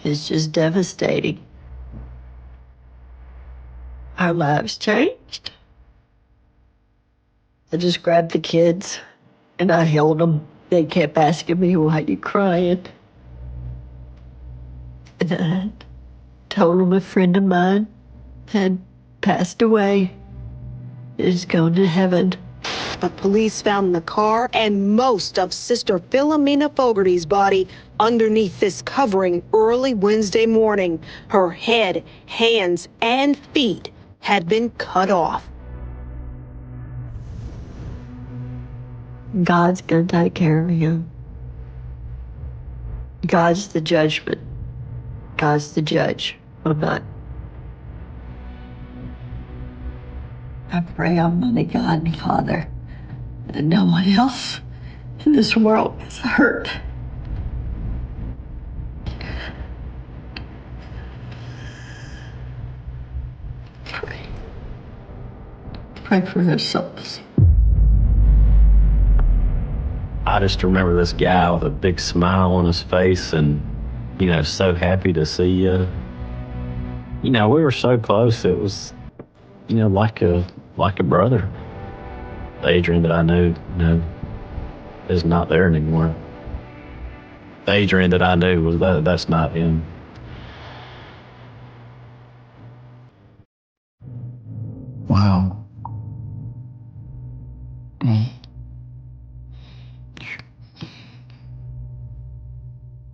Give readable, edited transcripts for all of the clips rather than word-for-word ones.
It's just devastating. Our lives changed. I just grabbed the kids and I held them. They kept asking me, "Why are you crying?" And I told them a friend of mine had passed away. Is going to heaven. But police found the car and most of Sister Philomena Fogarty's body underneath this covering early Wednesday morning. Her head, hands, and feet had been cut off. God's going to take care of him. God's the judgment. God's the judge. I'm not. I pray Almighty God and Father that no one else in this world is hurt. Pray for their souls. I just remember this guy with a big smile on his face and, so happy to see you. We were so close. It was, like a brother. The Adrian that I knew, is not there anymore. The Adrian that I knew that's not him. Wow.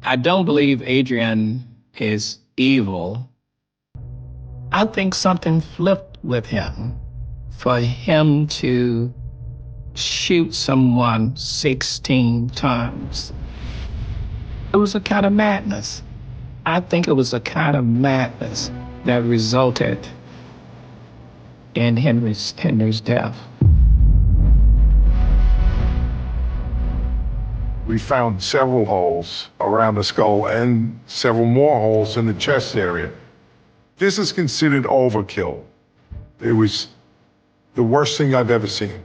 I don't believe Adrian is evil. I think something flipped with him for him to shoot someone 16 times. It was a kind of madness. I think it was a kind of madness that resulted in Henry's death. We found several holes around the skull and several more holes in the chest area. This is considered overkill. It was the worst thing I've ever seen.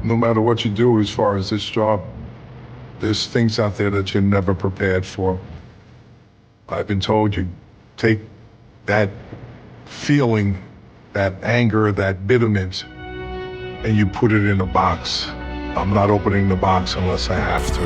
No matter what you do as far as this job, there's things out there that you're never prepared for. I've been told you take that feeling, that anger, that bitterness, and you put it in a box. I'm not opening the box unless I have to.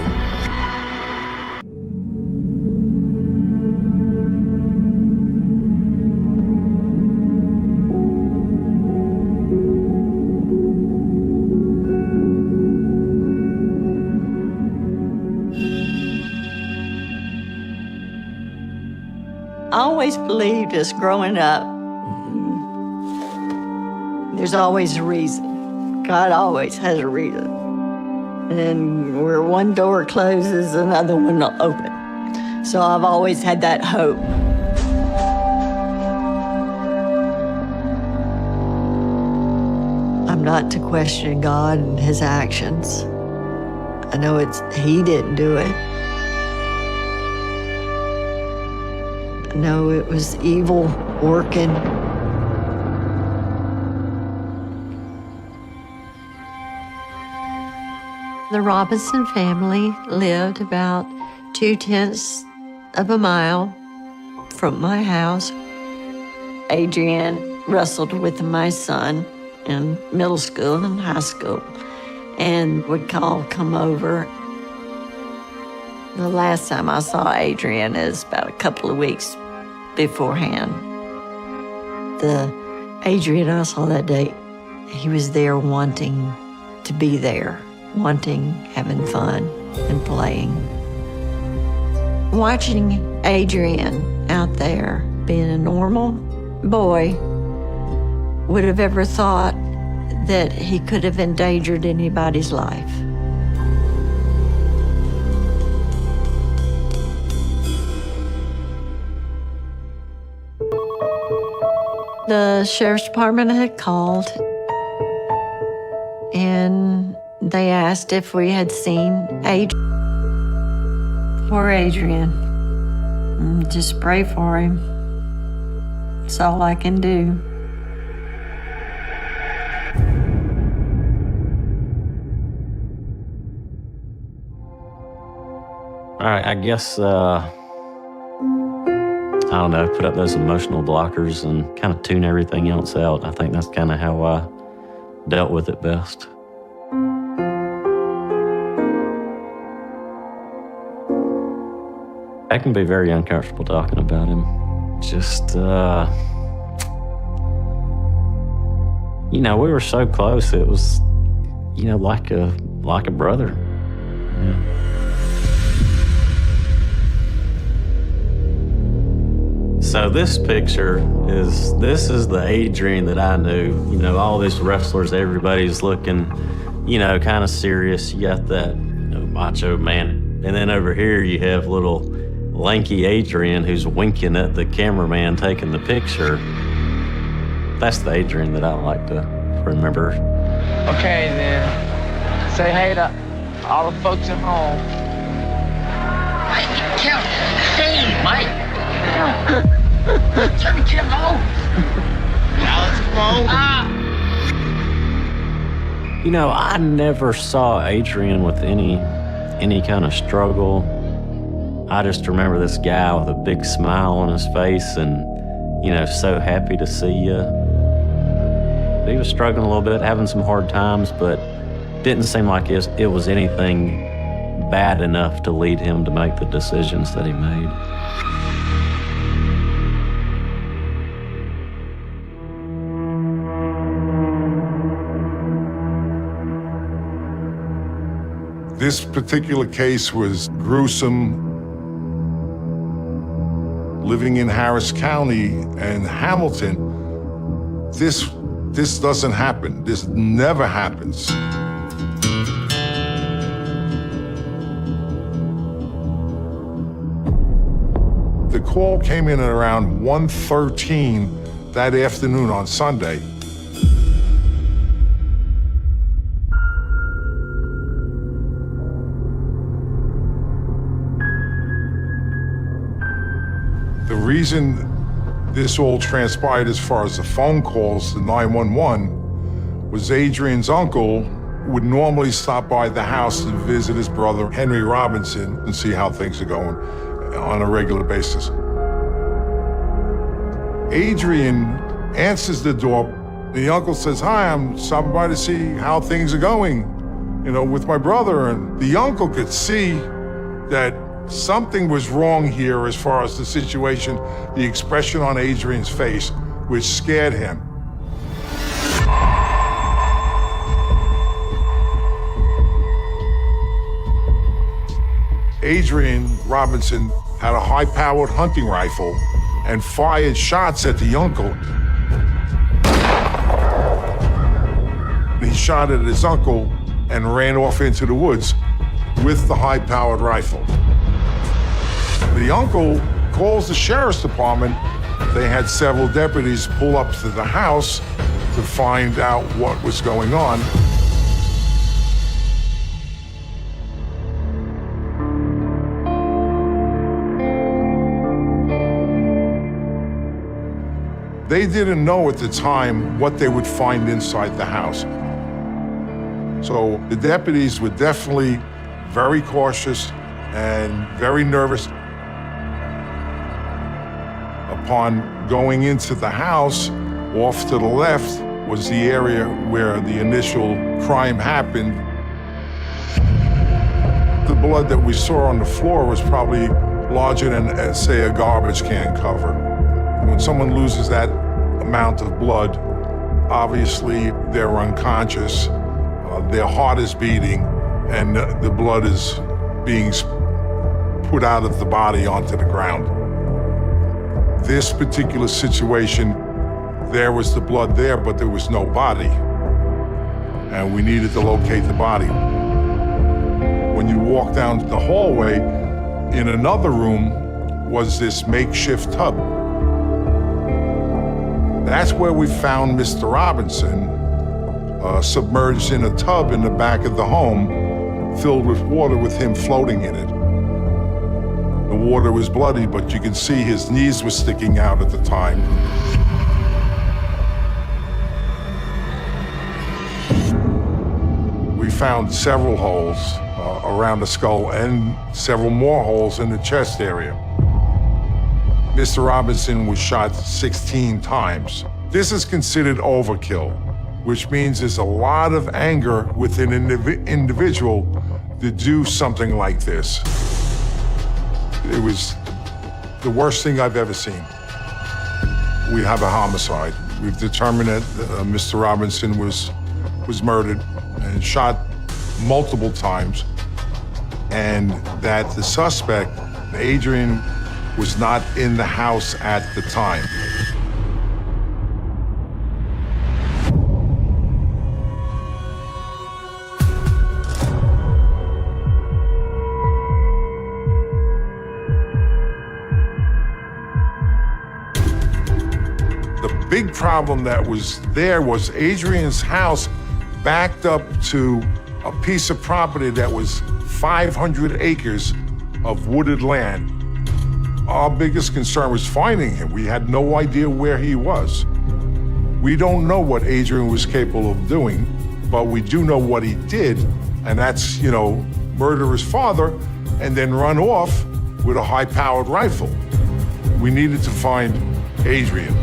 I always believed this growing up. There's always a reason. God always has a reason. And where one door closes, another one will open. So I've always had that hope. I'm not to question God and his actions. I know he didn't do it. I know it was evil working. The Robinson family lived about 2/10 of a mile from my house. Adrian wrestled with my son in middle school and high school and would come over. The last time I saw Adrian is about a couple of weeks beforehand. The Adrian I saw that day, he was there wanting to be there, wanting, having fun and playing. Watching Adrian out there being a normal boy, would have ever thought that he could have endangered anybody's life. The sheriff's department had called and they asked if we had seen Adrian. Poor Adrian. Just pray for him. That's all I can do. All right, I guess I don't know, put up those emotional blockers and kind of tune everything else out. I think that's kind of how I dealt with it best. I can be very uncomfortable talking about him. Just, you know, we were so close. It was, you know, like a brother. Yeah. So this picture is the Adrian that I knew. You know, all these wrestlers, everybody's looking, you know, kind of serious. You got that, you know, macho man. And then over here you have little lanky Adrian who's winking at the cameraman taking the picture. That's the Adrian that I like to remember. Okay, then. Say hey to all the folks at home. Hey, Mike. Turn the camera on. Alex, come on. You know, I never saw Adrian with any kind of struggle. I just remember this guy with a big smile on his face and, you know, so happy to see you. He was struggling a little bit, having some hard times, but didn't seem like it was anything bad enough to lead him to make the decisions that he made. This particular case was gruesome. Living in Harris County and Hamilton, this doesn't happen. This never happens. The call came in at around 1:13 that afternoon on Sunday. The reason this all transpired as far as the phone calls to 911 was Adrian's uncle would normally stop by the house to visit his brother, Henry Robinson, and see how things are going on a regular basis. Adrian answers the door. The uncle says, "Hi, I'm stopping by to see how things are going, you know, with my brother." And the uncle could see that something was wrong here as far as the situation, the expression on Adrian's face, which scared him. Adrian Robinson had a high-powered hunting rifle and fired shots at the uncle. He shot at his uncle and ran off into the woods with the high-powered rifle. The uncle calls the sheriff's department. They had several deputies pull up to the house to find out what was going on. They didn't know at the time what they would find inside the house. So the deputies were definitely very cautious and very nervous. Upon going into the house, off to the left was the area where the initial crime happened. The blood that we saw on the floor was probably larger than, say, a garbage can cover. When someone loses that amount of blood, obviously they're unconscious, their heart is beating, and the blood is being put out of the body onto the ground. This particular situation, there was the blood there, but there was no body. And we needed to locate the body. When you walk down the hallway, in another room was this makeshift tub. That's where we found Mr. Robinson, submerged in a tub in the back of the home, filled with water with him floating in it. The water was bloody, but you can see his knees were sticking out at the time. We found several holes around the skull and several more holes in the chest area. Mr. Robinson was shot 16 times. This is considered overkill, which means there's a lot of anger within an individual to do something like this. It was the worst thing I've ever seen. We have a homicide. We've determined that Mr. Robinson was murdered and shot multiple times, and that the suspect, Adrian, was not in the house at the time. The big problem that was there was Adrian's house backed up to a piece of property that was 500 acres of wooded land. Our biggest concern was finding him. We had no idea where he was. We don't know what Adrian was capable of doing, but we do know what he did, and that's, murder his father and then run off with a high-powered rifle. We needed to find Adrian.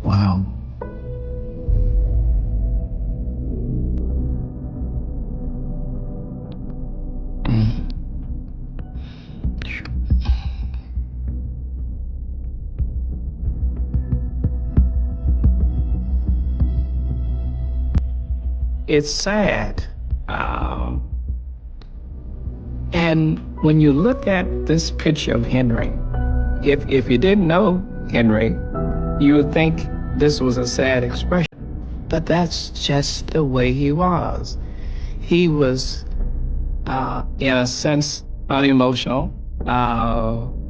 Wow. It's sad. And when you look at this picture of Henry, if you didn't know Henry, you would think this was a sad expression. But that's just the way he was. He was, in a sense, unemotional,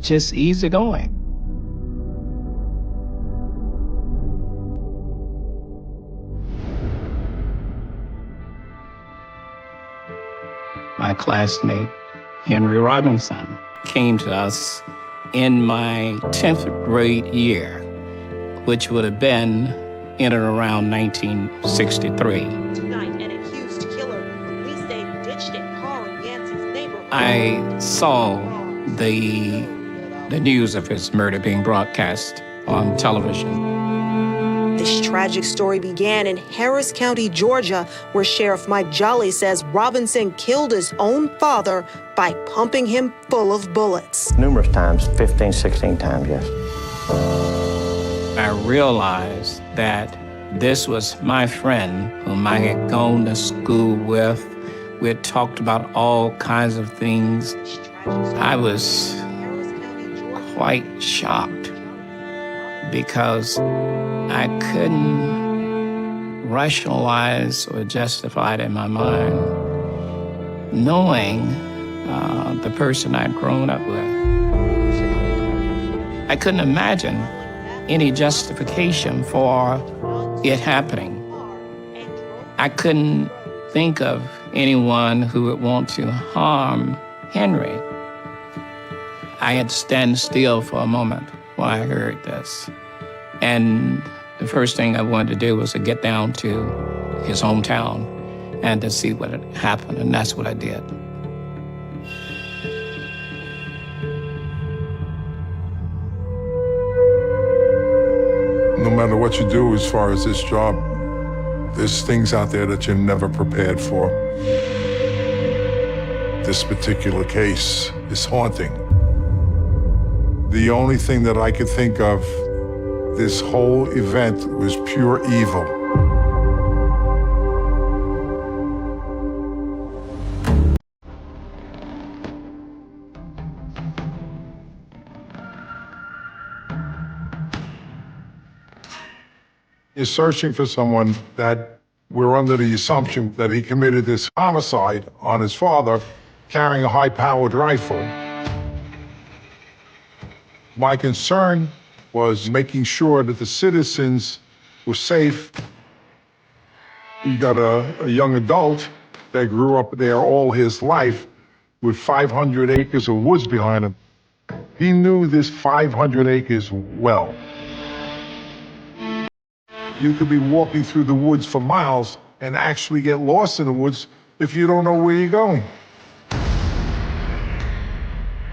just easygoing. My classmate, Henry Robinson, came to us in my 10th grade year, which would have been in and around 1963. Tonight, an accused killer. Police say ditched a car in Yancey's neighborhood. I saw the news of his murder being broadcast on television. This tragic story began in Harris County, Georgia, where Sheriff Mike Jolly says Robinson killed his own father by pumping him full of bullets. Numerous times, 15, 16 times, yes. I realized that this was my friend whom I had gone to school with. We had talked about all kinds of things. I was quite shocked because I couldn't rationalize or justify it in my mind, knowing the person I'd grown up with. I couldn't imagine any justification for it happening. I couldn't think of anyone who would want to harm Henry. I had to stand still for a moment when I heard this. And the first thing I wanted to do was to get down to his hometown and to see what had happened, and that's what I did. No matter what you do as far as this job, there's things out there that you're never prepared for. This particular case is haunting. The only thing that I could think of, this whole event was pure evil. You're searching for someone that we're under the assumption that he committed this homicide on his father carrying a high-powered rifle. My concern was making sure that the citizens were safe You got a young adult that grew up there all his life with 500 acres of woods behind him. He knew this 500 acres well. You could be walking through the woods for miles and actually get lost in the woods if you don't know where you're going.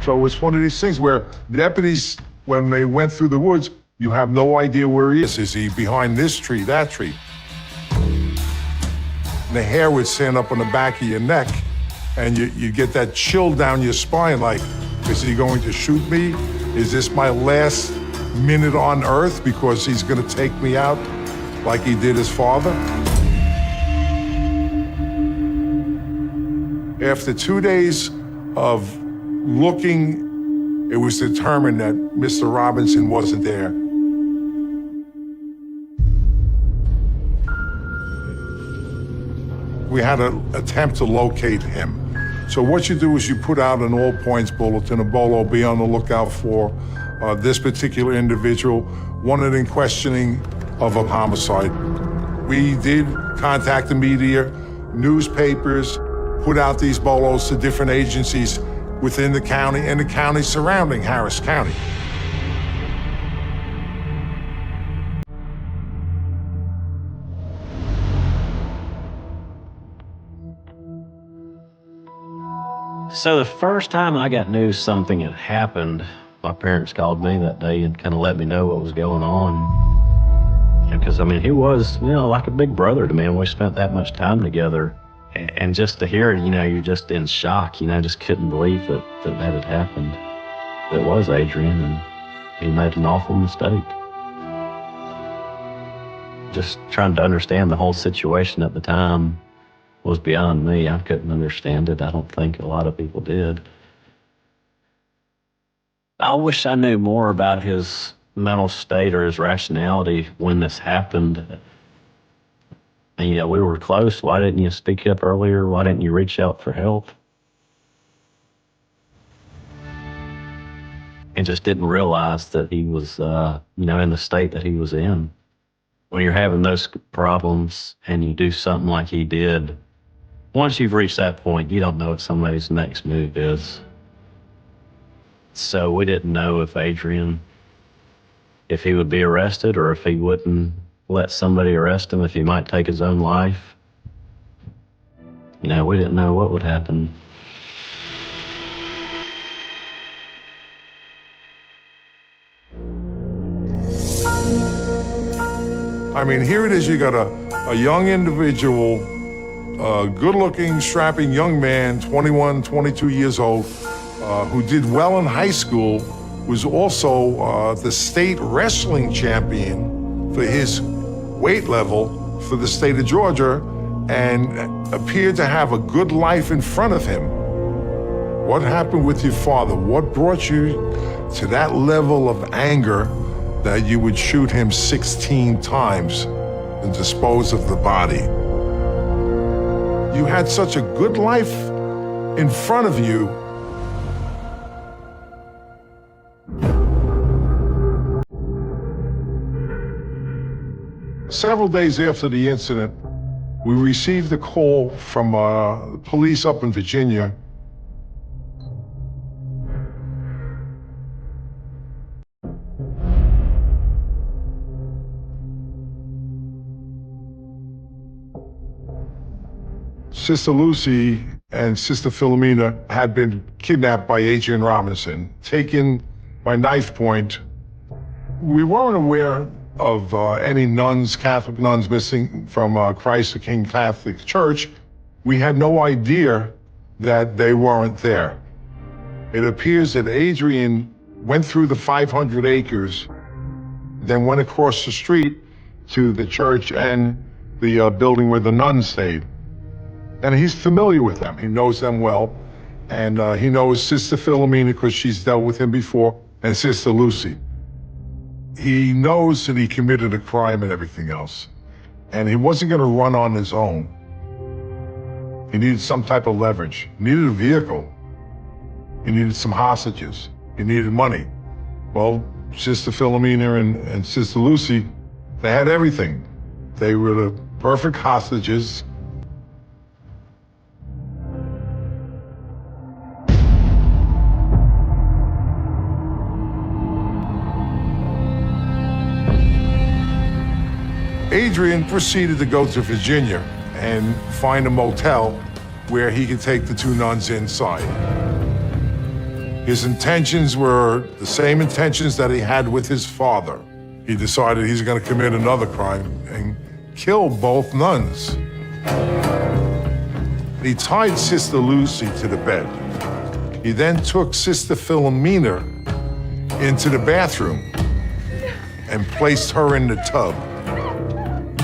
So it's one of these things where deputies, when they went through the woods, you have no idea where he is. Is he behind this tree, that tree? The hair would stand up on the back of your neck, and you get that chill down your spine, like, is he going to shoot me? Is this my last minute on earth because he's gonna take me out like he did his father? After 2 days of looking, it was determined that Mr. Robinson wasn't there. We had to attempt to locate him. So what you do is you put out an all points bulletin, a bolo, be on the lookout for this particular individual, wanted in questioning of a homicide. We did contact the media, newspapers, put out these bolos to different agencies within the county and the county surrounding Harris County. So the first time I got news something had happened, my parents called me that day and kind of let me know what was going on. Because, I mean, he was, like a big brother to me, and we spent that much time together. And just to hear it, you're just in shock, just couldn't believe that had happened. It was Adrian, and he made an awful mistake. Just trying to understand the whole situation at the time was beyond me. I couldn't understand it. I don't think a lot of people did. I wish I knew more about his mental state or his rationality when this happened. And we were close. Why didn't you speak up earlier? Why didn't you reach out for help? And just didn't realize that he was, in the state that he was in. When you're having those problems and you do something like he did, once you've reached that point, you don't know what somebody's next move is. So we didn't know if Adrian, if he would be arrested or if he wouldn't let somebody arrest him, if he might take his own life. We didn't know what would happen. I mean, here it is, you got a young individual, a good-looking, strapping young man, 21, 22 years old, who did well in high school, was also the state wrestling champion for his weight level for the state of Georgia, and appeared to have a good life in front of him. What happened with your father? What brought you to that level of anger that you would shoot him 16 times and dispose of the body? You had such a good life in front of you. Several days after the incident, we received a call from police up in Virginia. Sister Lucy and Sister Philomena had been kidnapped by Adrian Robinson, taken by knife point. We weren't aware of any nuns, Catholic nuns, missing from Christ the King Catholic Church. We had no idea that they weren't there. It appears that Adrian went through the 500 acres, then went across the street to the church and the building where the nuns stayed. And he's familiar with them. He knows them well. And he knows Sister Philomena because she's dealt with him before, and Sister Lucy. He knows that he committed a crime and everything else. And he wasn't going to run on his own. He needed some type of leverage. He needed a vehicle. He needed some hostages. He needed money. Well, Sister Philomena and Sister Lucy, they had everything. They were the perfect hostages. Adrian proceeded to go to Virginia and find a motel where he could take the two nuns inside. His intentions were the same intentions that he had with his father. He decided he's going to commit another crime and kill both nuns. He tied Sister Lucy to the bed. He then took Sister Philomena into the bathroom and placed her in the tub.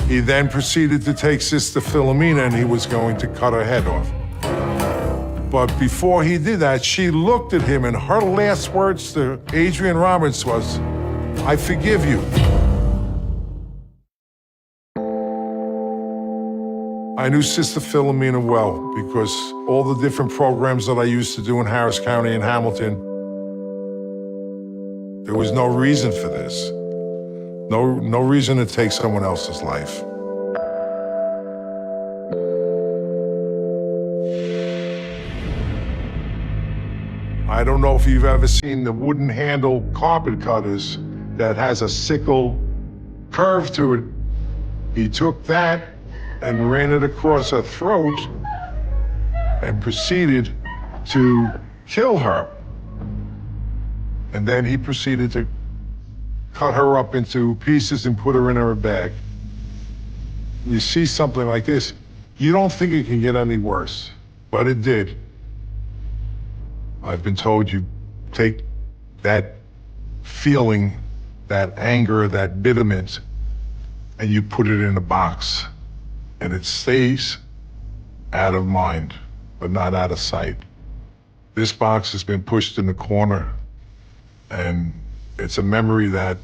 He then proceeded to take Sister Philomena and he was going to cut her head off. But before he did that, she looked at him and her last words to Adrian Roberts was, "I forgive you." I knew Sister Philomena well because all the different programs that I used to do in Harris County and Hamilton, there was no reason for this. No reason to take someone else's life. I don't know if you've ever seen the wooden handle carpet cutters that has a sickle curve to it. He took that and ran it across her throat and proceeded to kill her. And then he proceeded to cut her up into pieces and put her in her bag. You see something like this, you don't think it can get any worse, but it did. I've been told you take that feeling, that anger, that bitterment, and you put it in a box, and it stays out of mind, but not out of sight. This box has been pushed in the corner, and it's a memory that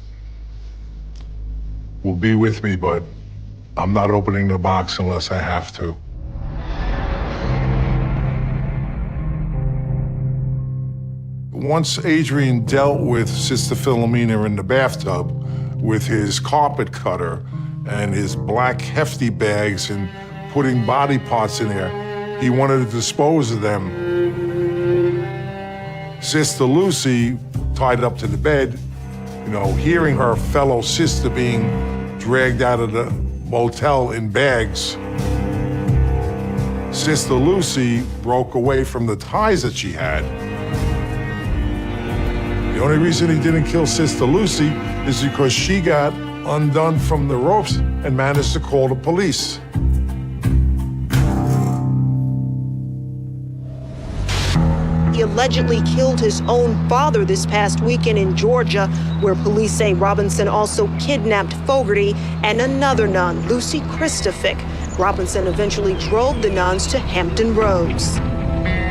will be with me, but I'm not opening the box unless I have to. Once Adrian dealt with Sister Philomena in the bathtub with his carpet cutter and his black hefty bags and putting body parts in there, he wanted to dispose of them. Sister Lucy, tied up to the bed, hearing her fellow sister being dragged out of the motel in bags, Sister Lucy broke away from the ties that she had. The only reason he didn't kill Sister Lucy is because she got undone from the ropes and managed to call the police. He allegedly killed his own father this past weekend in Georgia, where police say Robinson also kidnapped Fogarty and another nun, Lucy Christofic. Robinson eventually drove the nuns to Hampton Roads.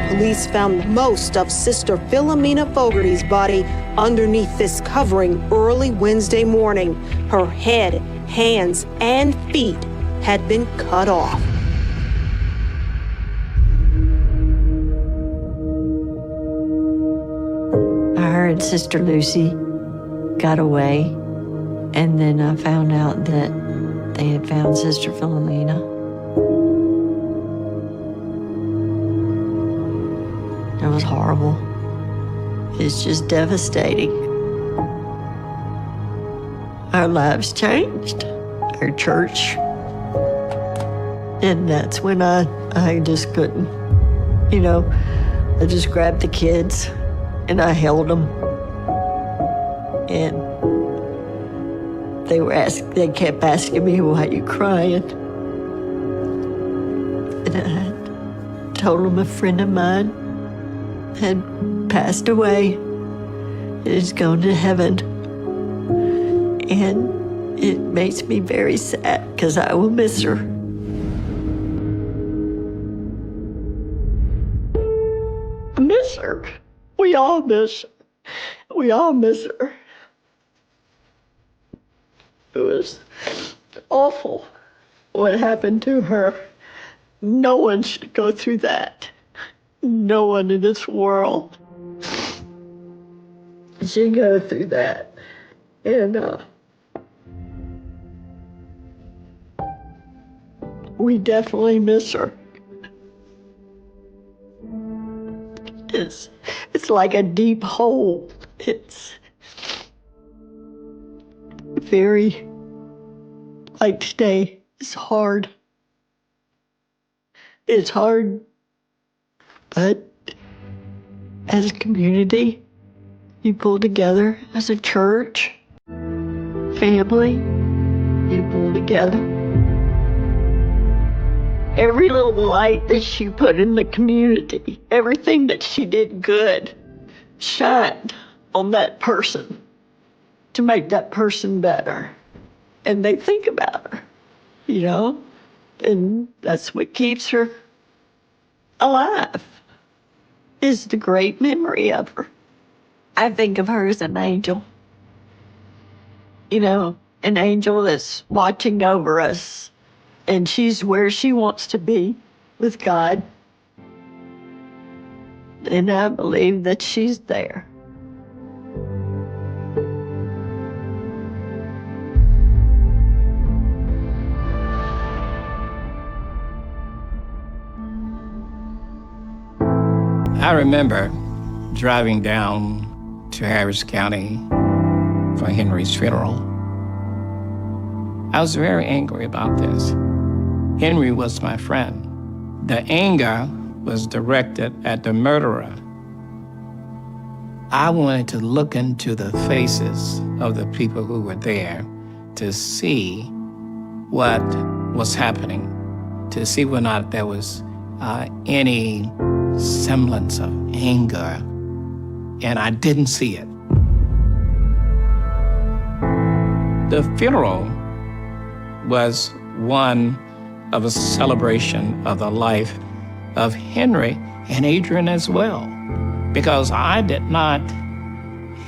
Police found most of Sister Philomena Fogarty's body underneath this covering early Wednesday morning. Her head, hands, and feet had been cut off. Her and Sister Lucy got away, and then I found out that they had found Sister Philomena. It was horrible. It's just devastating. Our lives changed, our church. And that's when I just couldn't, I just grabbed the kids and I held them. And they kept asking me, "Why are you crying?" And I told them a friend of mine had passed away and is gone to heaven. And it makes me very sad because I will miss her. I miss her. We all miss her. We all miss her. It was awful what happened to her. No one should go through that. No one in this world should go through that. And We definitely miss her. It's like a deep hole. It's very, like today, it's hard. It's hard, but as a community, you pull together as a church, family, you pull together. Every little light that she put in the community, everything that she did good, shined on that person to make that person better. And they think about her, you know? And that's what keeps her alive, is the great memory of her. I think of her as an angel. You know, an angel that's watching over us. And she's where she wants to be with God. And I believe that she's there. I remember driving down to Harris County for Henry's funeral. I was very angry about this. Henry was my friend. The anger was directed at the murderer. I wanted to look into the faces of the people who were there to see what was happening, to see whether or not there was any semblance of anger, and I didn't see it. The funeral was one of a celebration of the life of Henry and Adrian as well, because I did not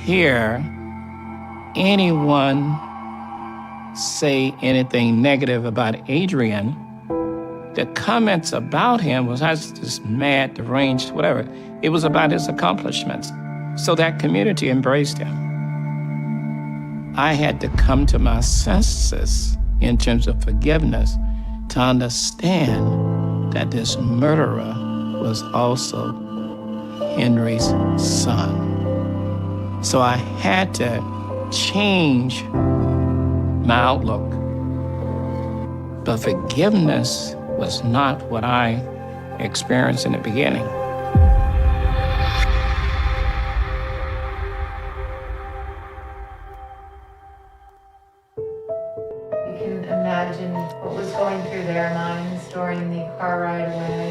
hear anyone say anything negative about Adrian. The comments about him was, I was just mad, deranged, whatever. It was about his accomplishments. So that community embraced him. I had to come to my senses in terms of forgiveness to understand that this murderer was also Henry's son. So I had to change my outlook. But forgiveness was not what I experienced in the beginning. You can imagine what was going through their minds during the car ride away.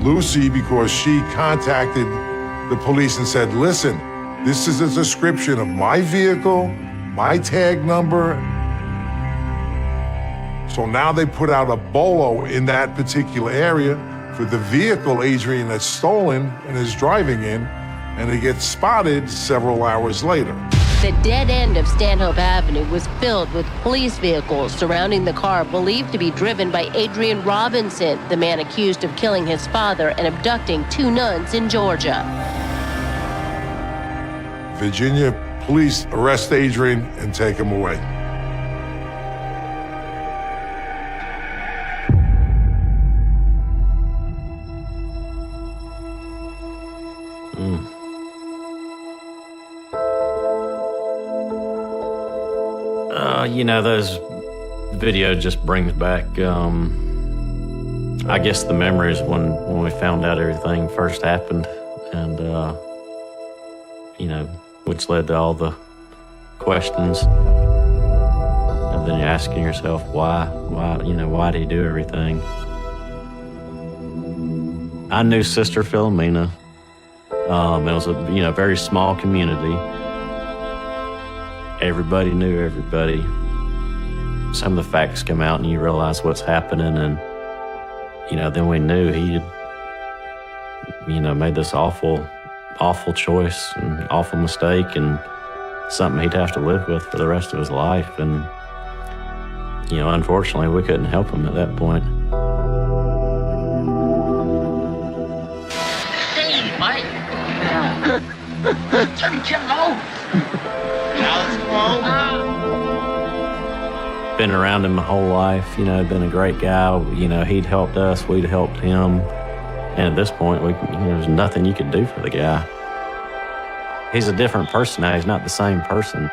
Lucy, because she contacted the police and said, listen, this is a description of my vehicle, my tag number. So now they put out a bolo in that particular area for the vehicle Adrian had stolen and is driving in, and it gets spotted several hours later. The dead end of Stanhope Avenue was filled with police vehicles surrounding the car believed to be driven by Adrian Robinson, the man accused of killing his father and abducting 2 nuns in Georgia. Virginia police arrest Adrian and take him away. You know, those video just brings back, I guess, the memories when we found out everything first happened, and you know, which led to all the questions, and then you're asking yourself why, you know, why did he do everything? I knew Sister Philomena. It was a very small community. Everybody knew everybody. Some of the facts come out and you realize what's happening, and then we knew he had made this awful choice and awful mistake, and something he'd have to live with for the rest of his life. And unfortunately we couldn't help him at that point. Turn the camera off. Now let's come home. Been around him my whole life, been a great guy. He'd helped us, we'd helped him. And at this point, there's nothing you could do for the guy. He's a different person now. He's not the same person.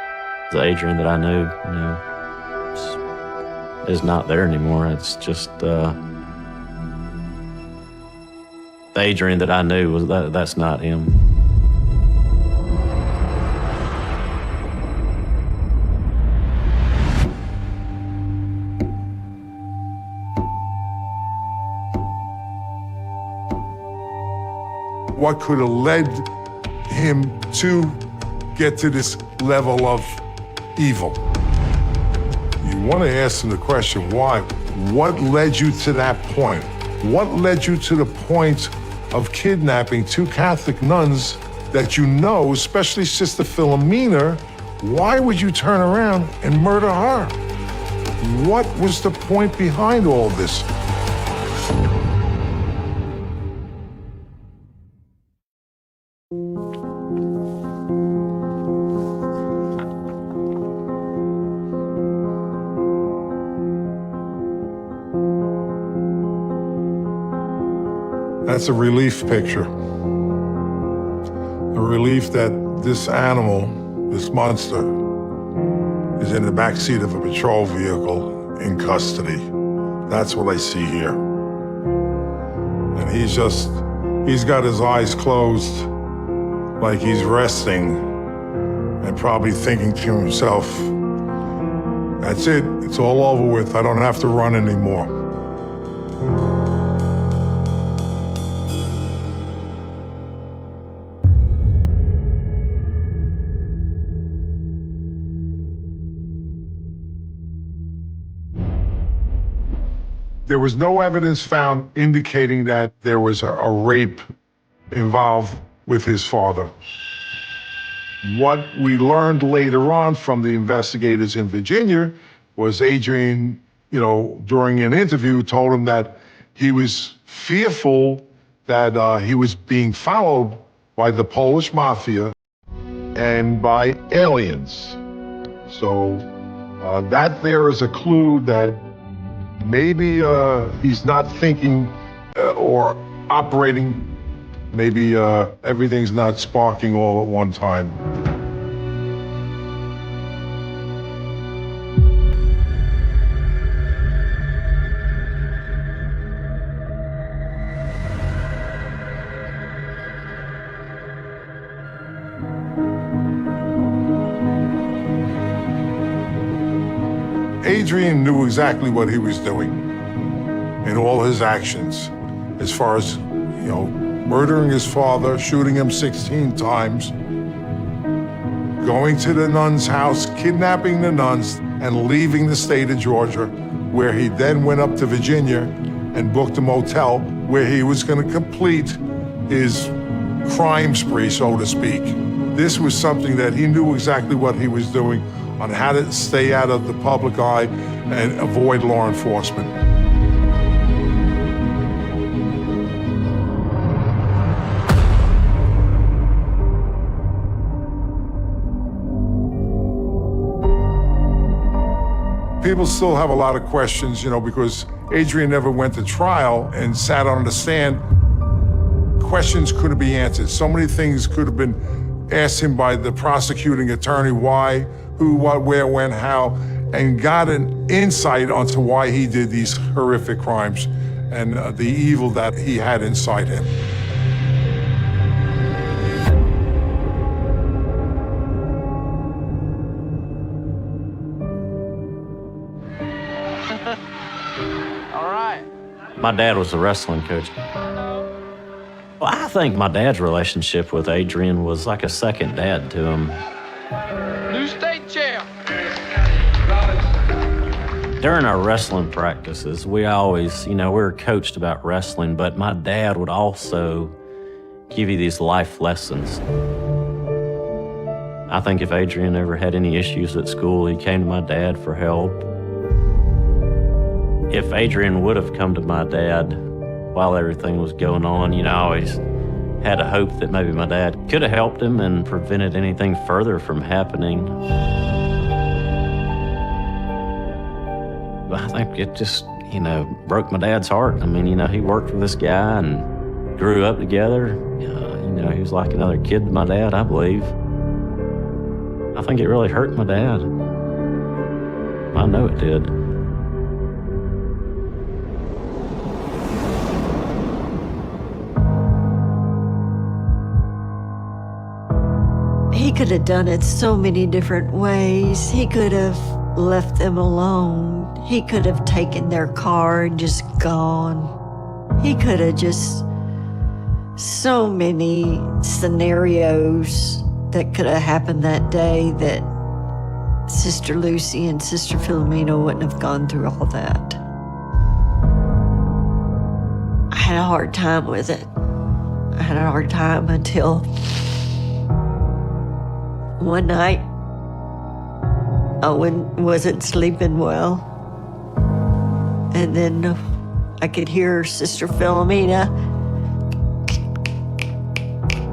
The Adrian that I knew, is not there anymore. It's just the Adrian that I knew that's not him. What could have led him to get to this level of evil? You want to ask him the question, why? What led you to that point? What led you to the point of kidnapping 2 Catholic nuns that you know, especially Sister Philomena? Why would you turn around and murder her? What was the point behind all this? That's a relief picture. A relief that this animal, this monster, is in the backseat of a patrol vehicle in custody. That's what I see here. And he's got his eyes closed like he's resting and probably thinking to himself, that's it, it's all over with, I don't have to run anymore. There was no evidence found indicating that there was a rape involved with his father. What we learned later on from the investigators in Virginia was Adrian, during an interview, told him that he was fearful that he was being followed by the Polish mafia and by aliens. So that there is a clue that maybe he's not thinking or operating. Maybe everything's not sparking all at one time. Adrian knew exactly what he was doing in all his actions, as far as, murdering his father, shooting him 16 times, going to the nuns' house, kidnapping the nuns, and leaving the state of Georgia, where he then went up to Virginia and booked a motel where he was going to complete his crime spree, so to speak. This was something that he knew exactly what he was doing on how to stay out of the public eye and avoid law enforcement. People still have a lot of questions, because Adrian never went to trial and sat on the stand. Questions couldn't be answered. So many things could have been asked him by the prosecuting attorney, why, who, what, where, when, how, and got an insight onto why he did these horrific crimes and the evil that he had inside him. All right. My dad was a wrestling coach. Well, I think my dad's relationship with Adrian was like a second dad to him. New state champ. During our wrestling practices, we always, we were coached about wrestling, but my dad would also give you these life lessons. I think if Adrian ever had any issues at school, he came to my dad for help. If Adrian would have come to my dad while everything was going on, I always had a hope that maybe my dad could have helped him and prevented anything further from happening. But I think it just, broke my dad's heart. I mean, he worked with this guy and grew up together. He was like another kid to my dad, I believe. I think it really hurt my dad. I know it did. He could have done it so many different ways. He could have left them alone. He could have taken their car and just gone. He could have just, so many scenarios that could have happened that day that Sister Lucy and Sister Philomena wouldn't have gone through all that. I had a hard time with it. I had a hard time until one night I wasn't sleeping well. And then I could hear Sister Philomena.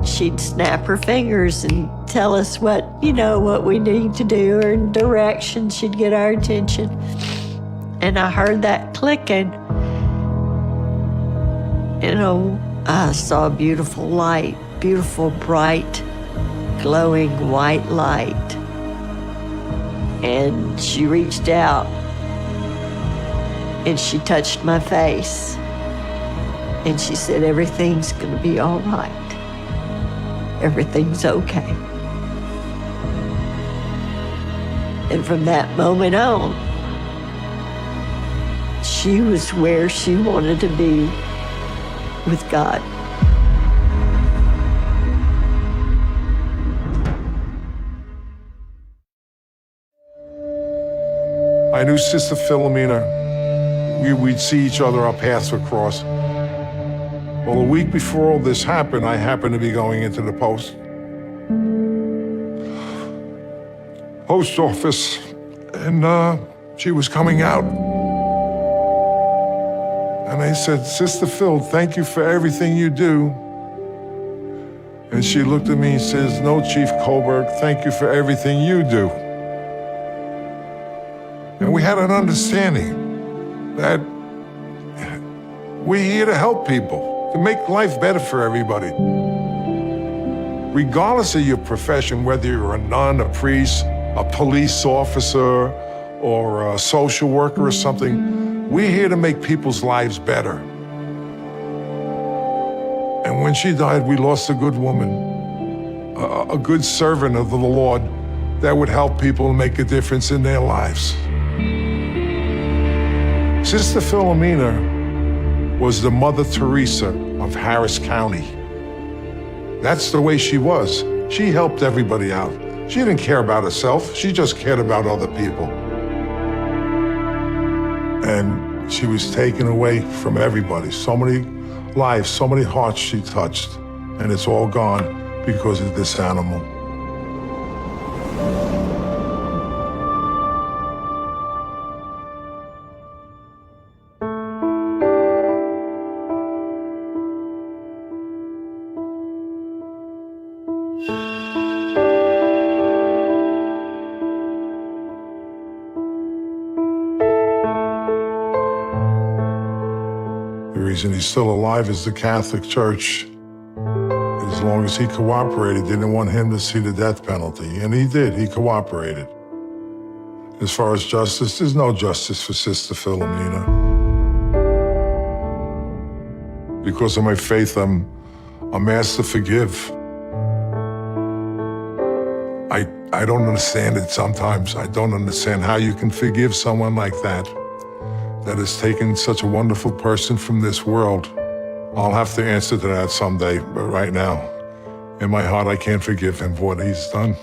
She'd snap her fingers and tell us what we need to do, or direction. She'd get our attention. And I heard that clicking. I saw a beautiful light, beautiful, bright, glowing white light. And she reached out and she touched my face. And she said, "Everything's gonna be all right. Everything's okay." And from that moment on, she was where she wanted to be with God. I knew Sister Philomena. We'd see each other, our paths would cross. Well, a week before all this happened, I happened to be going into the post office, and she was coming out. And I said, "Sister Phil, thank you for everything you do." And she looked at me and says, "No, Chief Kohlberg, thank you for everything you do." And we had an understanding that we're here to help people, to make life better for everybody. Regardless of your profession, whether you're a nun, a priest, a police officer, or a social worker or something, we're here to make people's lives better. And when she died, we lost a good woman, a good servant of the Lord that would help people and make a difference in their lives. Sister Philomena was the Mother Teresa of Harris County. That's the way she was. She helped everybody out. She didn't care about herself. She just cared about other people. And she was taken away from everybody. So many lives, so many hearts she touched. And it's all gone because of this animal. The reason he's still alive is the Catholic Church. As long as he cooperated, they didn't want him to see the death penalty. And he did, he cooperated. As far as justice, there's no justice for Sister Philomena. Because of my faith, I'm asked to forgive. I don't understand it sometimes. I don't understand how you can forgive someone like that has taken such a wonderful person from this world. I'll have to answer to that someday, but right now, in my heart, I can't forgive him for what he's done.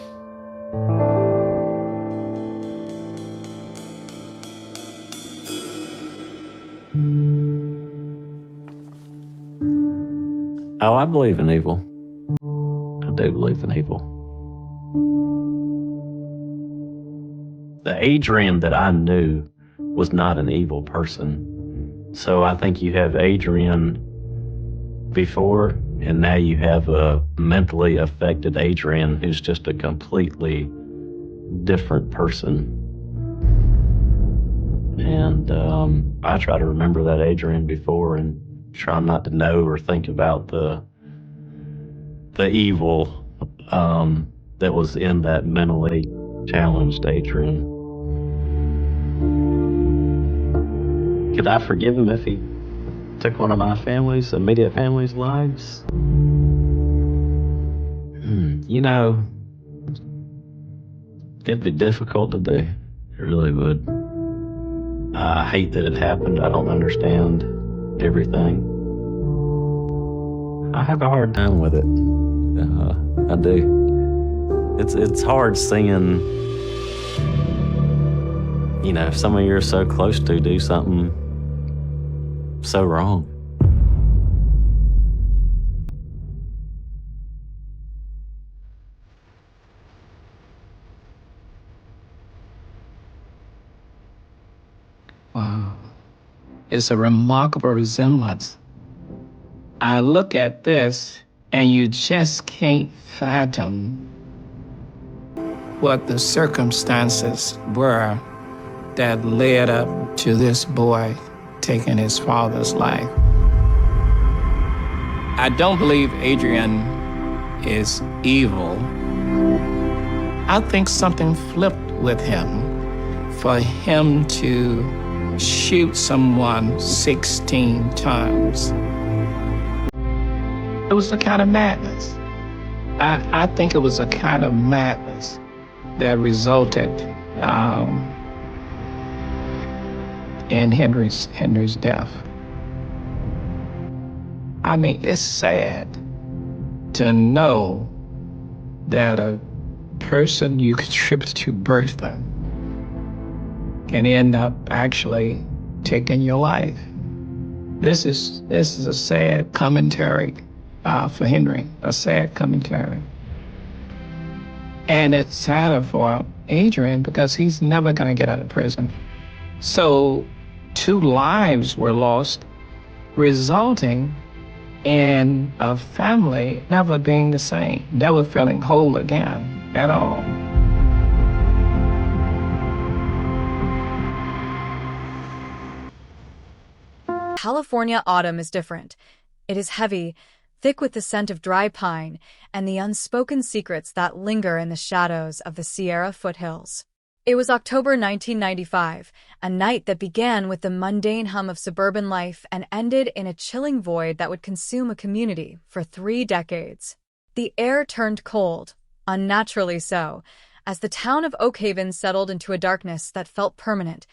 Oh, I believe in evil. I do believe in evil. The Adrian that I knew was not an evil person. So I think you have Adrian before And now you have a mentally affected Adrian who's just a completely different person. And I try to remember that Adrian before and try not to know or think about the evil that was in that mentally challenged Adrian. Could I forgive him if he took one of my immediate family's lives? You know, it'd be difficult to do. It really would. I hate that it happened. I don't understand everything. I have a hard time with it. I do. It's hard seeing, if someone you're so close to do something so wrong. Wow. It's a remarkable resemblance. I look at this and you just can't fathom what the circumstances were that led up to this boy taking his father's life. I don't believe Adrian is evil. I think something flipped with him for him to shoot someone 16 times. It was a kind of madness. I think it was a kind of madness that resulted in Henry's death. I mean, it's sad to know that a person you contribute to birth can end up actually taking your life. This is a sad commentary for Henry, a sad commentary. And it's sadder for Adrian because he's never gonna get out of prison. So 2 lives were lost, resulting in a family never being the same, never feeling whole again at all. California autumn is different. It is heavy, thick with the scent of dry pine and the unspoken secrets that linger in the shadows of the Sierra foothills. It was October 1995, a night that began with the mundane hum of suburban life and ended in a chilling void that would consume a community for 3 decades. The air turned cold, unnaturally so, as the town of Oak Haven settled into a darkness that felt permanent,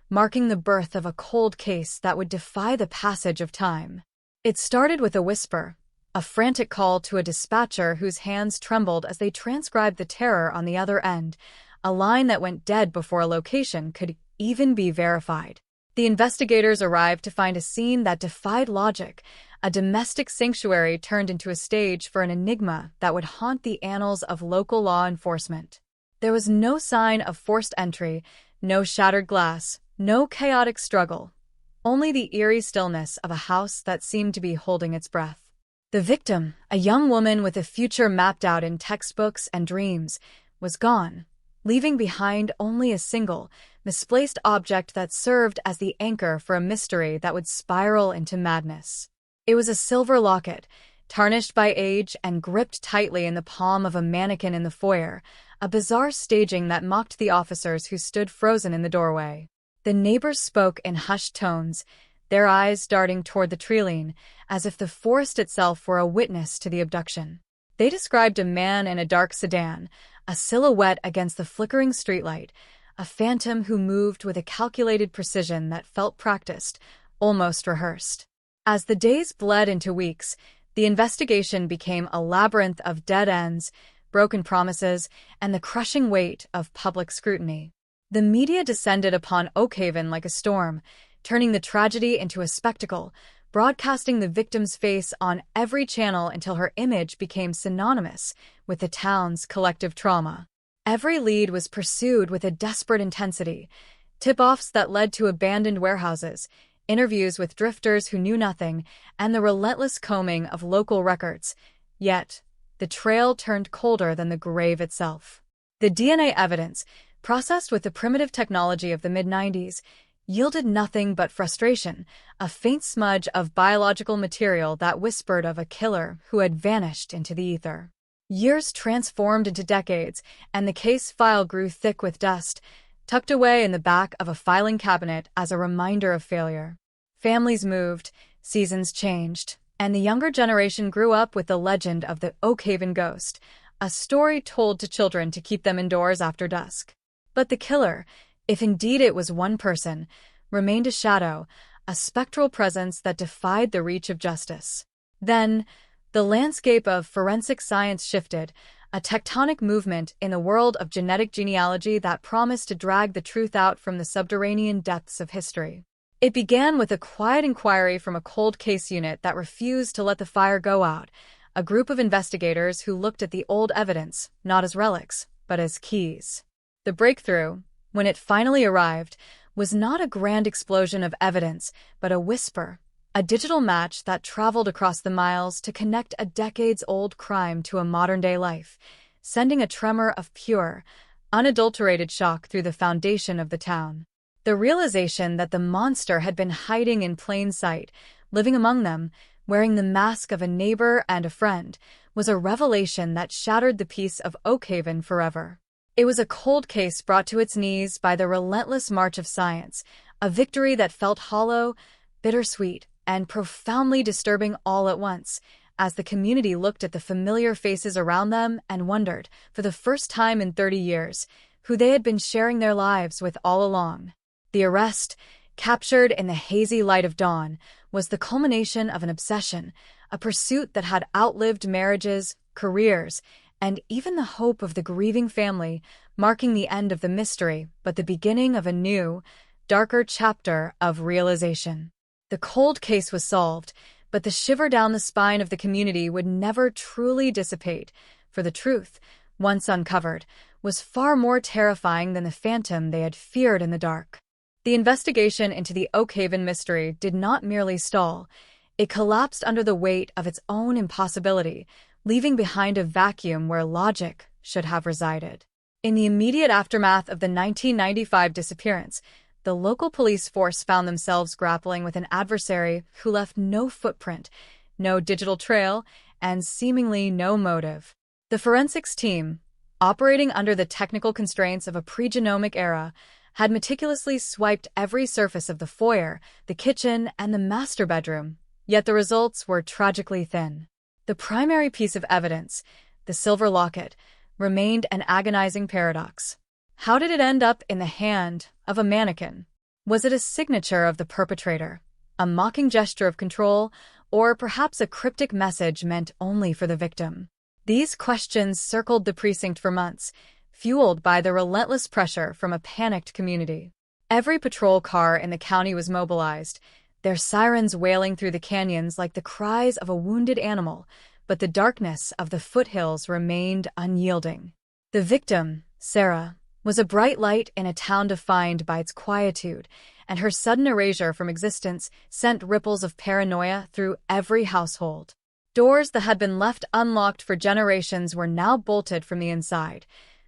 marking the birth of a cold case that would defy the passage of time. It started with a whisper, a frantic call to a dispatcher whose hands trembled as they transcribed the terror on the other end, a line that went dead before a location could even be verified. The investigators arrived to find a scene that defied logic, a domestic sanctuary turned into a stage for an enigma that would haunt the annals of local law enforcement. There was no sign of forced entry, no shattered glass, no chaotic struggle, only the eerie stillness of a house that seemed to be holding its breath. The victim, a young woman with a future mapped out in textbooks and dreams, was gone, leaving behind only a single, misplaced object that served as the anchor for a mystery that would spiral into madness. It was a silver locket, tarnished by age and gripped tightly in the palm of a mannequin in the foyer, a bizarre staging that mocked the officers who stood frozen in the doorway. The neighbors spoke in hushed tones, their eyes darting toward the treeline, as if the forest itself were a witness to the abduction. They described a man in a dark sedan, a silhouette against the flickering streetlight, a phantom who moved with a calculated precision that felt practiced, almost rehearsed. As the days bled into weeks, the investigation became a labyrinth of dead ends, broken promises, and the crushing weight of public scrutiny. The media descended upon Oak Haven like a storm, turning the tragedy into a spectacle, broadcasting the victim's face on every channel until her image became synonymous with the town's collective trauma. Every lead was pursued with a desperate intensity, tip-offs that led to abandoned warehouses, interviews with drifters who knew nothing, and the relentless combing of local records. Yet, the trail turned colder than the grave itself. The DNA evidence, processed with the primitive technology of the mid-90s, yielded nothing but frustration, a faint smudge of biological material that whispered of a killer who had vanished into the ether. Years transformed into decades, and the case file grew thick with dust, tucked away in the back of a filing cabinet as a reminder of failure. Families moved, seasons changed, and the younger generation grew up with the legend of the Oakhaven ghost, a story told to children to keep them indoors after dusk. But the killer, if indeed it was one person, remained a shadow, a spectral presence that defied the reach of justice. Then, the landscape of forensic science shifted, a tectonic movement in the world of genetic genealogy that promised to drag the truth out from the subterranean depths of history. It began with a quiet inquiry from a cold case unit that refused to let the fire go out, a group of investigators who looked at the old evidence, not as relics, but as keys. The breakthrough, when it finally arrived, was not a grand explosion of evidence, but a whisper, a digital match that traveled across the miles to connect a decades-old crime to a modern-day life, sending a tremor of pure, unadulterated shock through the foundation of the town. The realization that the monster had been hiding in plain sight, living among them, wearing the mask of a neighbor and a friend, was a revelation that shattered the peace of Oakhaven forever. It was a cold case brought to its knees by the relentless march of science, a victory that felt hollow, bittersweet, and profoundly disturbing all at once, as the community looked at the familiar faces around them and wondered, for the first time in 30 years, who they had been sharing their lives with all along. The arrest, captured in the hazy light of dawn, was the culmination of an obsession, a pursuit that had outlived marriages, careers, and even the hope of the grieving family, marking the end of the mystery but the beginning of a new, darker chapter of realization. The cold case was solved, but the shiver down the spine of the community would never truly dissipate, for the truth, once uncovered, was far more terrifying than the phantom they had feared in the dark. The investigation into the Oakhaven mystery did not merely stall, it collapsed under the weight of its own impossibility, leaving behind a vacuum where logic should have resided. In the immediate aftermath of the 1995 disappearance, the local police force found themselves grappling with an adversary who left no footprint, no digital trail, and seemingly no motive. The forensics team, operating under the technical constraints of a pre-genomic era, had meticulously swiped every surface of the foyer, the kitchen, and the master bedroom, yet the results were tragically thin. The primary piece of evidence, the silver locket, remained an agonizing paradox. How did it end up in the hand of a mannequin? Was it a signature of the perpetrator, a mocking gesture of control, or perhaps a cryptic message meant only for the victim? These questions circled the precinct for months, fueled by the relentless pressure from a panicked community. Every patrol car in the county was mobilized, their sirens wailing through the canyons like the cries of a wounded animal, but the darkness of the foothills remained unyielding. The victim, Sarah, was a bright light in a town defined by its quietude, and her sudden erasure from existence sent ripples of paranoia through every household. Doors that had been left unlocked for generations were now bolted from the inside.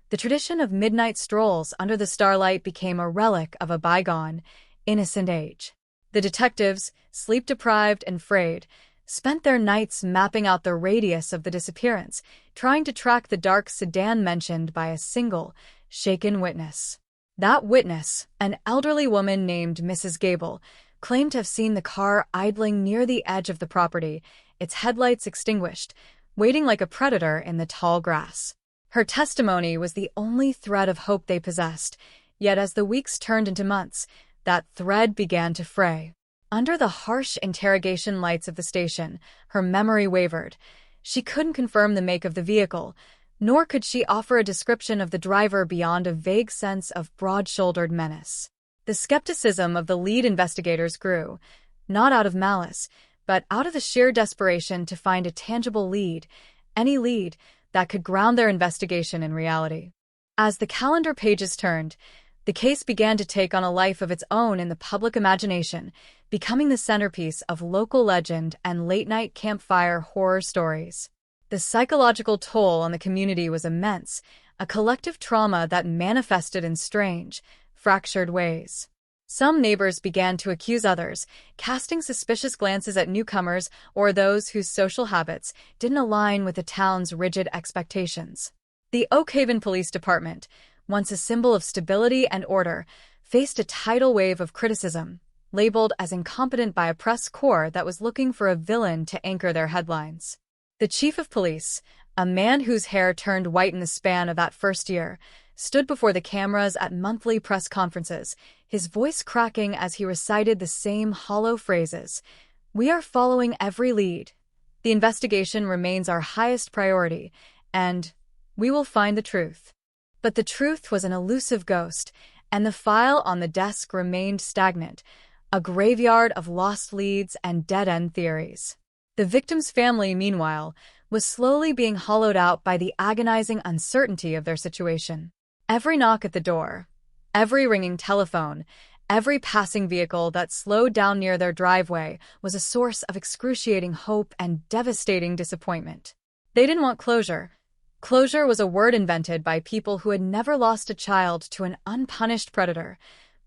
The tradition of midnight strolls under the starlight became a relic of a bygone, innocent age. The detectives, sleep-deprived and frayed, spent their nights mapping out the radius of the disappearance, trying to track the dark sedan mentioned by a single, shaken witness. That witness, an elderly woman named Mrs. Gable, claimed to have seen the car idling near the edge of the property, its headlights extinguished, waiting like a predator in the tall grass. Her testimony was the only thread of hope they possessed, yet as the weeks turned into months, that thread began to fray. Under the harsh interrogation lights of the station, her memory wavered. She couldn't confirm the make of the vehicle, nor could she offer a description of the driver beyond a vague sense of broad-shouldered menace. The skepticism of the lead investigators grew, not out of malice, but out of the sheer desperation to find a tangible lead, any lead that could ground their investigation in reality. As the calendar pages turned, The case began to take on a life of its own in the public imagination, becoming the centerpiece of local legend and late-night campfire horror stories. The psychological toll on the community was immense, a collective trauma that manifested in strange, fractured ways. Some neighbors began to accuse others, casting suspicious glances at newcomers or those whose social habits didn't align with the town's rigid expectations. The Oak Haven Police Department, once a symbol of stability and order, faced a tidal wave of criticism, labeled as incompetent by a press corps that was looking for a villain to anchor their headlines. The chief of police, a man whose hair turned white in the span of that first year, stood before the cameras at monthly press conferences, his voice cracking as he recited the same hollow phrases. "We are following every lead. The investigation remains our highest priority, and we will find the truth." But the truth was an elusive ghost, and the file on the desk remained stagnant, a graveyard of lost leads and dead-end theories. The victim's family, meanwhile, was slowly being hollowed out by the agonizing uncertainty of their situation. Every knock at the door, every ringing telephone, every passing vehicle that slowed down near their driveway was a source of excruciating hope and devastating disappointment. They didn't want closure. Closure was a word invented by people who had never lost a child to an unpunished predator.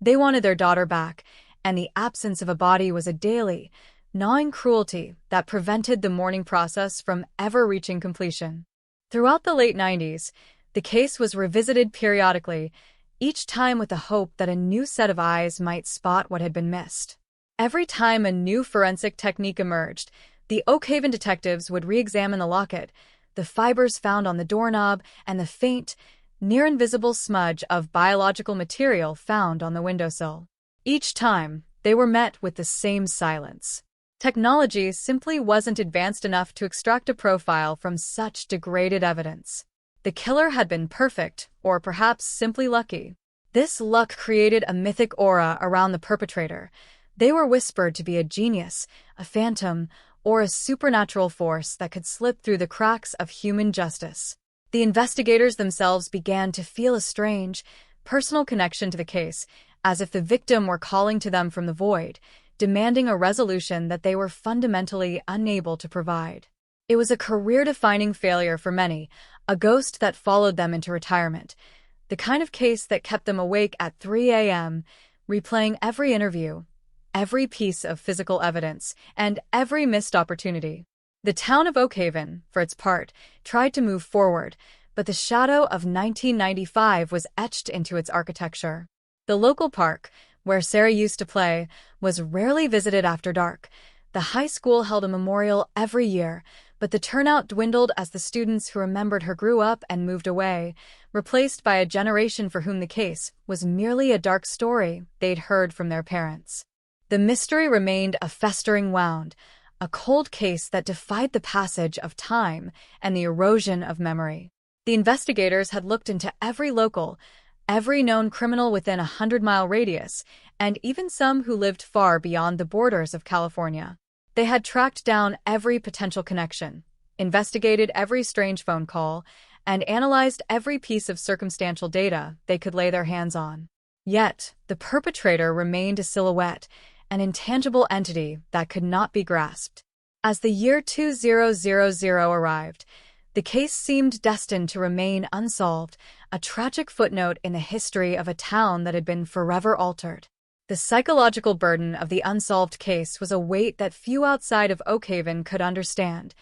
They wanted their daughter back, and the absence of a body was a daily, gnawing cruelty that prevented the mourning process from ever reaching completion. Throughout the late 90s, the case was revisited periodically, each time with the hope that a new set of eyes might spot what had been missed. Every time a new forensic technique emerged, the Oak Haven detectives would re-examine the locket, the fibers found on the doorknob, and the faint, near-invisible smudge of biological material found on the windowsill. Each time, they were met with the same silence. Technology simply wasn't advanced enough to extract a profile from such degraded evidence. The killer had been perfect, or perhaps simply lucky. This luck created a mythic aura around the perpetrator. They were whispered to be a genius, a phantom, or a supernatural force that could slip through the cracks of human justice. The investigators themselves began to feel a strange, personal connection to the case, as if the victim were calling to them from the void, demanding a resolution that they were fundamentally unable to provide. It was a career-defining failure for many, a ghost that followed them into retirement, the kind of case that kept them awake at 3 a.m., replaying every interview, every piece of physical evidence, and every missed opportunity. The town of Oak Haven, for its part, tried to move forward, but the shadow of 1995 was etched into its architecture. The local park, where Sarah used to play, was rarely visited after dark. The high school held a memorial every year, but the turnout dwindled as the students who remembered her grew up and moved away, replaced by a generation for whom the case was merely a dark story they'd heard from their parents. The mystery remained a festering wound, a cold case that defied the passage of time and the erosion of memory. The investigators had looked into every local, every known criminal within a 100-mile radius, and even some who lived far beyond the borders of California. They had tracked down every potential connection, investigated every strange phone call, and analyzed every piece of circumstantial data they could lay their hands on. Yet, the perpetrator remained a silhouette, an intangible entity that could not be grasped. As the year 2000 arrived, the case seemed destined to remain unsolved, a tragic footnote in the history of a town that had been forever altered. The psychological burden of the unsolved case was a weight that few outside of Oak Haven could understand,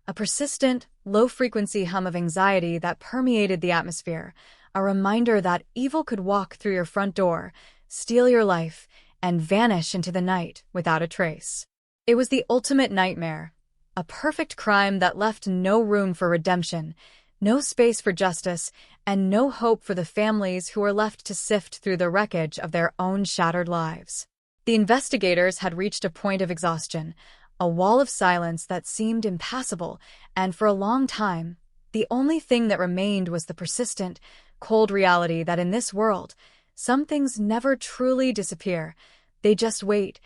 a persistent, low-frequency hum of anxiety that permeated the atmosphere, a reminder that evil could walk through your front door, steal your life, and vanish into the night without a trace. It was the ultimate nightmare, a perfect crime that left no room for redemption, no space for justice, and no hope for the families who were left to sift through the wreckage of their own shattered lives. The investigators had reached a point of exhaustion, a wall of silence that seemed impassable, and for a long time, the only thing that remained was the persistent, cold reality that in this world, some things never truly disappear. They just wait,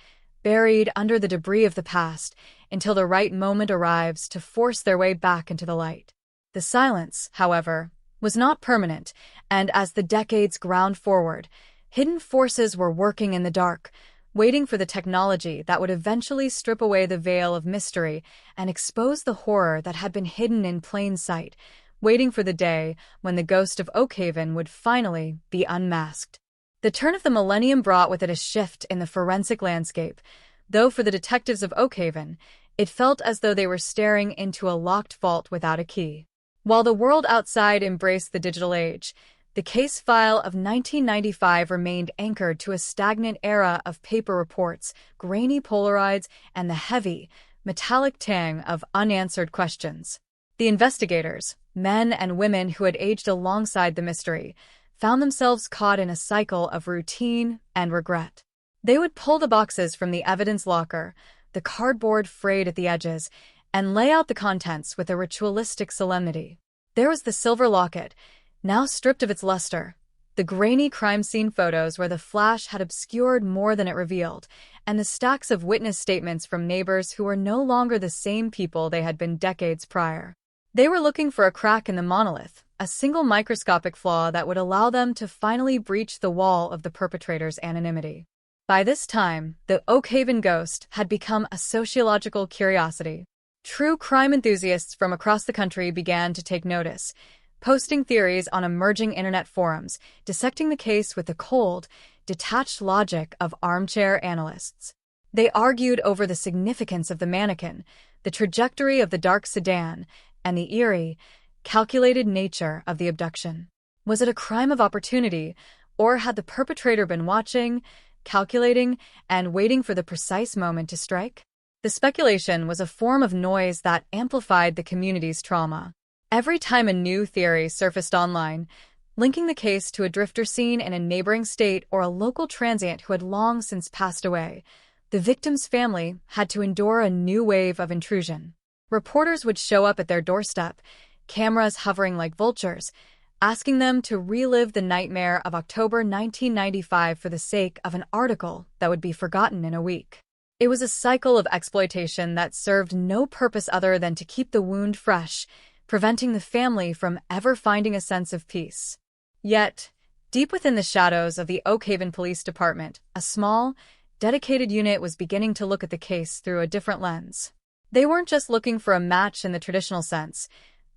buried under the debris of the past, until the right moment arrives to force their way back into the light. The silence, however, was not permanent, and as the decades ground forward, Hidden forces were working in the dark, waiting for the technology that would eventually strip away the veil of mystery and expose the horror that had been hidden in plain sight, waiting for the day when the ghost of Oakhaven would finally be unmasked. The turn of the millennium brought with it a shift in the forensic landscape, though for the detectives of Oakhaven, it felt as though they were staring into a locked vault without a key. While the world outside embraced the digital age, the case file of 1995 remained anchored to a stagnant era of paper reports, grainy Polaroids, and the heavy, metallic tang of unanswered questions. The investigators, men and women who had aged alongside the mystery, found themselves caught in a cycle of routine and regret. They would pull the boxes from the evidence locker, the cardboard frayed at the edges, and lay out the contents with a ritualistic solemnity. There was the silver locket, now stripped of its luster, the grainy crime scene photos where the flash had obscured more than it revealed, and the stacks of witness statements from neighbors who were no longer the same people they had been decades prior. They were looking for a crack in the monolith, a single microscopic flaw that would allow them to finally breach the wall of the perpetrator's anonymity. By this time, the Oakhaven ghost had become a sociological curiosity. True crime enthusiasts from across the country began to take notice, posting theories on emerging internet forums, dissecting the case with the cold, detached logic of armchair analysts. They argued over the significance of the mannequin, the trajectory of the dark sedan, and the eerie, calculated nature of the abduction. Was it a crime of opportunity, or had the perpetrator been watching, calculating, and waiting for the precise moment to strike? The speculation was a form of noise that amplified the community's trauma. Every time a new theory surfaced online, linking the case to a drifter seen in a neighboring state or a local transient who had long since passed away, the victim's family had to endure a new wave of intrusion. Reporters would show up at their doorstep, cameras hovering like vultures, asking them to relive the nightmare of October 1995 for the sake of an article that would be forgotten in a week. It was a cycle of exploitation that served no purpose other than to keep the wound fresh, preventing the family from ever finding a sense of peace. Yet, deep within the shadows of the Oakhaven Police Department, a small, dedicated unit was beginning to look at the case through a different lens. They weren't just looking for a match in the traditional sense.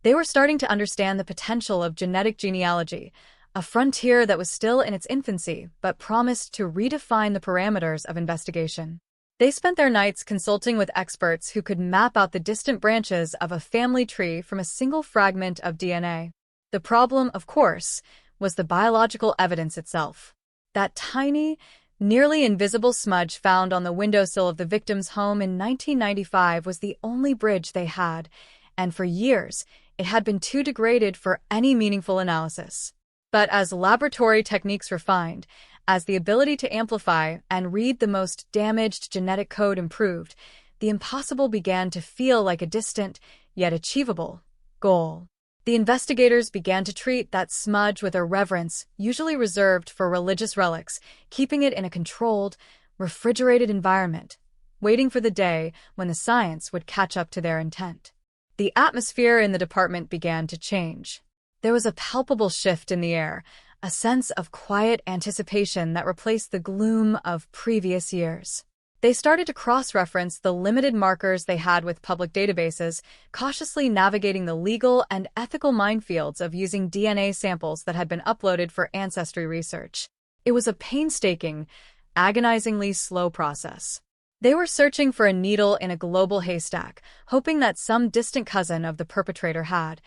They were starting to understand the potential of genetic genealogy, a frontier that was still in its infancy but promised to redefine the parameters of investigation. They spent their nights consulting with experts who could map out the distant branches of a family tree from a single fragment of DNA. The problem, of course, was the biological evidence itself. That tiny, nearly invisible smudge found on the windowsill of the victim's home in 1995 was the only bridge they had, and for years, it had been too degraded for any meaningful analysis. But as laboratory techniques refined, as the ability to amplify and read the most damaged genetic code improved, the impossible began to feel like a distant, yet achievable, goal. The investigators began to treat that smudge with a reverence usually reserved for religious relics, keeping it in a controlled, refrigerated environment, waiting for the day when the science would catch up to their intent. The atmosphere in the department began to change. There was a palpable shift in the air, a sense of quiet anticipation that replaced the gloom of previous years. They started to cross-reference the limited markers they had with public databases, cautiously navigating the legal and ethical minefields of using DNA samples that had been uploaded for ancestry research. It was a painstaking, agonizingly slow process. They were searching for a needle in a global haystack, hoping that some distant cousin of the perpetrator had,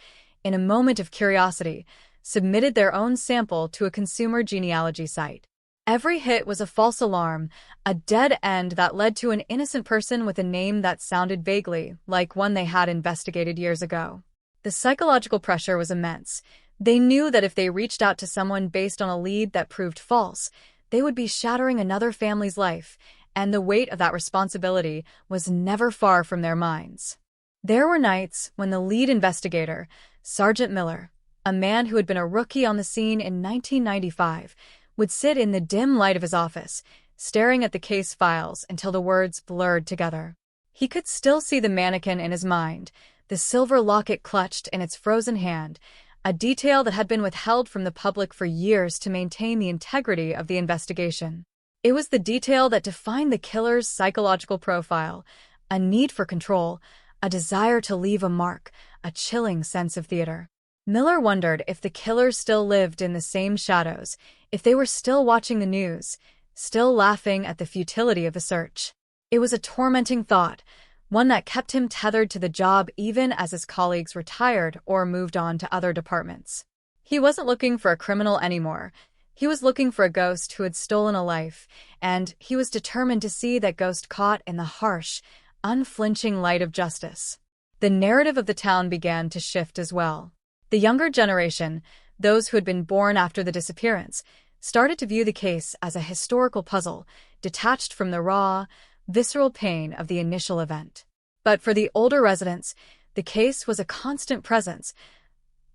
in a moment of curiosity, submitted their own sample to a consumer genealogy site. Every hit was a false alarm, a dead end that led to an innocent person with a name that sounded vaguely like one they had investigated years ago. The psychological pressure was immense. They knew that if they reached out to someone based on a lead that proved false, they would be shattering another family's life, and the weight of that responsibility was never far from their minds. There were nights when the lead investigator, Sergeant Miller, a man who had been a rookie on the scene in 1995, would sit in the dim light of his office, staring at the case files until the words blurred together. He could still see the mannequin in his mind, the silver locket clutched in its frozen hand, a detail that had been withheld from the public for years to maintain the integrity of the investigation. It was the detail that defined the killer's psychological profile, a need for control, a desire to leave a mark, a chilling sense of theater. Miller wondered if the killer still lived in the same shadows, if they were still watching the news, still laughing at the futility of the search. It was a tormenting thought, one that kept him tethered to the job even as his colleagues retired or moved on to other departments. He wasn't looking for a criminal anymore. He was looking for a ghost who had stolen a life, and he was determined to see that ghost caught in the harsh, unflinching light of justice. The narrative of the town began to shift as well. The younger generation, those who had been born after the disappearance, started to view the case as a historical puzzle, detached from the raw, visceral pain of the initial event. But for the older residents, the case was a constant presence,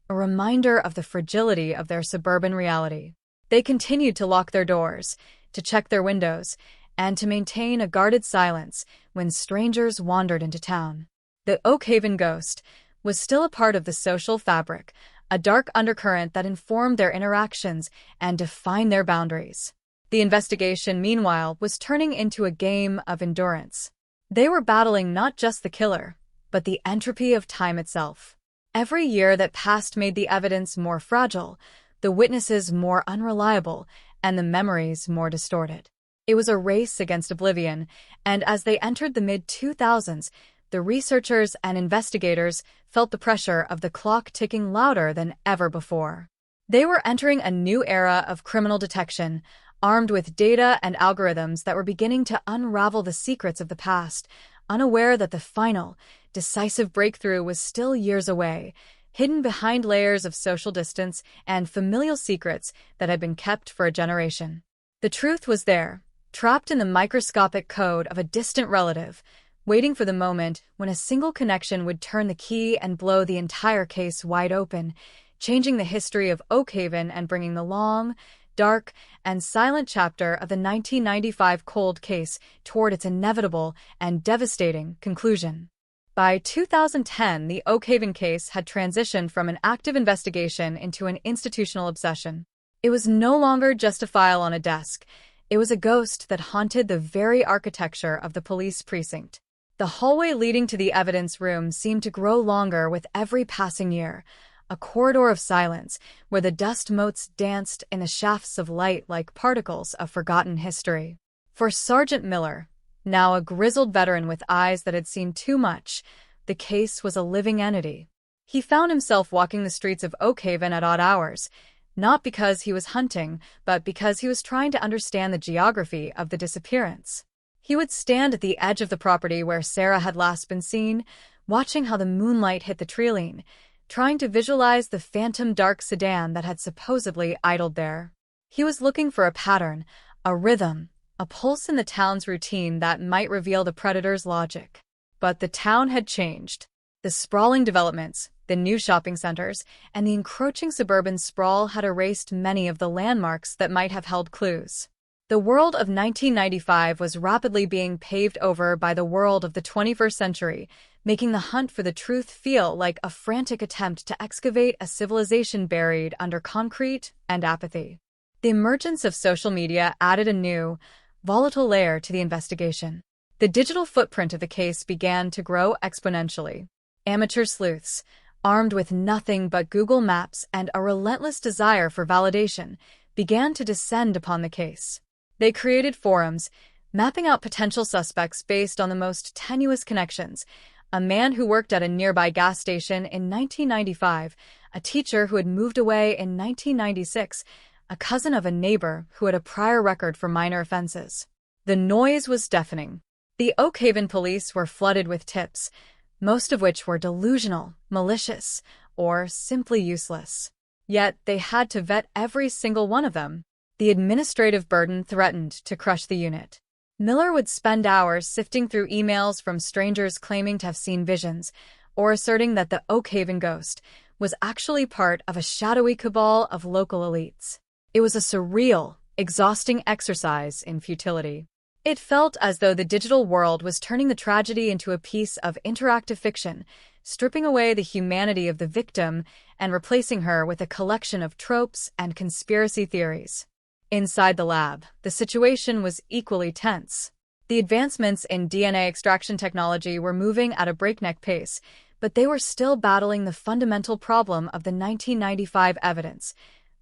a reminder of the fragility of their suburban reality. They continued to lock their doors, to check their windows, and to maintain a guarded silence when strangers wandered into town. The Oak Haven ghost was still a part of the social fabric, a dark undercurrent that informed their interactions and defined their boundaries. The investigation, meanwhile, was turning into a game of endurance. They were battling not just the killer, but the entropy of time itself. Every year that passed made the evidence more fragile, the witnesses more unreliable, and the memories more distorted. It was a race against oblivion, and as they entered the mid-2000s, the researchers and investigators felt the pressure of the clock ticking louder than ever before. They were entering a new era of criminal detection, armed with data and algorithms that were beginning to unravel the secrets of the past, unaware that the final, decisive breakthrough was still years away, hidden behind layers of social distance and familial secrets that had been kept for a generation. The truth was there, trapped in the microscopic code of a distant relative, waiting for the moment when a single connection would turn the key and blow the entire case wide open, changing the history of Oak Haven and bringing the long, dark, and silent chapter of the 1995 cold case toward its inevitable and devastating conclusion. By 2010, the Oak Haven case had transitioned from an active investigation into an institutional obsession. It was no longer just a file on a desk. It was a ghost that haunted the very architecture of the police precinct. The hallway leading to the evidence room seemed to grow longer with every passing year, a corridor of silence where the dust motes danced in the shafts of light like particles of forgotten history. For Sergeant Miller, now a grizzled veteran with eyes that had seen too much, the case was a living entity. He found himself walking the streets of Oak Haven at odd hours, not because he was hunting, but because he was trying to understand the geography of the disappearance. He would stand at the edge of the property where Sarah had last been seen, watching how the moonlight hit the treeline, trying to visualize the phantom dark sedan that had supposedly idled there. He was looking for a pattern, a rhythm, a pulse in the town's routine that might reveal the predator's logic. But the town had changed. The sprawling developments, the new shopping centers, and the encroaching suburban sprawl had erased many of the landmarks that might have held clues. The world of 1995 was rapidly being paved over by the world of the 21st century, making the hunt for the truth feel like a frantic attempt to excavate a civilization buried under concrete and apathy. The emergence of social media added a new, volatile layer to the investigation. The digital footprint of the case began to grow exponentially. Amateur sleuths, armed with nothing but Google Maps and a relentless desire for validation, began to descend upon the case. They created forums, mapping out potential suspects based on the most tenuous connections: a man who worked at a nearby gas station in 1995, a teacher who had moved away in 1996, a cousin of a neighbor who had a prior record for minor offenses. The noise was deafening. The Oak Haven police were flooded with tips, most of which were delusional, malicious, or simply useless. Yet they had to vet every single one of them. The administrative burden threatened to crush the unit. Miller would spend hours sifting through emails from strangers claiming to have seen visions, or asserting that the Oak Haven ghost was actually part of a shadowy cabal of local elites. It was a surreal, exhausting exercise in futility. It felt as though the digital world was turning the tragedy into a piece of interactive fiction, stripping away the humanity of the victim and replacing her with a collection of tropes and conspiracy theories. Inside the lab, the situation was equally tense. The advancements in DNA extraction technology were moving at a breakneck pace, but they were still battling the fundamental problem of the 1995 evidence.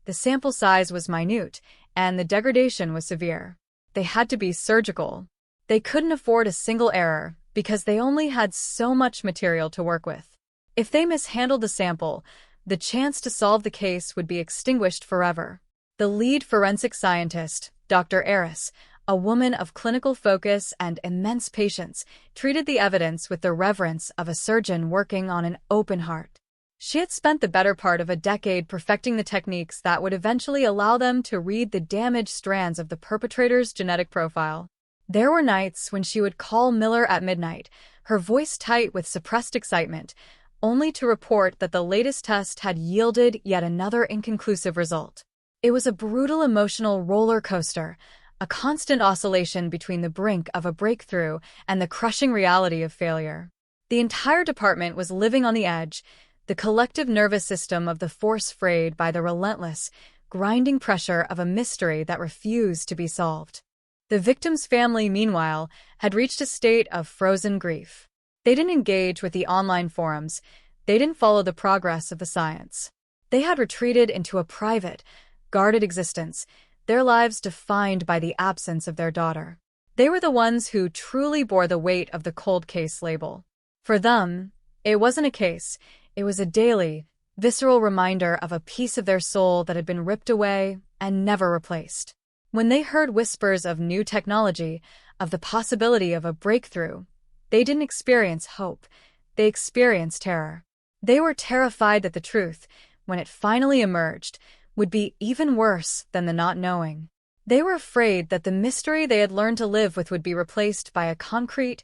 The sample size was minute, and the degradation was severe. They had to be surgical. They couldn't afford a single error because they only had so much material to work with. If they mishandled the sample, the chance to solve the case would be extinguished forever. The lead forensic scientist, Dr. Eris, a woman of clinical focus and immense patience, treated the evidence with the reverence of a surgeon working on an open heart. She had spent the better part of a decade perfecting the techniques that would eventually allow them to read the damaged strands of the perpetrator's genetic profile. There were nights when she would call Miller at midnight, her voice tight with suppressed excitement, only to report that the latest test had yielded yet another inconclusive result. It was a brutal emotional roller coaster, a constant oscillation between the brink of a breakthrough and the crushing reality of failure. The entire department was living on the edge, the collective nervous system of the force frayed by the relentless, grinding pressure of a mystery that refused to be solved. The victim's family, meanwhile, had reached a state of frozen grief. They didn't engage with the online forums. They didn't follow the progress of the science. They had retreated into a private, guarded existence, their lives defined by the absence of their daughter. They were the ones who truly bore the weight of the cold case label. For them, it wasn't a case, it was a daily, visceral reminder of a piece of their soul that had been ripped away and never replaced. When they heard whispers of new technology, of the possibility of a breakthrough, they didn't experience hope, they experienced terror. They were terrified that the truth, when it finally emerged, would be even worse than the not knowing. They were afraid that the mystery they had learned to live with would be replaced by a concrete,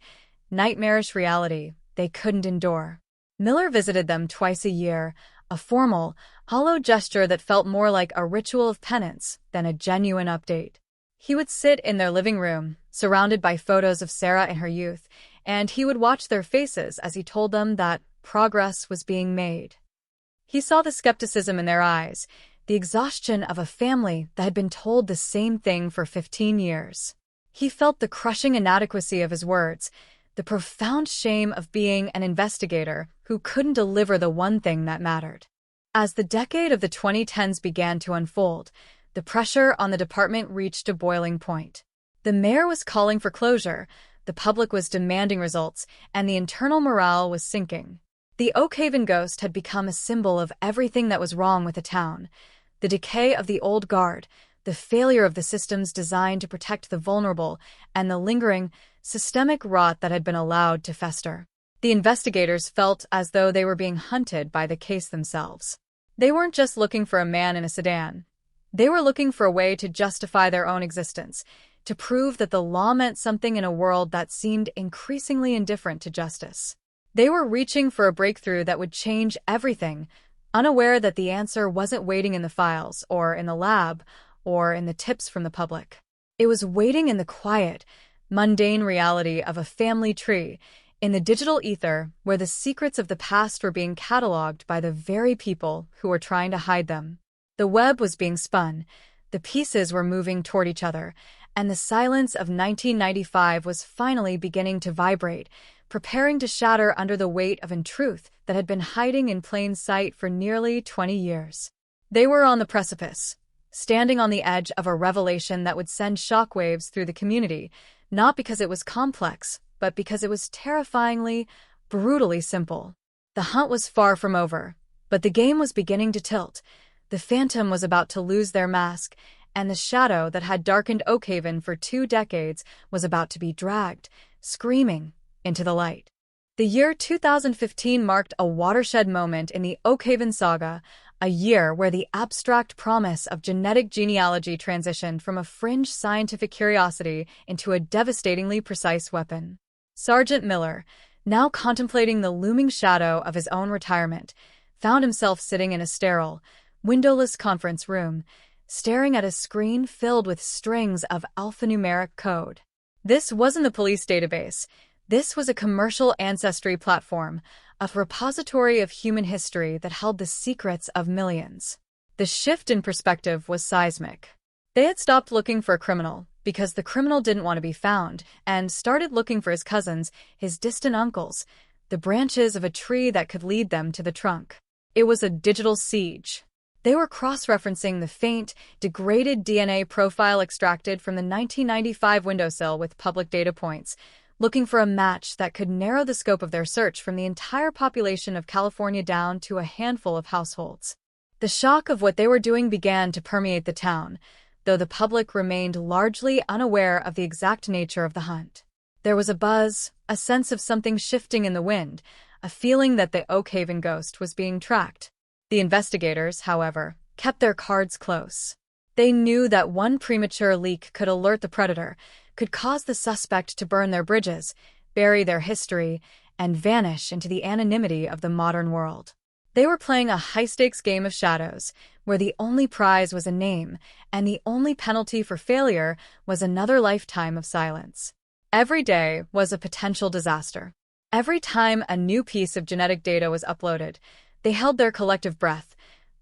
nightmarish reality they couldn't endure. Miller visited them twice a year, a formal, hollow gesture that felt more like a ritual of penance than a genuine update. He would sit in their living room, surrounded by photos of Sarah in her youth, and he would watch their faces as he told them that progress was being made. He saw the skepticism in their eyes, the exhaustion of a family that had been told the same thing for 15 years. He felt the crushing inadequacy of his words, the profound shame of being an investigator who couldn't deliver the one thing that mattered. As the decade of the 2010s began to unfold, the pressure on the department reached a boiling point. The mayor was calling for closure, the public was demanding results, and the internal morale was sinking. The Oakhaven ghost had become a symbol of everything that was wrong with the town. The decay of the old guard, the failure of the systems designed to protect the vulnerable, and the lingering, systemic rot that had been allowed to fester. The investigators felt as though they were being hunted by the case themselves. They weren't just looking for a man in a sedan. They were looking for a way to justify their own existence, to prove that the law meant something in a world that seemed increasingly indifferent to justice. They were reaching for a breakthrough that would change everything, unaware that the answer wasn't waiting in the files, or in the lab, or in the tips from the public. It was waiting in the quiet, mundane reality of a family tree, in the digital ether where the secrets of the past were being cataloged by the very people who were trying to hide them. The web was being spun, the pieces were moving toward each other, and the silence of 1995 was finally beginning to vibrate, preparing to shatter under the weight of untruth that had been hiding in plain sight for nearly 20 years. They were on the precipice, standing on the edge of a revelation that would send shockwaves through the community, not because it was complex, but because it was terrifyingly, brutally simple. The hunt was far from over, but the game was beginning to tilt. The Phantom was about to lose their mask, and the shadow that had darkened Oakhaven for 2 decades was about to be dragged, screaming, into the light. The year 2015 marked a watershed moment in the Oakhaven saga, a year where the abstract promise of genetic genealogy transitioned from a fringe scientific curiosity into a devastatingly precise weapon. Sergeant Miller, now contemplating the looming shadow of his own retirement, found himself sitting in a sterile, windowless conference room, staring at a screen filled with strings of alphanumeric code. This wasn't the police database. This was a commercial ancestry platform, a repository of human history that held the secrets of millions. The shift in perspective was seismic. They had stopped looking for a criminal because the criminal didn't want to be found, and started looking for his cousins, his distant uncles, the branches of a tree that could lead them to the trunk. It was a digital siege. They were cross-referencing the faint, degraded DNA profile extracted from the 1995 windowsill with public data points, looking for a match that could narrow the scope of their search from the entire population of California down to a handful of households. The shock of what they were doing began to permeate the town, though the public remained largely unaware of the exact nature of the hunt. There was a buzz, a sense of something shifting in the wind, a feeling that the Oak Haven ghost was being tracked. The investigators, however, kept their cards close. They knew that one premature leak could alert the predator, could cause the suspect to burn their bridges, bury their history, and vanish into the anonymity of the modern world. They were playing a high-stakes game of shadows, where the only prize was a name, and the only penalty for failure was another lifetime of silence. Every day was a potential disaster. Every time a new piece of genetic data was uploaded, they held their collective breath,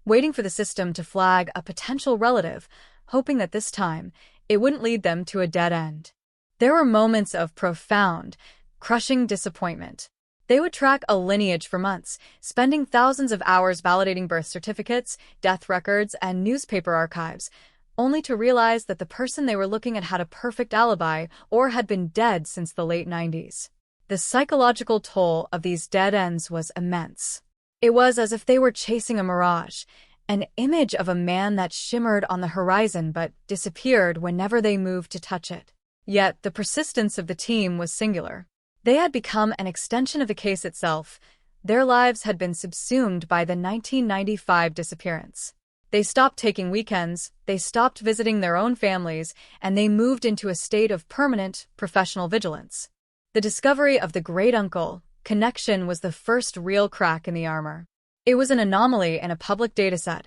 waiting for the system to flag a potential relative, hoping that this time it wouldn't lead them to a dead end. There were moments of profound, crushing disappointment. They would track a lineage for months, spending thousands of hours validating birth certificates, death records, and newspaper archives, only to realize that the person they were looking at had a perfect alibi or had been dead since the late 90s. The psychological toll of these dead ends was immense. It was as if they were chasing a mirage, an image of a man that shimmered on the horizon but disappeared whenever they moved to touch it. Yet the persistence of the team was singular. They had become an extension of the case itself. Their lives had been subsumed by the 1995 disappearance. They stopped taking weekends, they stopped visiting their own families, and they moved into a state of permanent, professional vigilance. The discovery of the great-uncle connection was the first real crack in the armor. It was an anomaly in a public dataset,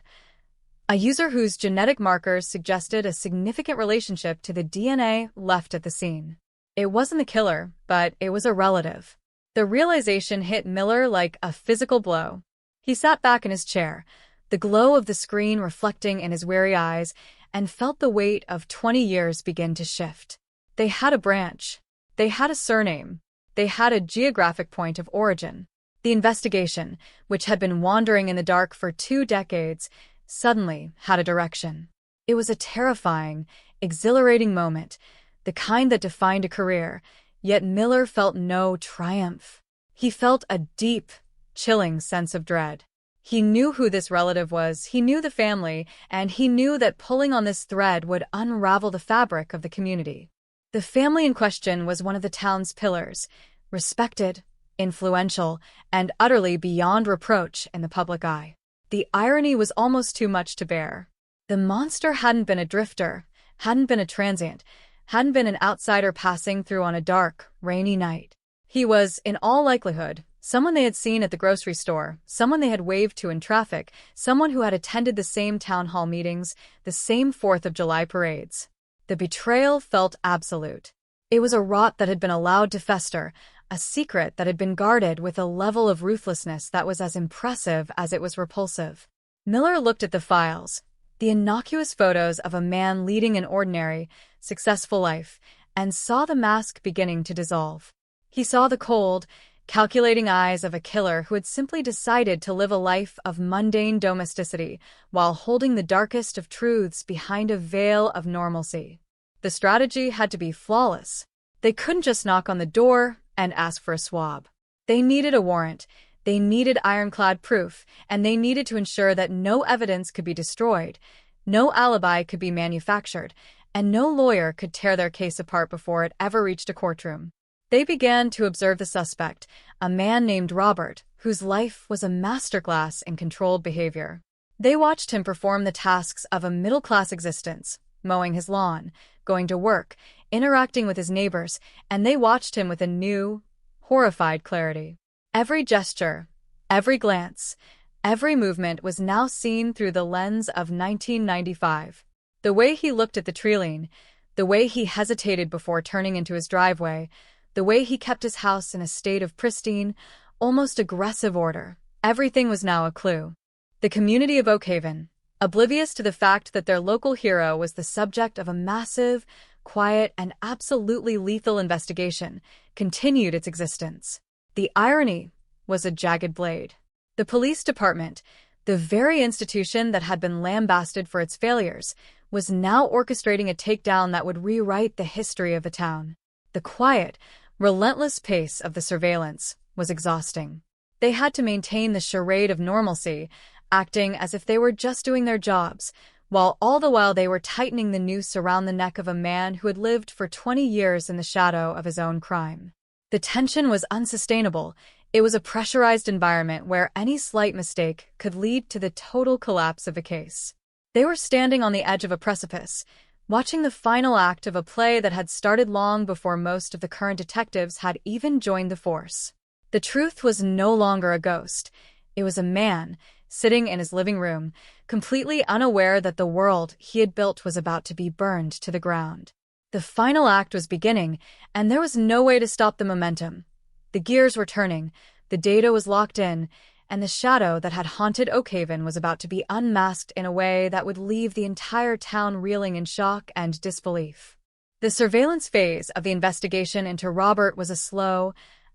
a user whose genetic markers suggested a significant relationship to the DNA left at the scene. It wasn't the killer, but it was a relative. The realization hit Miller like a physical blow. He sat back in his chair, the glow of the screen reflecting in his weary eyes, and felt the weight of 20 years begin to shift. They had a branch. They had a surname. They had a geographic point of origin. The investigation, which had been wandering in the dark for 2 decades, suddenly had a direction. It was a terrifying, exhilarating moment, the kind that defined a career, yet Miller felt no triumph. He felt a deep, chilling sense of dread. He knew who this relative was, he knew the family, and he knew that pulling on this thread would unravel the fabric of the community. The family in question was one of the town's pillars, respected, influential, and utterly beyond reproach in the public eye. The irony was almost too much to bear. The monster hadn't been a drifter, hadn't been a transient, hadn't been an outsider passing through on a dark, rainy night. He was, in all likelihood, someone they had seen at the grocery store, someone they had waved to in traffic, someone who had attended the same town hall meetings, the same 4th of July parades. The betrayal felt absolute. It was a rot that had been allowed to fester, a secret that had been guarded with a level of ruthlessness that was as impressive as it was repulsive. Miller looked at the files, the innocuous photos of a man leading an ordinary, successful life, and saw the mask beginning to dissolve. He saw the cold, calculating eyes of a killer who had simply decided to live a life of mundane domesticity while holding the darkest of truths behind a veil of normalcy. The strategy had to be flawless. They couldn't just knock on the door and ask for a swab. They needed a warrant, they needed ironclad proof, and they needed to ensure that no evidence could be destroyed, no alibi could be manufactured, and no lawyer could tear their case apart before it ever reached a courtroom. They began to observe the suspect, a man named Robert, whose life was a masterclass in controlled behavior. They watched him perform the tasks of a middle-class existence, mowing his lawn, going to work, interacting with his neighbors, and they watched him with a new, horrified clarity. Every gesture, every glance, every movement was now seen through the lens of 1995. The way he looked at the tree line, the way he hesitated before turning into his driveway, The way he kept his house in a state of pristine, almost aggressive order. Everything was now a clue. The community of Oak Haven, oblivious to the fact that their local hero was the subject of a massive, quiet, and absolutely lethal investigation, continued its existence. The irony was a jagged blade. The police department, the very institution that had been lambasted for its failures, was now orchestrating a takedown that would rewrite the history of the town. The quiet, relentless pace of the surveillance was exhausting. They had to maintain the charade of normalcy, acting as if they were just doing their jobs, while all the while they were tightening the noose around the neck of a man who had lived for 20 years in the shadow of his own crime. The tension was unsustainable. It was a pressurized environment where any slight mistake could lead to the total collapse of a case. They were standing on the edge of a precipice, watching the final act of a play that had started long before most of the current detectives had even joined the force. The truth was no longer a ghost. It was a man, sitting in his living room, completely unaware that the world he had built was about to be burned to the ground. The final act was beginning, and there was no way to stop the momentum. The gears were turning, the data was locked in, and the shadow that had haunted Oak Haven was about to be unmasked in a way that would leave the entire town reeling in shock and disbelief. The surveillance phase of the investigation into Robert was a slow,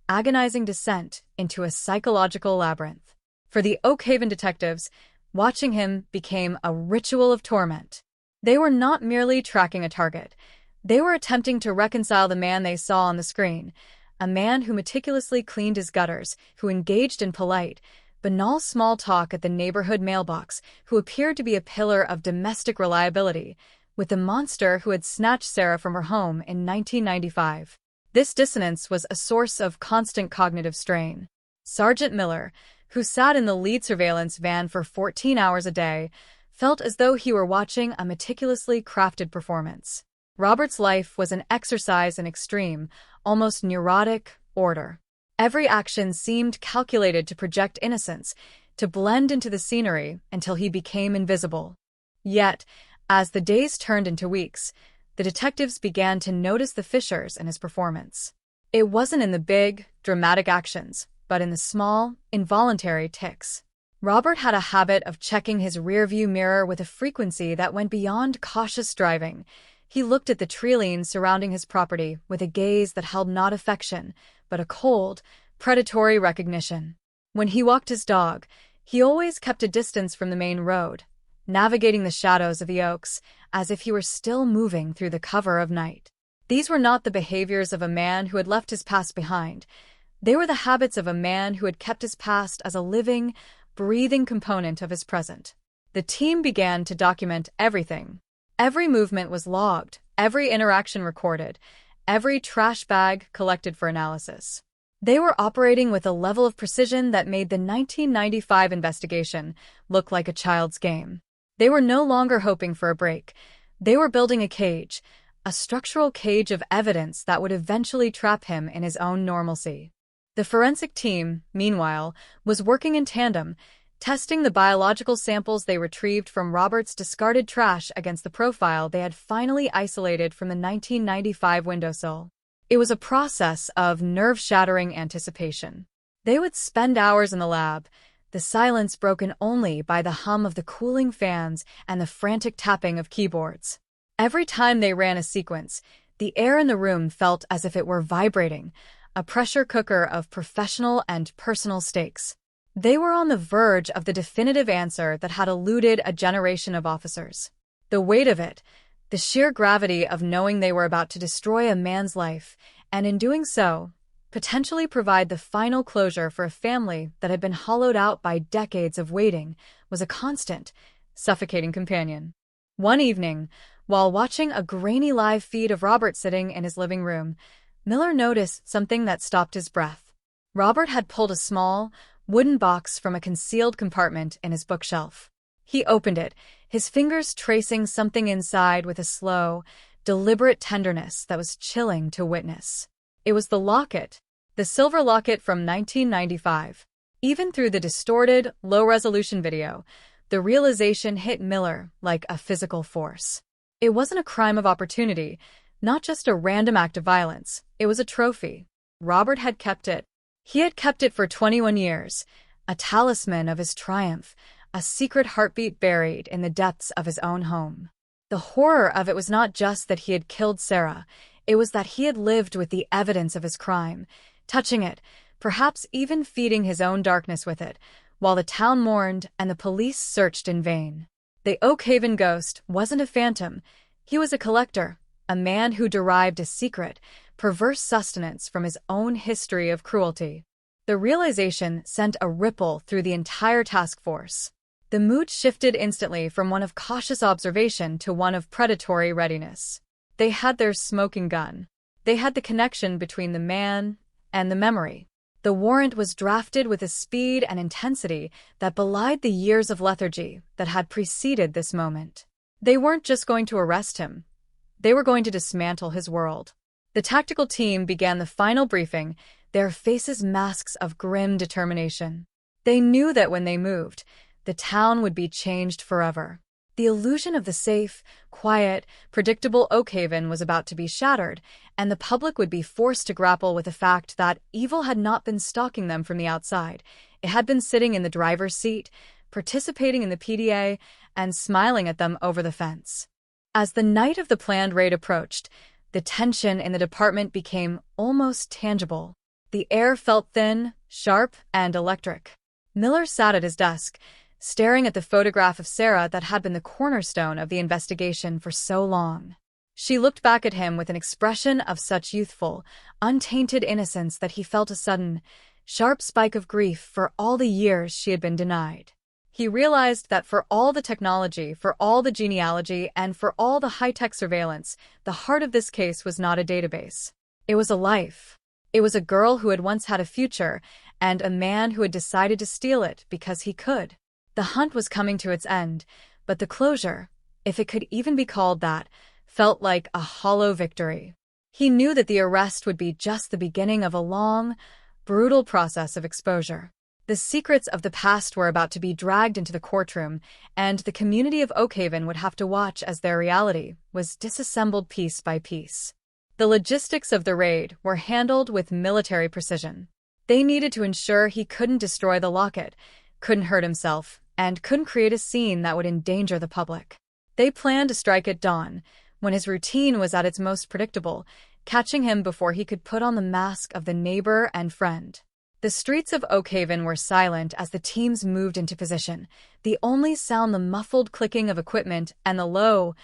agonizing descent into a psychological labyrinth. For the Oak Haven detectives, watching him became a ritual of torment. They were not merely tracking a target. They were attempting to reconcile the man they saw on the screen, a man who meticulously cleaned his gutters, who engaged in polite, banal small talk at the neighborhood mailbox, who appeared to be a pillar of domestic reliability, with the monster who had snatched Sarah from her home in 1995. This dissonance was a source of constant cognitive strain. Sergeant Miller, who sat in the lead surveillance van for 14 hours a day, felt as though he were watching a meticulously crafted performance. Robert's life was an exercise in extreme, almost neurotic, order. Every action seemed calculated to project innocence, to blend into the scenery until he became invisible. Yet, as the days turned into weeks, the detectives began to notice the fissures in his performance. It wasn't in the big, dramatic actions, but in the small, involuntary tics. Robert had a habit of checking his rearview mirror with a frequency that went beyond cautious driving. He looked at the treeline surrounding his property with a gaze that held not affection, but a cold, predatory recognition. When he walked his dog, he always kept a distance from the main road, navigating the shadows of the oaks as if he were still moving through the cover of night. These were not the behaviors of a man who had left his past behind. They were the habits of a man who had kept his past as a living, breathing component of his present. The team began to document everything. Every movement was logged, every interaction recorded, every trash bag collected for analysis. They were operating with a level of precision that made the 1995 investigation look like a child's game. They were no longer hoping for a break. They were building a cage, a structural cage of evidence that would eventually trap him in his own normalcy. The forensic team, meanwhile, was working in tandem, testing the biological samples they retrieved from Robert's discarded trash against the profile they had finally isolated from the 1995 windowsill. It was a process of nerve-shattering anticipation. They would spend hours in the lab, the silence broken only by the hum of the cooling fans and the frantic tapping of keyboards. Every time they ran a sequence, the air in the room felt as if it were vibrating, a pressure cooker of professional and personal stakes. They were on the verge of the definitive answer that had eluded a generation of officers. The weight of it, the sheer gravity of knowing they were about to destroy a man's life, and in doing so, potentially provide the final closure for a family that had been hollowed out by decades of waiting, was a constant, suffocating companion. One evening, while watching a grainy live feed of Robert sitting in his living room, Miller noticed something that stopped his breath. Robert had pulled a small, wooden box from a concealed compartment in his bookshelf. He opened it, his fingers tracing something inside with a slow, deliberate tenderness that was chilling to witness. It was the locket, the silver locket from 1995. Even through the distorted, low-resolution video, the realization hit Miller like a physical force. It wasn't a crime of opportunity, not just a random act of violence. It was a trophy, Robert had kept it. He had kept it for 21 years, a talisman of his triumph, a secret heartbeat buried in the depths of his own home. The horror of it was not just that he had killed Sarah, it was that he had lived with the evidence of his crime, touching it, perhaps even feeding his own darkness with it, while the town mourned and the police searched in vain. The Oak Haven ghost wasn't a phantom. He was a collector, a man who derived a secret, perverse sustenance from his own history of cruelty. The realization sent a ripple through the entire task force. The mood shifted instantly from one of cautious observation to one of predatory readiness. They had their smoking gun. They had the connection between the man and the memory. The warrant was drafted with a speed and intensity that belied the years of lethargy that had preceded this moment. They weren't just going to arrest him. They were going to dismantle his world. The tactical team began the final briefing, their faces masks of grim determination. They knew that when they moved, the town would be changed forever. The illusion of the safe, quiet, predictable Oak Haven was about to be shattered, and the public would be forced to grapple with the fact that evil had not been stalking them from the outside. It had been sitting in the driver's seat, participating in the PDA, and smiling at them over the fence. As the night of the planned raid approached, the tension in the department became almost tangible. The air felt thin, sharp, and electric. Miller sat at his desk, staring at the photograph of Sarah that had been the cornerstone of the investigation for so long. She looked back at him with an expression of such youthful, untainted innocence that he felt a sudden, sharp spike of grief for all the years she had been denied. He realized that for all the technology, for all the genealogy, and for all the high-tech surveillance, the heart of this case was not a database. It was a life. It was a girl who had once had a future, and a man who had decided to steal it because he could. The hunt was coming to its end, but the closure, if it could even be called that, felt like a hollow victory. He knew that the arrest would be just the beginning of a long, brutal process of exposure. The secrets of the past were about to be dragged into the courtroom, and the community of Oak Haven would have to watch as their reality was disassembled piece by piece. The logistics of the raid were handled with military precision. They needed to ensure he couldn't destroy the locket, couldn't hurt himself, and couldn't create a scene that would endanger the public. They planned to strike at dawn, when his routine was at its most predictable, catching him before he could put on the mask of the neighbor and friend. The streets of Oak Haven were silent as the teams moved into position, the only sound the muffled clicking of equipment and the low,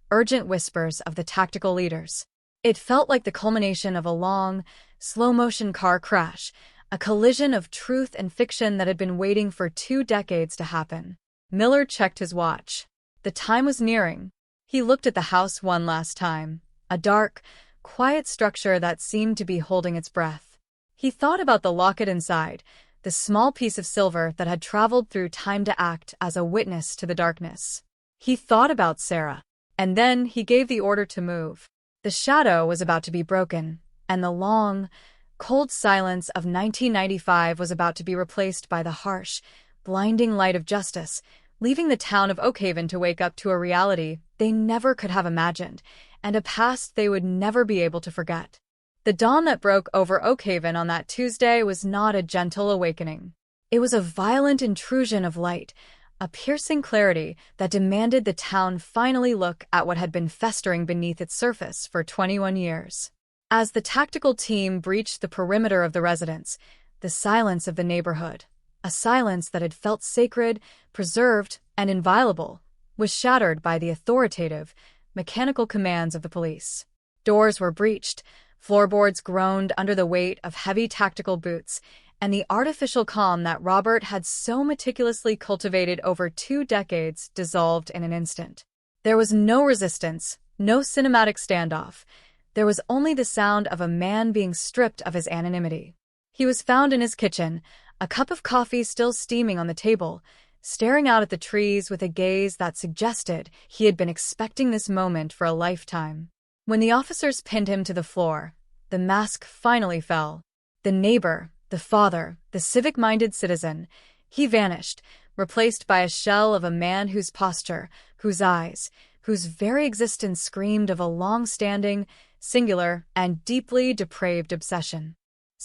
urgent whispers of the tactical leaders. It felt like the culmination of a long, slow-motion car crash, a collision of truth and fiction that had been waiting for 2 decades to happen. Miller checked his watch. The time was nearing. He looked at the house one last time, a dark, quiet structure that seemed to be holding its breath. He thought about the locket inside, the small piece of silver that had traveled through time to act as a witness to the darkness. He thought about Sarah, and then he gave the order to move. The shadow was about to be broken, and the long, cold silence of 1995 was about to be replaced by the harsh, blinding light of justice, leaving the town of Oak Haven to wake up to a reality they never could have imagined, and a past they would never be able to forget. The dawn that broke over Oak Haven on that Tuesday was not a gentle awakening. It was a violent intrusion of light, a piercing clarity that demanded the town finally look at what had been festering beneath its surface for 21 years. As the tactical team breached the perimeter of the residence, the silence of the neighborhood, a silence that had felt sacred, preserved, and inviolable, was shattered by the authoritative, mechanical commands of the police. Doors were breached, floorboards groaned under the weight of heavy tactical boots, and the artificial calm that Robert had so meticulously cultivated over 2 decades dissolved in an instant. There was no resistance, no cinematic standoff. There was only the sound of a man being stripped of his anonymity. He was found in his kitchen, a cup of coffee still steaming on the table, staring out at the trees with a gaze that suggested he had been expecting this moment for a lifetime. When the officers pinned him to the floor, the mask finally fell. The neighbor, the father, the civic-minded citizen, he vanished, replaced by a shell of a man whose posture, whose eyes, whose very existence screamed of a long-standing, singular, and deeply depraved obsession.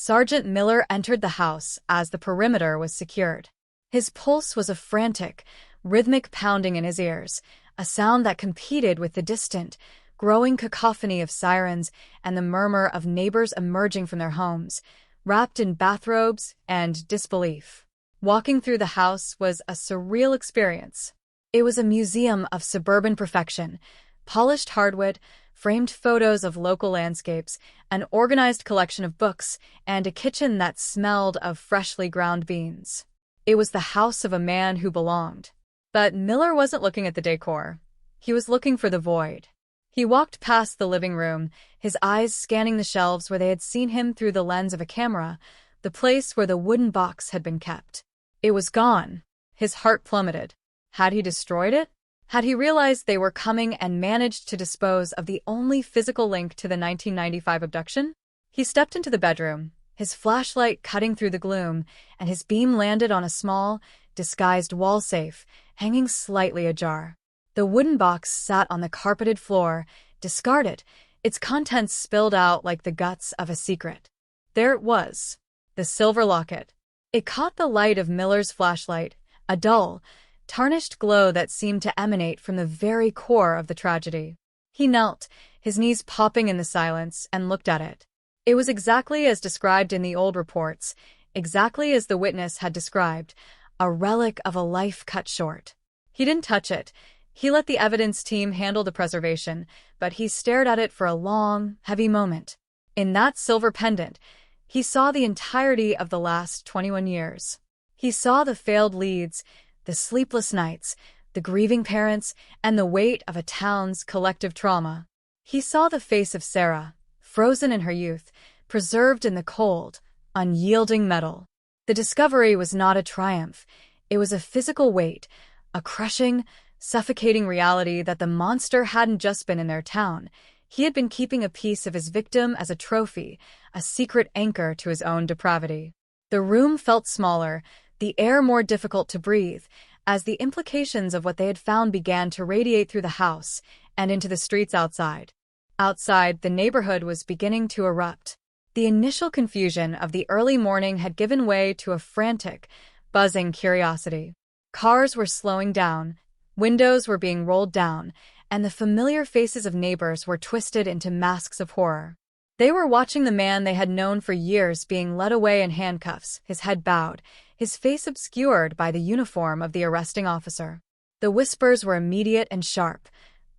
Sergeant Miller entered the house as the perimeter was secured. His pulse was a frantic, rhythmic pounding in his ears, a sound that competed with the distant, growing cacophony of sirens and the murmur of neighbors emerging from their homes, wrapped in bathrobes and disbelief. Walking through the house was a surreal experience. It was a museum of suburban perfection, polished hardwood, framed photos of local landscapes, an organized collection of books, and a kitchen that smelled of freshly ground beans. It was the house of a man who belonged. But Miller wasn't looking at the decor. He was looking for the void. He walked past the living room, his eyes scanning the shelves where they had seen him through the lens of a camera, the place where the wooden box had been kept. It was gone. His heart plummeted. Had he destroyed it? Had he realized they were coming and managed to dispose of the only physical link to the 1995 abduction? He stepped into the bedroom, his flashlight cutting through the gloom, and his beam landed on a small, disguised wall safe, hanging slightly ajar. The wooden box sat on the carpeted floor, discarded, its contents spilled out like the guts of a secret. There it was, the silver locket. It caught the light of Miller's flashlight, a dull, tarnished glow that seemed to emanate from the very core of the tragedy. He knelt, his knees popping in the silence, and looked at it. It was exactly as described in the old reports, exactly as the witness had described, a relic of a life cut short. He didn't touch it. He let the evidence team handle the preservation, but he stared at it for a long, heavy moment. In that silver pendant, he saw the entirety of the last 21 years. He saw the failed leads, the sleepless nights, the grieving parents, and the weight of a town's collective trauma. He saw the face of Sarah, frozen in her youth, preserved in the cold, unyielding metal. The discovery was not a triumph. It was a physical weight, a crushing, suffocating reality that the monster hadn't just been in their town. He had been keeping a piece of his victim as a trophy, a secret anchor to his own depravity. The room felt smaller, the air more difficult to breathe, as the implications of what they had found began to radiate through the house and into the streets outside. Outside, the neighborhood was beginning to erupt. The initial confusion of the early morning had given way to a frantic, buzzing curiosity. Cars were slowing down, windows were being rolled down, and the familiar faces of neighbors were twisted into masks of horror. They were watching the man they had known for years being led away in handcuffs, his head bowed, his face obscured by the uniform of the arresting officer. The whispers were immediate and sharp.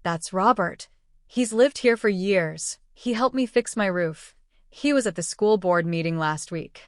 "That's Robert. He's lived here for years. He helped me fix my roof. He was at the school board meeting last week."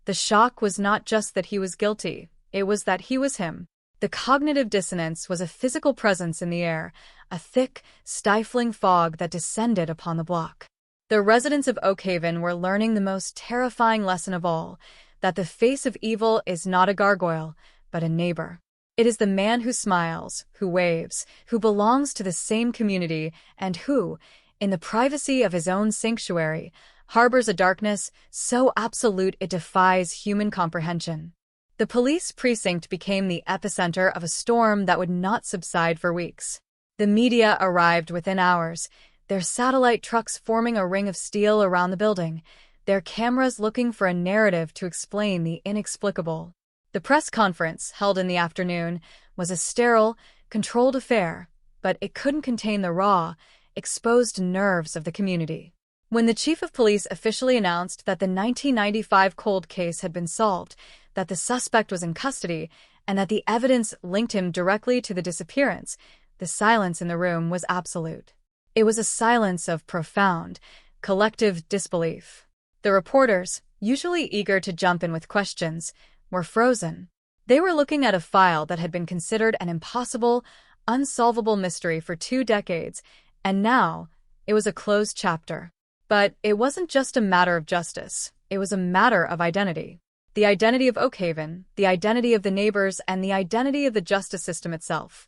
The shock was not just that he was guilty, it was that he was him. The cognitive dissonance was a physical presence in the air, a thick, stifling fog that descended upon the block. The residents of Oakhaven were learning the most terrifying lesson of all, that the face of evil is not a gargoyle, but a neighbor. It is the man who smiles, who waves, who belongs to the same community, and who, in the privacy of his own sanctuary, harbors a darkness so absolute it defies human comprehension. The police precinct became the epicenter of a storm that would not subside for weeks. The media arrived within hours, their satellite trucks forming a ring of steel around the building, their cameras looking for a narrative to explain the inexplicable. The press conference, held in the afternoon, was a sterile, controlled affair, but it couldn't contain the raw, exposed nerves of the community. When the chief of police officially announced that the 1995 cold case had been solved, that the suspect was in custody, and that the evidence linked him directly to the disappearance, the silence in the room was absolute. It was a silence of profound, collective disbelief. The reporters, usually eager to jump in with questions, were frozen. They were looking at a file that had been considered an impossible, unsolvable mystery for 2 decades, and now it was a closed chapter. But it wasn't just a matter of justice, it was a matter of identity. The identity of Oakhaven, the identity of the neighbors, and the identity of the justice system itself.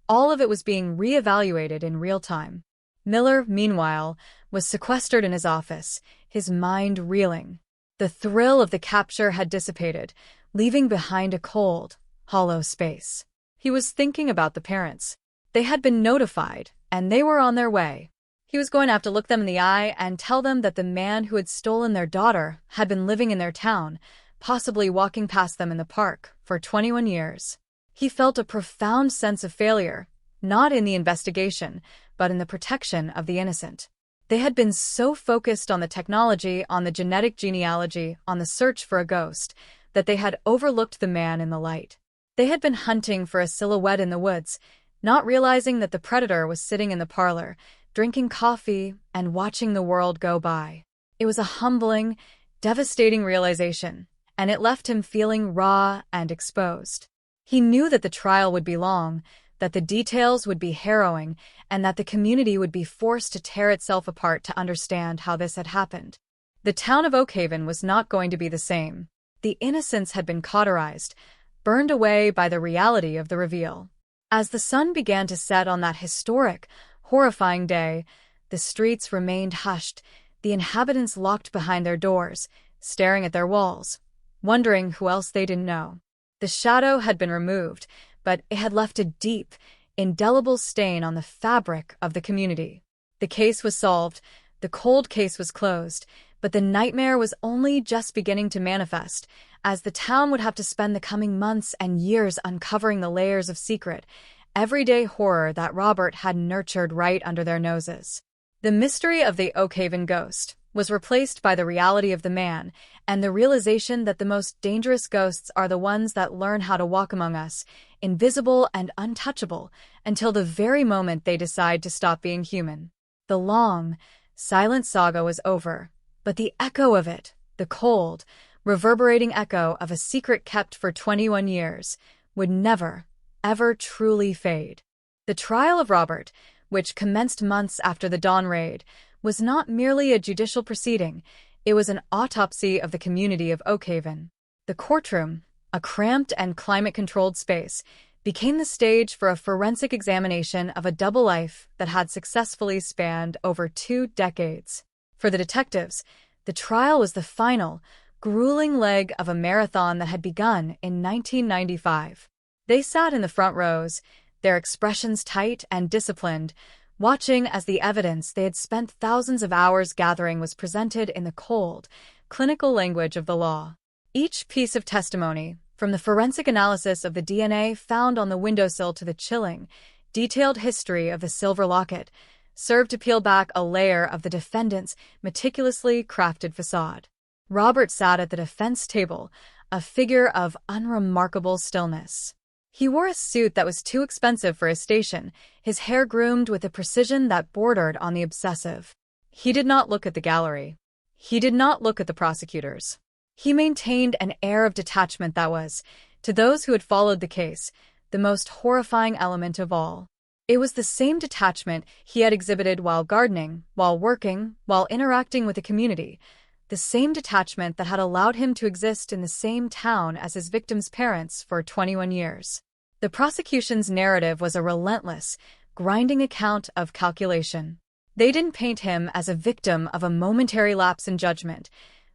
All of it was being reevaluated in real time. Miller, meanwhile, was sequestered in his office, his mind reeling. The thrill of the capture had dissipated, leaving behind a cold, hollow space. He was thinking about the parents. They had been notified, and they were on their way. He was going to have to look them in the eye and tell them that the man who had stolen their daughter had been living in their town, possibly walking past them in the park, for 21 years. He felt a profound sense of failure, not in the investigation, but in the protection of the innocent. They had been so focused on the technology, on the genetic genealogy, on the search for a ghost, that they had overlooked the man in the light. They had been hunting for a silhouette in the woods, not realizing that the predator was sitting in the parlor, drinking coffee and watching the world go by. It was a humbling, devastating realization, and it left him feeling raw and exposed. He knew that the trial would be long, that the details would be harrowing, and that the community would be forced to tear itself apart to understand how this had happened. The town of Oakhaven was not going to be the same. The innocents had been cauterized, burned away by the reality of the reveal. As the sun began to set on that historic, horrifying day, the streets remained hushed, the inhabitants locked behind their doors, staring at their walls, wondering who else they didn't know. The shadow had been removed, but it had left a deep, indelible stain on the fabric of the community. The case was solved, the cold case was closed, but the nightmare was only just beginning to manifest, as the town would have to spend the coming months and years uncovering the layers of secret, everyday horror that Robert had nurtured right under their noses. The mystery of the Oakhaven ghost was replaced by the reality of the man, and the realization that the most dangerous ghosts are the ones that learn how to walk among us, invisible and untouchable, until the very moment they decide to stop being human. The long, silent saga was over, but the echo of it, the cold, reverberating echo of a secret kept for 21 years, would never, ever truly fade. The trial of Robert, which commenced months after the Dawn raid, was not merely a judicial proceeding, it was an autopsy of the community of Oakhaven. The courtroom, a cramped and climate-controlled space, became the stage for a forensic examination of a double life that had successfully spanned over 2 decades. For the detectives, the trial was the final, grueling leg of a marathon that had begun in 1995. They sat in the front rows, their expressions tight and disciplined, watching as the evidence they had spent thousands of hours gathering was presented in the cold, clinical language of the law. Each piece of testimony, from the forensic analysis of the DNA found on the windowsill to the chilling, detailed history of the silver locket, served to peel back a layer of the defendant's meticulously crafted facade. Robert sat at the defense table, a figure of unremarkable stillness. He wore a suit that was too expensive for his station, his hair groomed with a precision that bordered on the obsessive. He did not look at the gallery. He did not look at the prosecutors. He maintained an air of detachment that was, to those who had followed the case, the most horrifying element of all. It was the same detachment he had exhibited while gardening, while working, while interacting with the community, the same detachment that had allowed him to exist in the same town as his victim's parents for 21 years. The prosecution's narrative was a relentless, grinding account of calculation. They didn't paint him as a victim of a momentary lapse in judgment.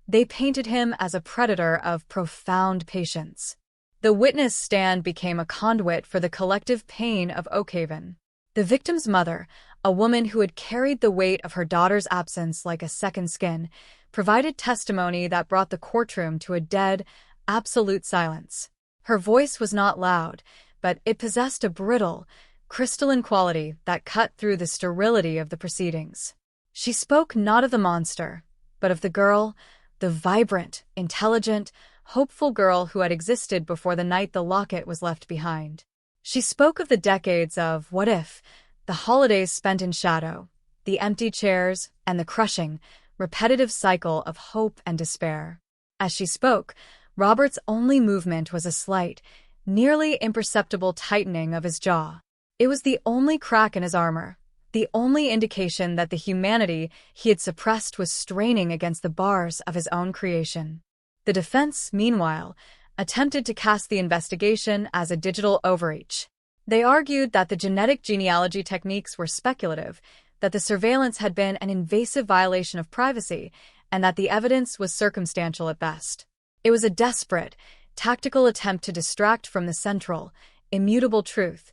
They painted him as a predator of profound patience. The witness stand became a conduit for the collective pain of Oakhaven. The victim's mother, a woman who had carried the weight of her daughter's absence like a second skin, provided testimony that brought the courtroom to a dead, absolute silence. Her voice was not loud, but it possessed a brittle, crystalline quality that cut through the sterility of the proceedings. She spoke not of the monster, but of the girl, the vibrant, intelligent, hopeful girl who had existed before the night the locket was left behind. She spoke of the decades of what if, the holidays spent in shadow, the empty chairs, and the crushing, repetitive cycle of hope and despair. As she spoke, Robert's only movement was a slight, nearly imperceptible tightening of his jaw. It was the only crack in his armor, the only indication that the humanity he had suppressed was straining against the bars of his own creation. The defense, meanwhile, attempted to cast the investigation as a digital overreach. They argued that the genetic genealogy techniques were speculative, that the surveillance had been an invasive violation of privacy, and that the evidence was circumstantial at best. It was a desperate, tactical attempt to distract from the central, immutable truth.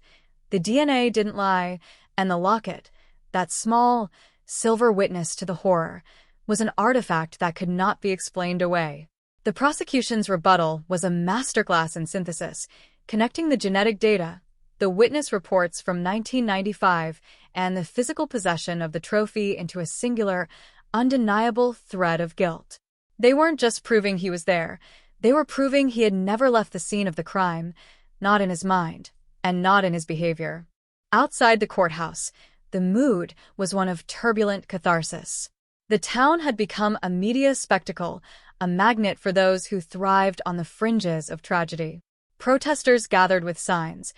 The DNA didn't lie, and the locket, that small, silver witness to the horror, was an artifact that could not be explained away. The prosecution's rebuttal was a masterclass in synthesis, connecting the genetic data, the witness reports from 1995, and the physical possession of the trophy into a singular, undeniable thread of guilt. They weren't just proving he was there, they were proving he had never left the scene of the crime, not in his mind, and not in his behavior. Outside the courthouse, the mood was one of turbulent catharsis. The town had become a media spectacle, a magnet for those who thrived on the fringes of tragedy. Protesters gathered with signs.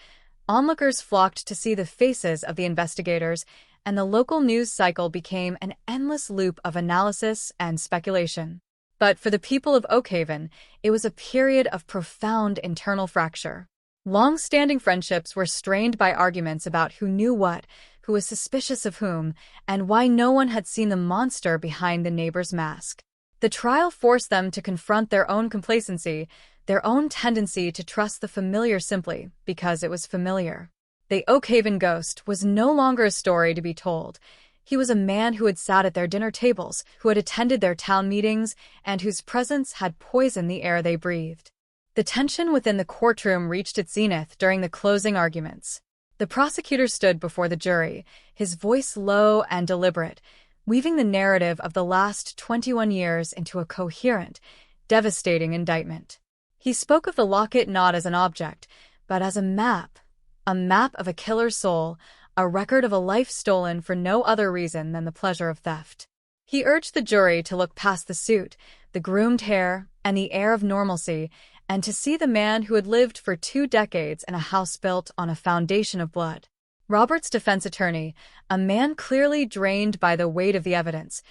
Onlookers flocked to see the faces of the investigators, and the local news cycle became an endless loop of analysis and speculation. But for the people of Oakhaven, it was a period of profound internal fracture. Long-standing friendships were strained by arguments about who knew what, who was suspicious of whom, and why no one had seen the monster behind the neighbor's mask. The trial forced them to confront their own complacency, their own tendency to trust the familiar simply because it was familiar. The Oakhaven ghost was no longer a story to be told. He was a man who had sat at their dinner tables, who had attended their town meetings, and whose presence had poisoned the air they breathed. The tension within the courtroom reached its zenith during the closing arguments. The prosecutor stood before the jury, his voice low and deliberate, weaving the narrative of the last 21 years into a coherent, devastating indictment. He spoke of the locket not as an object, but as a map of a killer's soul, a record of a life stolen for no other reason than the pleasure of theft. He urged the jury to look past the suit, the groomed hair, and the air of normalcy, and to see the man who had lived for 2 decades in a house built on a foundation of blood. Robert's defense attorney, a man clearly drained by the weight of the evidence,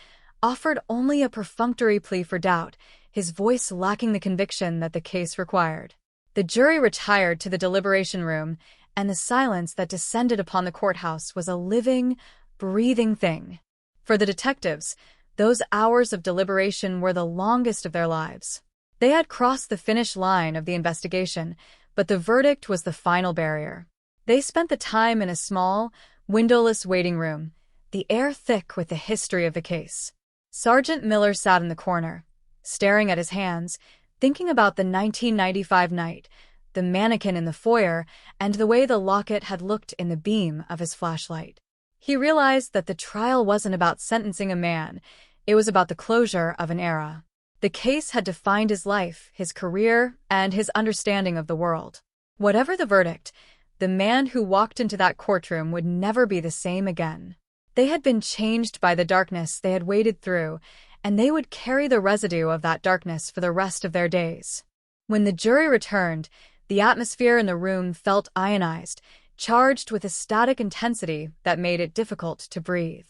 offered only a perfunctory plea for doubt, his voice lacking the conviction that the case required. The jury retired to the deliberation room, and the silence that descended upon the courthouse was a living, breathing thing. For the detectives, those hours of deliberation were the longest of their lives. They had crossed the finish line of the investigation, but the verdict was the final barrier. They spent the time in a small, windowless waiting room, the air thick with the history of the case. Sergeant Miller sat in the corner, staring at his hands, thinking about the 1995 night, the mannequin in the foyer, and the way the locket had looked in the beam of his flashlight. He realized that the trial wasn't about sentencing a man, it was about the closure of an era. The case had defined his life, his career, and his understanding of the world. Whatever the verdict, the man who walked into that courtroom would never be the same again. They had been changed by the darkness they had waded through, and they would carry the residue of that darkness for the rest of their days. When the jury returned, the atmosphere in the room felt ionized, charged with a static intensity that made it difficult to breathe.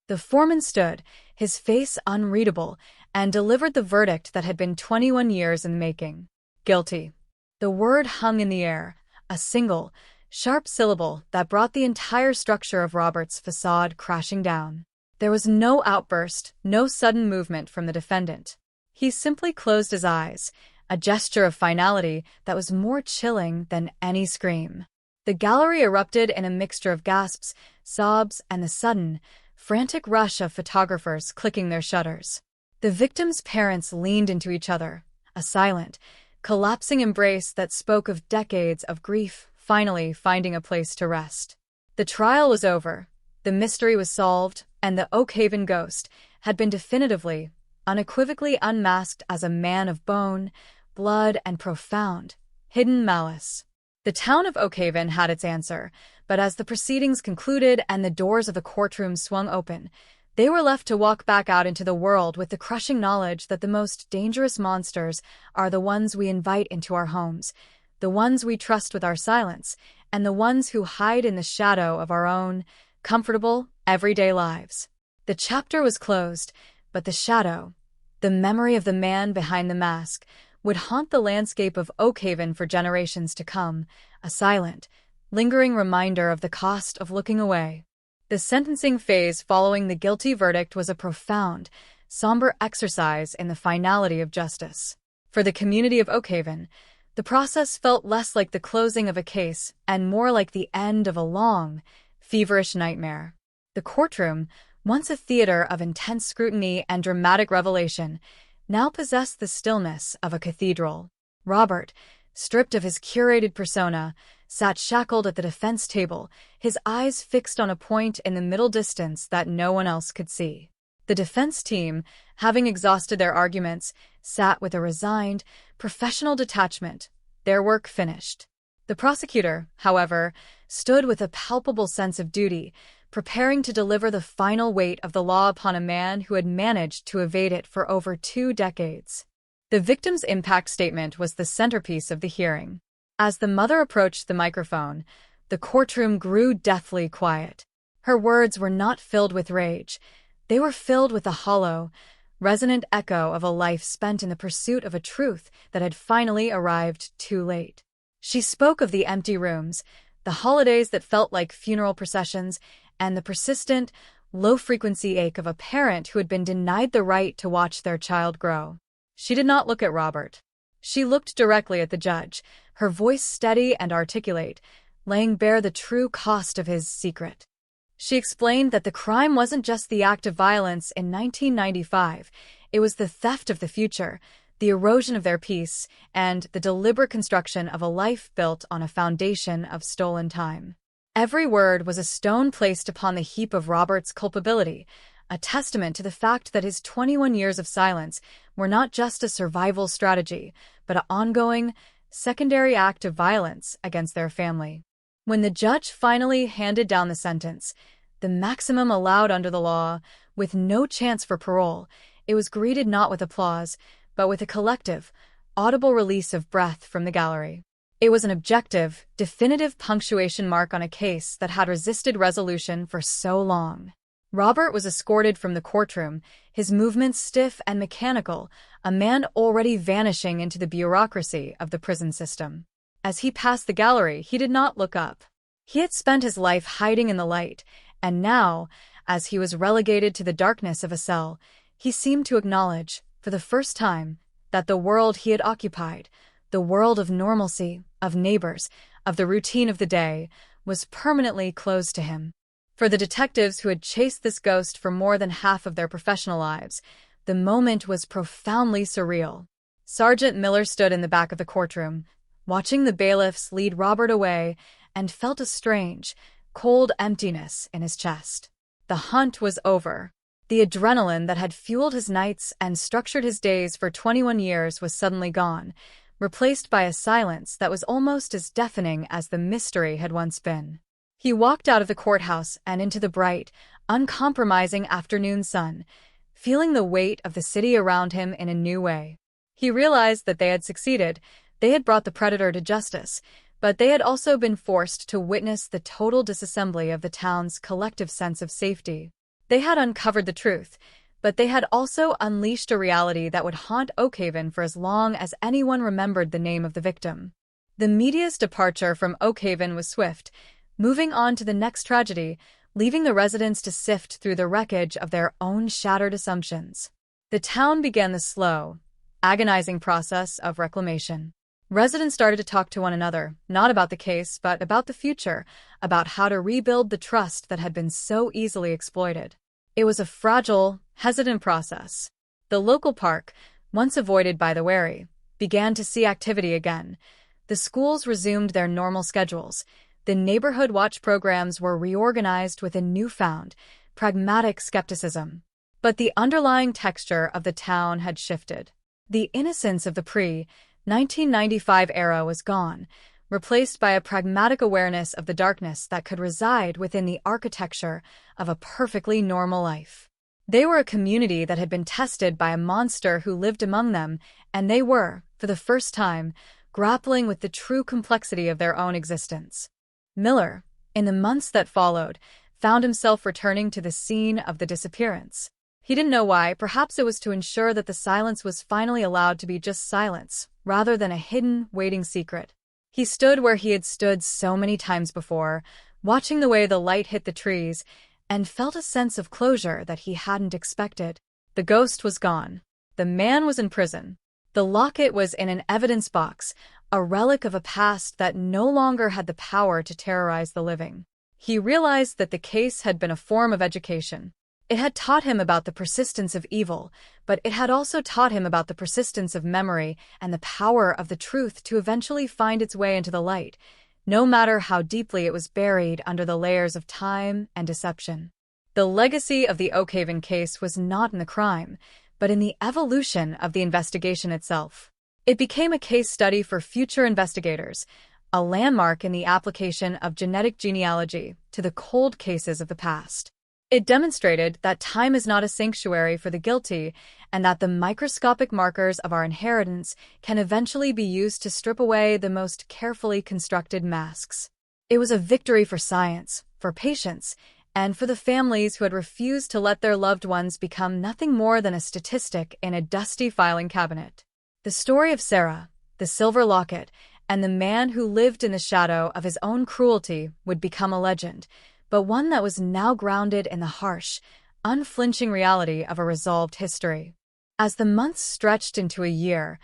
The foreman stood, his face unreadable, and delivered the verdict that had been 21 years in the making. Guilty. The word hung in the air, a single, sharp syllable that brought the entire structure of Robert's facade crashing down. There was no outburst, no sudden movement from the defendant. He simply closed his eyes, a gesture of finality that was more chilling than any scream. The gallery erupted in a mixture of gasps, sobs, and the sudden, frantic rush of photographers clicking their shutters. The victims' parents leaned into each other, a silent, collapsing embrace that spoke of decades of grief finally finding a place to rest. The trial was over, the mystery was solved, and the Oakhaven ghost had been definitively, unequivocally unmasked as a man of bone, blood, and profound, hidden malice. The town of Oakhaven had its answer, but as the proceedings concluded and the doors of the courtroom swung open, they were left to walk back out into the world with the crushing knowledge that the most dangerous monsters are the ones we invite into our homes, the ones we trust with our silence, and the ones who hide in the shadow of our own, comfortable, everyday lives. The chapter was closed, but the shadow, the memory of the man behind the mask, would haunt the landscape of Oakhaven for generations to come, a silent, lingering reminder of the cost of looking away. The sentencing phase following the guilty verdict was a profound, somber exercise in the finality of justice. For the community of Oakhaven, the process felt less like the closing of a case and more like the end of a long, feverish nightmare. The courtroom, once a theater of intense scrutiny and dramatic revelation, now possessed the stillness of a cathedral. Robert, stripped of his curated persona, sat shackled at the defense table, his eyes fixed on a point in the middle distance that no one else could see. The defense team, having exhausted their arguments, sat with a resigned, professional detachment, their work finished. The prosecutor, however, stood with a palpable sense of duty, preparing to deliver the final weight of the law upon a man who had managed to evade it for over 2 decades. The victim's impact statement was the centerpiece of the hearing. As the mother approached the microphone, the courtroom grew deathly quiet. Her words were not filled with rage. They were filled with the hollow, resonant echo of a life spent in the pursuit of a truth that had finally arrived too late. She spoke of the empty rooms, the holidays that felt like funeral processions, and the persistent, low-frequency ache of a parent who had been denied the right to watch their child grow. She did not look at Robert. She looked directly at the judge, her voice steady and articulate, laying bare the true cost of his secret. She explained that the crime wasn't just the act of violence in 1995, it was the theft of the future, the erosion of their peace, and the deliberate construction of a life built on a foundation of stolen time. Every word was a stone placed upon the heap of Robert's culpability, a testament to the fact that his 21 years of silence were not just a survival strategy, but an ongoing, secondary act of violence against their family. When the judge finally handed down the sentence, the maximum allowed under the law, with no chance for parole, it was greeted not with applause, but with a collective, audible release of breath from the gallery. It was an objective, definitive punctuation mark on a case that had resisted resolution for so long. Robert was escorted from the courtroom, his movements stiff and mechanical, a man already vanishing into the bureaucracy of the prison system. As he passed the gallery, he did not look up. He had spent his life hiding in the light, and now, as he was relegated to the darkness of a cell, he seemed to acknowledge, for the first time, that the world he had occupied, the world of normalcy, of neighbors, of the routine of the day, was permanently closed to him. For the detectives who had chased this ghost for more than half of their professional lives, the moment was profoundly surreal. Sergeant Miller stood in the back of the courtroom, watching the bailiffs lead Robert away, and felt a strange, cold emptiness in his chest. The hunt was over. The adrenaline that had fueled his nights and structured his days for 21 years was suddenly gone, replaced by a silence that was almost as deafening as the mystery had once been. He walked out of the courthouse and into the bright, uncompromising afternoon sun, feeling the weight of the city around him in a new way. He realized that they had succeeded. They had brought the predator to justice, but they had also been forced to witness the total disassembly of the town's collective sense of safety. They had uncovered the truth, but they had also unleashed a reality that would haunt Oakhaven for as long as anyone remembered the name of the victim. The media's departure from Oakhaven was swift, moving on to the next tragedy, leaving the residents to sift through the wreckage of their own shattered assumptions. The town began the slow, agonizing process of reclamation. Residents started to talk to one another, not about the case, but about the future, about how to rebuild the trust that had been so easily exploited. It was a fragile, hesitant process. The local park, once avoided by the wary, began to see activity again. The schools resumed their normal schedules. The neighborhood watch programs were reorganized with a newfound, pragmatic skepticism. But the underlying texture of the town had shifted. The innocence of the pre-1995 era was gone, replaced by a pragmatic awareness of the darkness that could reside within the architecture of a perfectly normal life. They were a community that had been tested by a monster who lived among them, and they were, for the first time, grappling with the true complexity of their own existence. Miller, in the months that followed, found himself returning to the scene of the disappearance. He didn't know why. Perhaps it was to ensure that the silence was finally allowed to be just silence, rather than a hidden, waiting secret. He stood where he had stood so many times before, watching the way the light hit the trees, and felt a sense of closure that he hadn't expected. The ghost was gone. The man was in prison. The locket was in an evidence box, a relic of a past that no longer had the power to terrorize the living. He realized that the case had been a form of education. It had taught him about the persistence of evil, but it had also taught him about the persistence of memory and the power of the truth to eventually find its way into the light, no matter how deeply it was buried under the layers of time and deception. The legacy of the Oakhaven case was not in the crime, but in the evolution of the investigation itself. It became a case study for future investigators, a landmark in the application of genetic genealogy to the cold cases of the past. It demonstrated that time is not a sanctuary for the guilty and that the microscopic markers of our inheritance can eventually be used to strip away the most carefully constructed masks. It was a victory for science, for patients, and for the families who had refused to let their loved ones become nothing more than a statistic in a dusty filing cabinet. The story of Sarah, the silver locket, and the man who lived in the shadow of his own cruelty would become a legend, but one that was now grounded in the harsh, unflinching reality of a resolved history. As the months stretched into a year,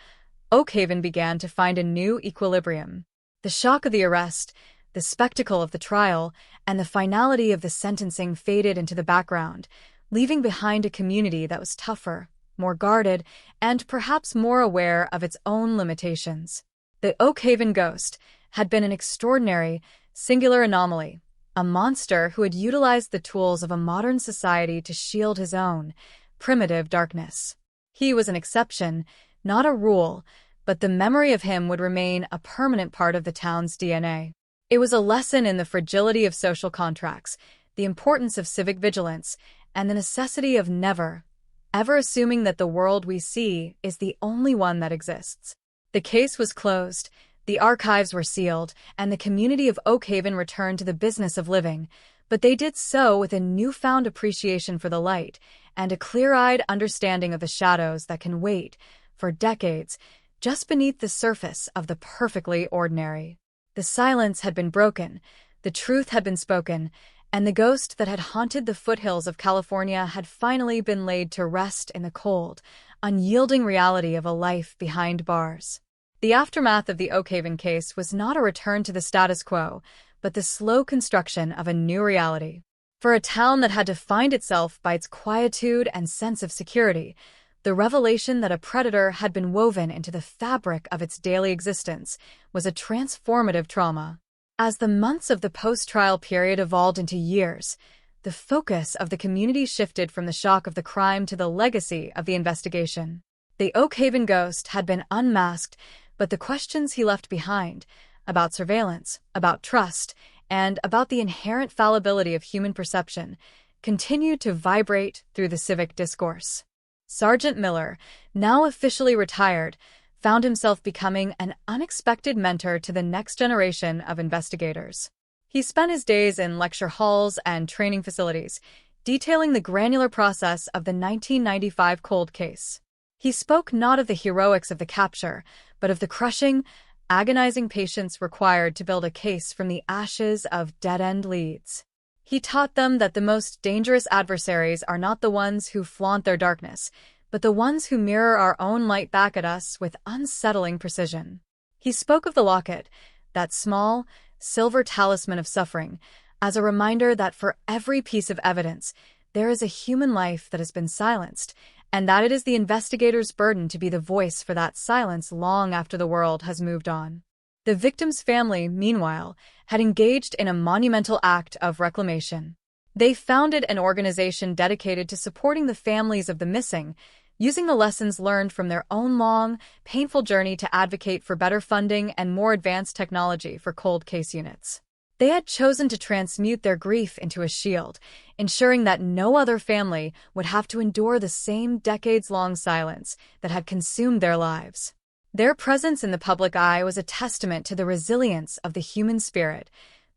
Oakhaven began to find a new equilibrium. The shock of the arrest, the spectacle of the trial, and the finality of the sentencing faded into the background, leaving behind a community that was tougher, more guarded, and perhaps more aware of its own limitations. The Oakhaven ghost had been an extraordinary, singular anomaly, a monster who had utilized the tools of a modern society to shield his own primitive darkness. He was an exception, not a rule, but the memory of him would remain a permanent part of the town's DNA. It was a lesson in the fragility of social contracts, the importance of civic vigilance, and the necessity of never, ever assuming that the world we see is the only one that exists. The case was closed, the archives were sealed, and the community of Oakhaven returned to the business of living, but they did so with a newfound appreciation for the light and a clear-eyed understanding of the shadows that can wait, for decades, just beneath the surface of the perfectly ordinary. The silence had been broken, the truth had been spoken, and the ghost that had haunted the foothills of California had finally been laid to rest in the cold, unyielding reality of a life behind bars. The aftermath of the Oakhaven case was not a return to the status quo, but the slow construction of a new reality. For a town that had defined itself by its quietude and sense of security, the revelation that a predator had been woven into the fabric of its daily existence was a transformative trauma. As the months of the post-trial period evolved into years, the focus of the community shifted from the shock of the crime to the legacy of the investigation. The Oakhaven ghost had been unmasked, but the questions he left behind, about surveillance, about trust, and about the inherent fallibility of human perception, continued to vibrate through the civic discourse. Sergeant Miller, now officially retired, found himself becoming an unexpected mentor to the next generation of investigators. He spent his days in lecture halls and training facilities, detailing the granular process of the 1995 cold case. He spoke not of the heroics of the capture, but of the crushing, agonizing patience required to build a case from the ashes of dead-end leads. He taught them that the most dangerous adversaries are not the ones who flaunt their darkness, but the ones who mirror our own light back at us with unsettling precision. He spoke of the locket, that small, silver talisman of suffering, as a reminder that for every piece of evidence, there is a human life that has been silenced, and that it is the investigator's burden to be the voice for that silence long after the world has moved on. The victim's family, meanwhile, had engaged in a monumental act of reclamation. They founded an organization dedicated to supporting the families of the missing, using the lessons learned from their own long, painful journey to advocate for better funding and more advanced technology for cold case units. They had chosen to transmute their grief into a shield, ensuring that no other family would have to endure the same decades-long silence that had consumed their lives. Their presence in the public eye was a testament to the resilience of the human spirit.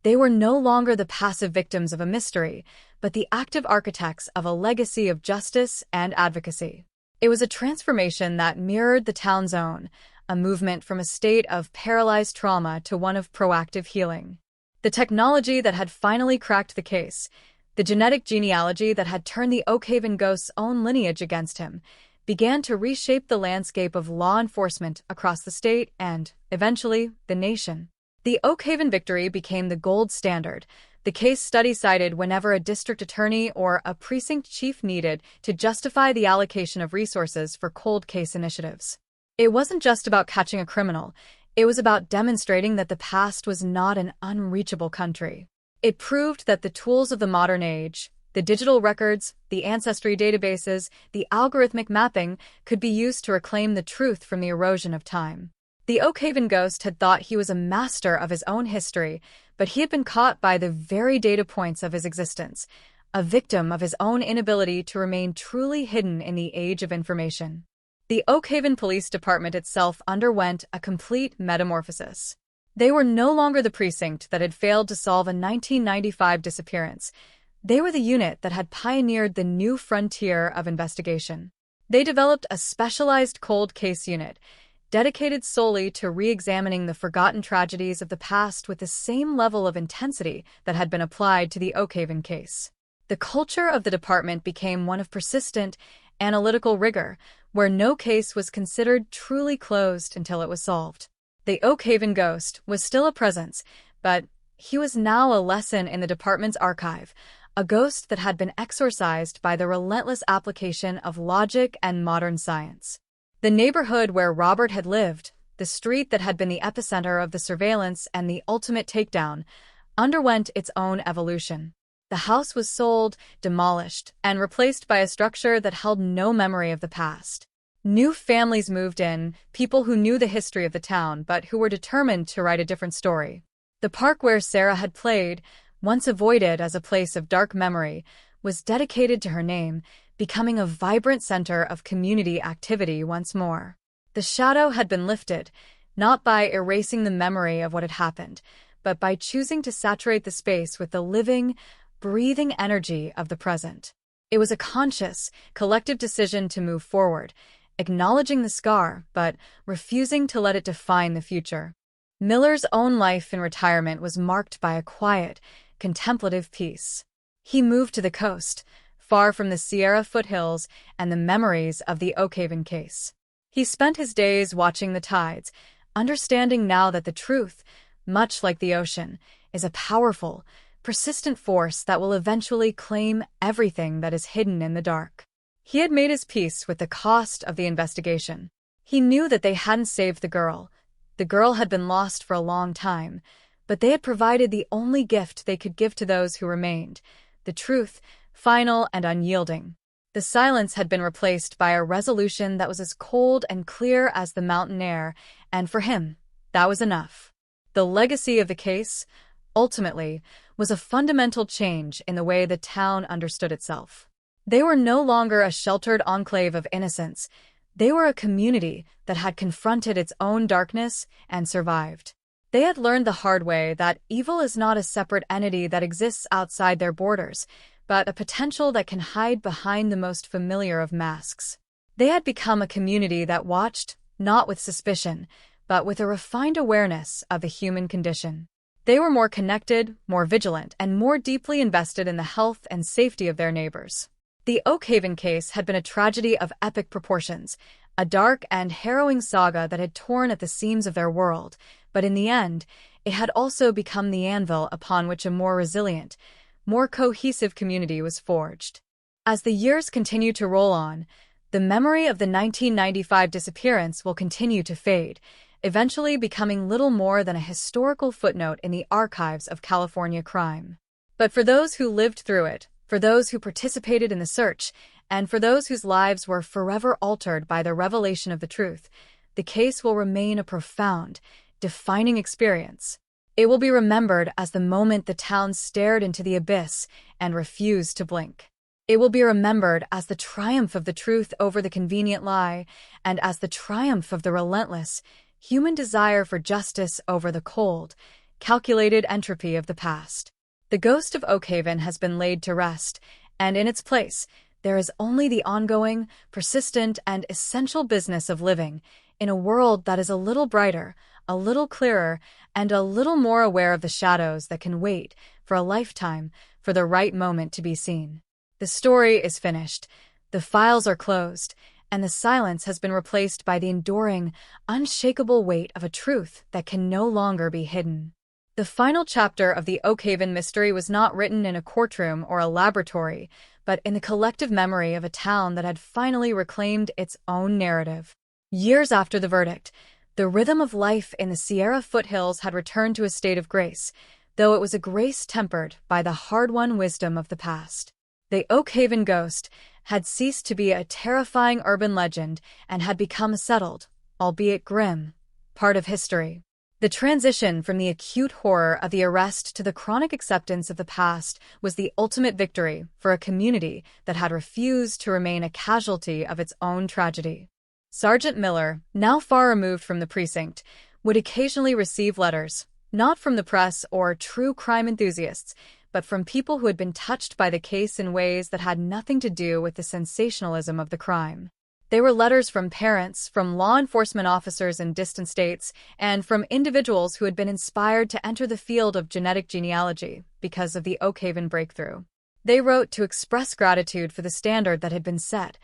They were no longer the passive victims of a mystery, but the active architects of a legacy of justice and advocacy. It was a transformation that mirrored the town's own, a movement from a state of paralyzed trauma to one of proactive healing. The technology that had finally cracked the case, the genetic genealogy that had turned the Oakhaven ghost's own lineage against him, began to reshape the landscape of law enforcement across the state and, eventually, the nation. The Oakhaven victory became the gold standard, The case study cited whenever a district attorney or a precinct chief needed to justify the allocation of resources for cold case initiatives. It wasn't just about catching a criminal. It was about demonstrating that the past was not an unreachable country. It proved that the tools of the modern age, the digital records, the ancestry databases, the algorithmic mapping, could be used to reclaim the truth from the erosion of time. The Oakhaven ghost had thought he was a master of his own history, but he had been caught by the very data points of his existence, a victim of his own inability to remain truly hidden in the age of information. The Oakhaven Police Department itself underwent a complete metamorphosis. They were no longer the precinct that had failed to solve a 1995 disappearance. They were the unit that had pioneered the new frontier of investigation. They developed a specialized cold case unit, dedicated solely to re-examining the forgotten tragedies of the past with the same level of intensity that had been applied to the Oakhaven case. The culture of the department became one of persistent, analytical rigor, where no case was considered truly closed until it was solved. The Oakhaven ghost was still a presence, but he was now a lesson in the department's archive, a ghost that had been exorcised by the relentless application of logic and modern science. The neighborhood where Robert had lived, the street that had been the epicenter of the surveillance and the ultimate takedown, underwent its own evolution. The house was sold, demolished, and replaced by a structure that held no memory of the past. New families moved in, people who knew the history of the town but who were determined to write a different story. The park where Sarah had played, once avoided as a place of dark memory, was dedicated to her name, becoming a vibrant center of community activity once more. The shadow had been lifted, not by erasing the memory of what had happened, but by choosing to saturate the space with the living, breathing energy of the present. It was a conscious, collective decision to move forward, acknowledging the scar, but refusing to let it define the future. Miller's own life in retirement was marked by a quiet, contemplative peace. He moved to the coast, far from the Sierra foothills and the memories of the Oakhaven case. He spent his days watching the tides, understanding now that the truth, much like the ocean, is a powerful, persistent force that will eventually claim everything that is hidden in the dark. He had made his peace with the cost of the investigation. He knew that they hadn't saved the girl. The girl had been lost for a long time, but they had provided the only gift they could give to those who remained, the truth, final and unyielding. The silence had been replaced by a resolution that was as cold and clear as the mountain air, and for him, that was enough. The legacy of the case, ultimately, was a fundamental change in the way the town understood itself. They were no longer a sheltered enclave of innocence. They were a community that had confronted its own darkness and survived. They had learned the hard way that evil is not a separate entity that exists outside their borders, but a potential that can hide behind the most familiar of masks. They had become a community that watched, not with suspicion, but with a refined awareness of the human condition. They were more connected, more vigilant, and more deeply invested in the health and safety of their neighbors. The Oakhaven case had been a tragedy of epic proportions, a dark and harrowing saga that had torn at the seams of their world, but in the end, it had also become the anvil upon which a more resilient, more cohesive community was forged. As the years continue to roll on, the memory of the 1995 disappearance will continue to fade, eventually becoming little more than a historical footnote in the archives of California crime. But for those who lived through it, for those who participated in the search, and for those whose lives were forever altered by the revelation of the truth, the case will remain a profound, defining experience. It will be remembered as the moment the town stared into the abyss and refused to blink. It will be remembered as the triumph of the truth over the convenient lie, and as the triumph of the relentless, human desire for justice over the cold, calculated entropy of the past. The ghost of Oakhaven has been laid to rest, and in its place, there is only the ongoing, persistent, and essential business of living in a world that is a little brighter, a little clearer, and a little more aware of the shadows that can wait for a lifetime for the right moment to be seen. The story is finished, the files are closed, and the silence has been replaced by the enduring, unshakable weight of a truth that can no longer be hidden. The final chapter of the Oakhaven mystery was not written in a courtroom or a laboratory, but in the collective memory of a town that had finally reclaimed its own narrative. Years after the verdict, the rhythm of life in the Sierra foothills had returned to a state of grace, though it was a grace tempered by the hard-won wisdom of the past. The Oakhaven ghost had ceased to be a terrifying urban legend and had become a settled, albeit grim, part of history. The transition from the acute horror of the arrest to the chronic acceptance of the past was the ultimate victory for a community that had refused to remain a casualty of its own tragedy. Sergeant Miller, now far removed from the precinct, would occasionally receive letters, not from the press or true crime enthusiasts, but from people who had been touched by the case in ways that had nothing to do with the sensationalism of the crime. They were letters from parents, from law enforcement officers in distant states, and from individuals who had been inspired to enter the field of genetic genealogy because of the Oakhaven breakthrough. They wrote to express gratitude for the standard that had been set,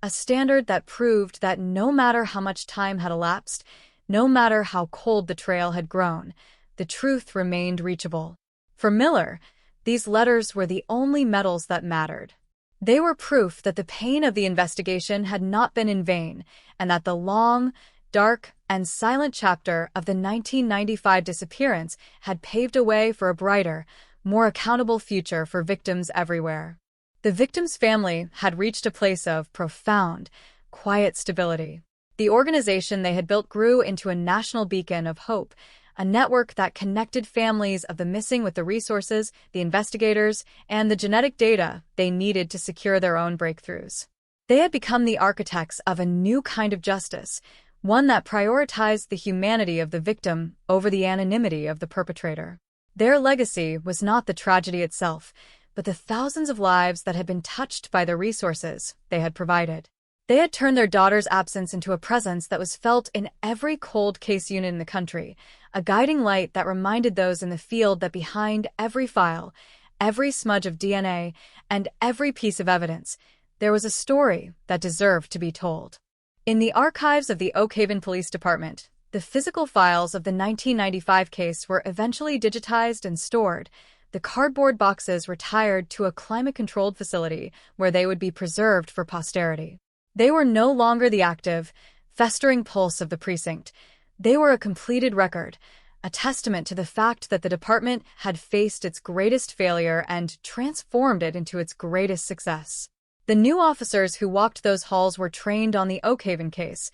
a standard that proved that no matter how much time had elapsed, no matter how cold the trail had grown, the truth remained reachable. For Miller, these letters were the only medals that mattered. They were proof that the pain of the investigation had not been in vain, and that the long, dark, and silent chapter of the 1995 disappearance had paved a way for a brighter, more accountable future for victims everywhere. The victim's family had reached a place of profound, quiet stability. The organization they had built grew into a national beacon of hope, a network that connected families of the missing with the resources, the investigators, and the genetic data they needed to secure their own breakthroughs. They had become the architects of a new kind of justice, one that prioritized the humanity of the victim over the anonymity of the perpetrator. Their legacy was not the tragedy itself, but the thousands of lives that had been touched by the resources they had provided. They had turned their daughter's absence into a presence that was felt in every cold case unit in the country, a guiding light that reminded those in the field that behind every file, every smudge of DNA, and every piece of evidence, there was a story that deserved to be told. In the archives of the Oakhaven Police Department, the physical files of the 1995 case were eventually digitized and stored, the cardboard boxes retired to a climate-controlled facility where they would be preserved for posterity. They were no longer the active, festering pulse of the precinct. They were a completed record, a testament to the fact that the department had faced its greatest failure and transformed it into its greatest success. The new officers who walked those halls were trained on the Oakhaven case,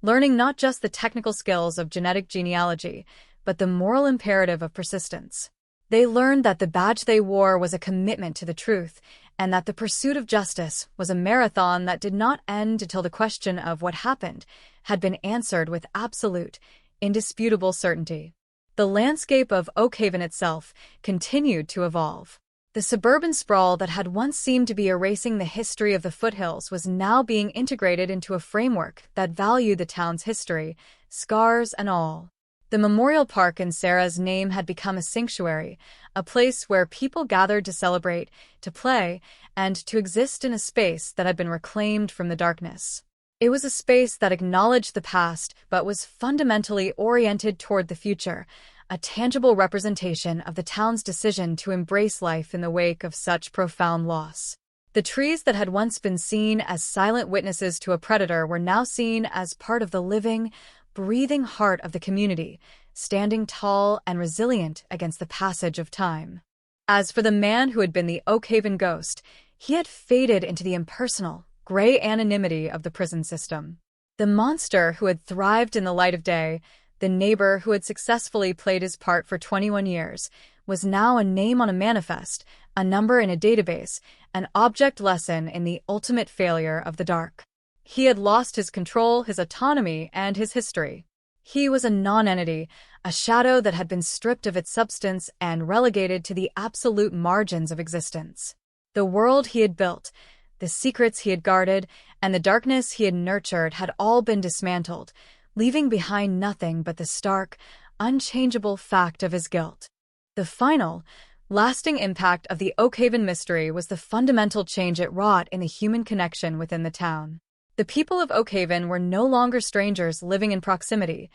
learning not just the technical skills of genetic genealogy, but the moral imperative of persistence. They learned that the badge they wore was a commitment to the truth, and that the pursuit of justice was a marathon that did not end until the question of what happened had been answered with absolute, indisputable certainty. The landscape of Oakhaven itself continued to evolve. The suburban sprawl that had once seemed to be erasing the history of the foothills was now being integrated into a framework that valued the town's history, scars and all. The memorial park in Sarah's name had become a sanctuary, a place where people gathered to celebrate, to play, and to exist in a space that had been reclaimed from the darkness. It was a space that acknowledged the past but was fundamentally oriented toward the future, a tangible representation of the town's decision to embrace life in the wake of such profound loss. The trees that had once been seen as silent witnesses to a predator were now seen as part of the living, breathing heart of the community, standing tall and resilient against the passage of time. As for the man who had been the Oakhaven ghost, he had faded into the impersonal, gray anonymity of the prison system. The monster who had thrived in the light of day, the neighbor who had successfully played his part for 21 years, was now a name on a manifest, a number in a database, an object lesson in the ultimate failure of the dark. He had lost his control, his autonomy, and his history. He was a non-entity, a shadow that had been stripped of its substance and relegated to the absolute margins of existence. The world he had built, the secrets he had guarded, and the darkness he had nurtured had all been dismantled, leaving behind nothing but the stark, unchangeable fact of his guilt. The final, lasting impact of the Oakhaven mystery was the fundamental change it wrought in the human connection within the town. The people of Oakhaven were no longer strangers living in proximity.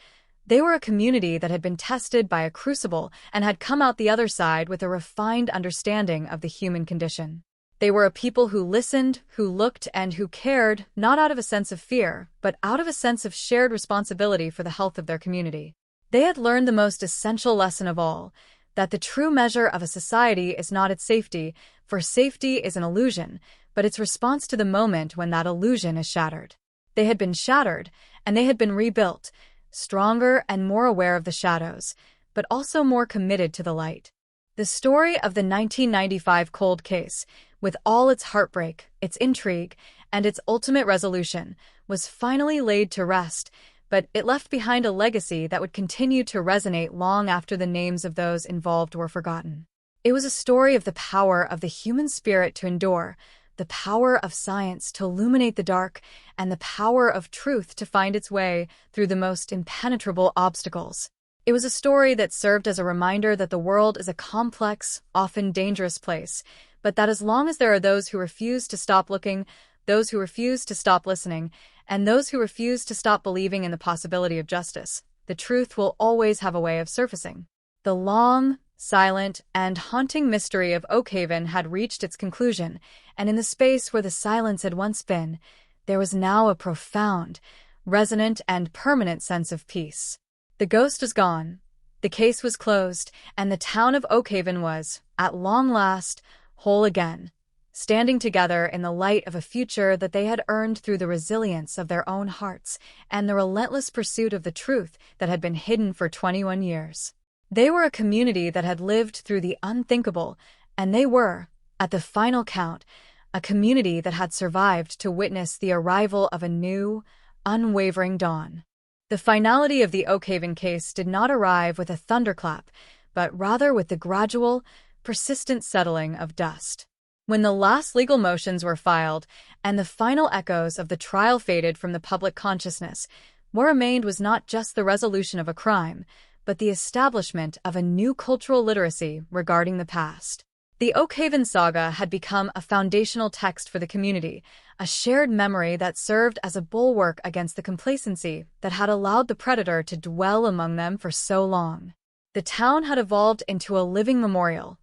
They were a community that had been tested by a crucible and had come out the other side with a refined understanding of the human condition. They were a people who listened, who looked, and who cared, not out of a sense of fear, but out of a sense of shared responsibility for the health of their community. They had learned the most essential lesson of all, that the true measure of a society is not its safety, for safety is an illusion, but its response to the moment when that illusion is shattered. They had been shattered, and they had been rebuilt, stronger and more aware of the shadows, but also more committed to the light. The story of the 1995 cold case, with all its heartbreak, its intrigue, and its ultimate resolution, was finally laid to rest, but it left behind a legacy that would continue to resonate long after the names of those involved were forgotten. It was a story of the power of the human spirit to endure, the power of science to illuminate the dark, and the power of truth to find its way through the most impenetrable obstacles. It was a story that served as a reminder that the world is a complex, often dangerous place, but that as long as there are those who refuse to stop looking, those who refuse to stop listening, and those who refuse to stop believing in the possibility of justice, the truth will always have a way of surfacing. The long, silent, and haunting mystery of Oakhaven had reached its conclusion, and in the space where the silence had once been, there was now a profound, resonant, and permanent sense of peace. The ghost was gone, the case was closed, and the town of Oakhaven was, at long last, whole again, standing together in the light of a future that they had earned through the resilience of their own hearts and the relentless pursuit of the truth that had been hidden for 21 years. They were a community that had lived through the unthinkable, and they were, at the final count, a community that had survived to witness the arrival of a new, unwavering dawn. The finality of the Oakhaven case did not arrive with a thunderclap, but rather with the gradual, persistent settling of dust. When the last legal motions were filed and the final echoes of the trial faded from the public consciousness, what remained was not just the resolution of a crime, but the establishment of a new cultural literacy regarding the past. The Oakhaven saga had become a foundational text for the community, a shared memory that served as a bulwark against the complacency that had allowed the predator to dwell among them for so long. The town had evolved into a living memorial,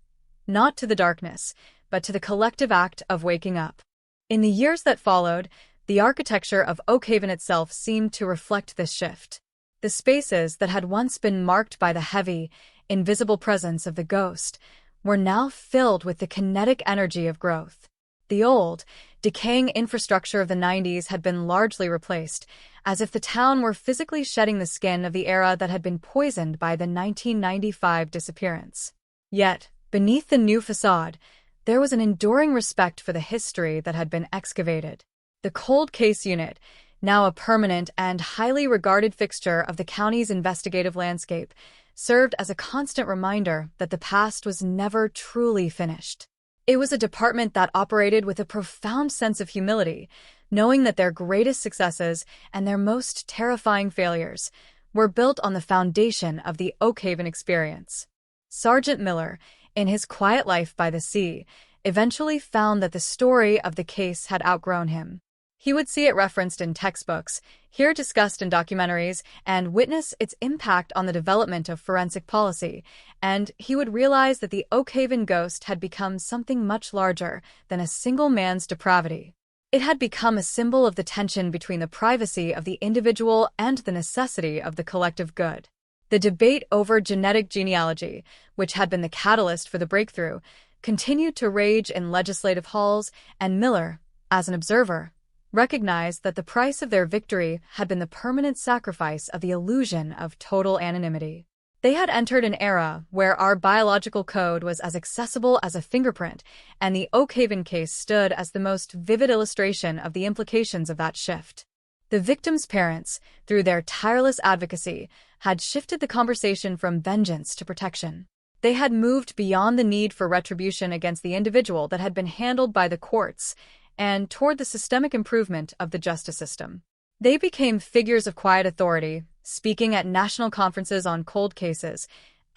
not to the darkness, but to the collective act of waking up. In the years that followed, the architecture of Oakhaven itself seemed to reflect this shift. The spaces that had once been marked by the heavy, invisible presence of the ghost were now filled with the kinetic energy of growth. The old, decaying infrastructure of the 90s had been largely replaced, as if the town were physically shedding the skin of the era that had been poisoned by the 1995 disappearance. Yet, beneath the new facade, there was an enduring respect for the history that had been excavated. The Cold Case Unit, now a permanent and highly regarded fixture of the county's investigative landscape, served as a constant reminder that the past was never truly finished. It was a department that operated with a profound sense of humility, knowing that their greatest successes and their most terrifying failures were built on the foundation of the Oakhaven experience. Sergeant Miller, in his quiet life by the sea, eventually found that the story of the case had outgrown him. He would see it referenced in textbooks, hear it discussed in documentaries, and witness its impact on the development of forensic policy, and he would realize that the Oakhaven ghost had become something much larger than a single man's depravity. It had become a symbol of the tension between the privacy of the individual and the necessity of the collective good. The debate over genetic genealogy, which had been the catalyst for the breakthrough, continued to rage in legislative halls, and Miller, as an observer, recognized that the price of their victory had been the permanent sacrifice of the illusion of total anonymity. They had entered an era where our biological code was as accessible as a fingerprint, and the Oakhaven case stood as the most vivid illustration of the implications of that shift. The victims' parents, through their tireless advocacy, had shifted the conversation from vengeance to protection. They had moved beyond the need for retribution against the individual that had been handled by the courts and toward the systemic improvement of the justice system. They became figures of quiet authority, speaking at national conferences on cold cases,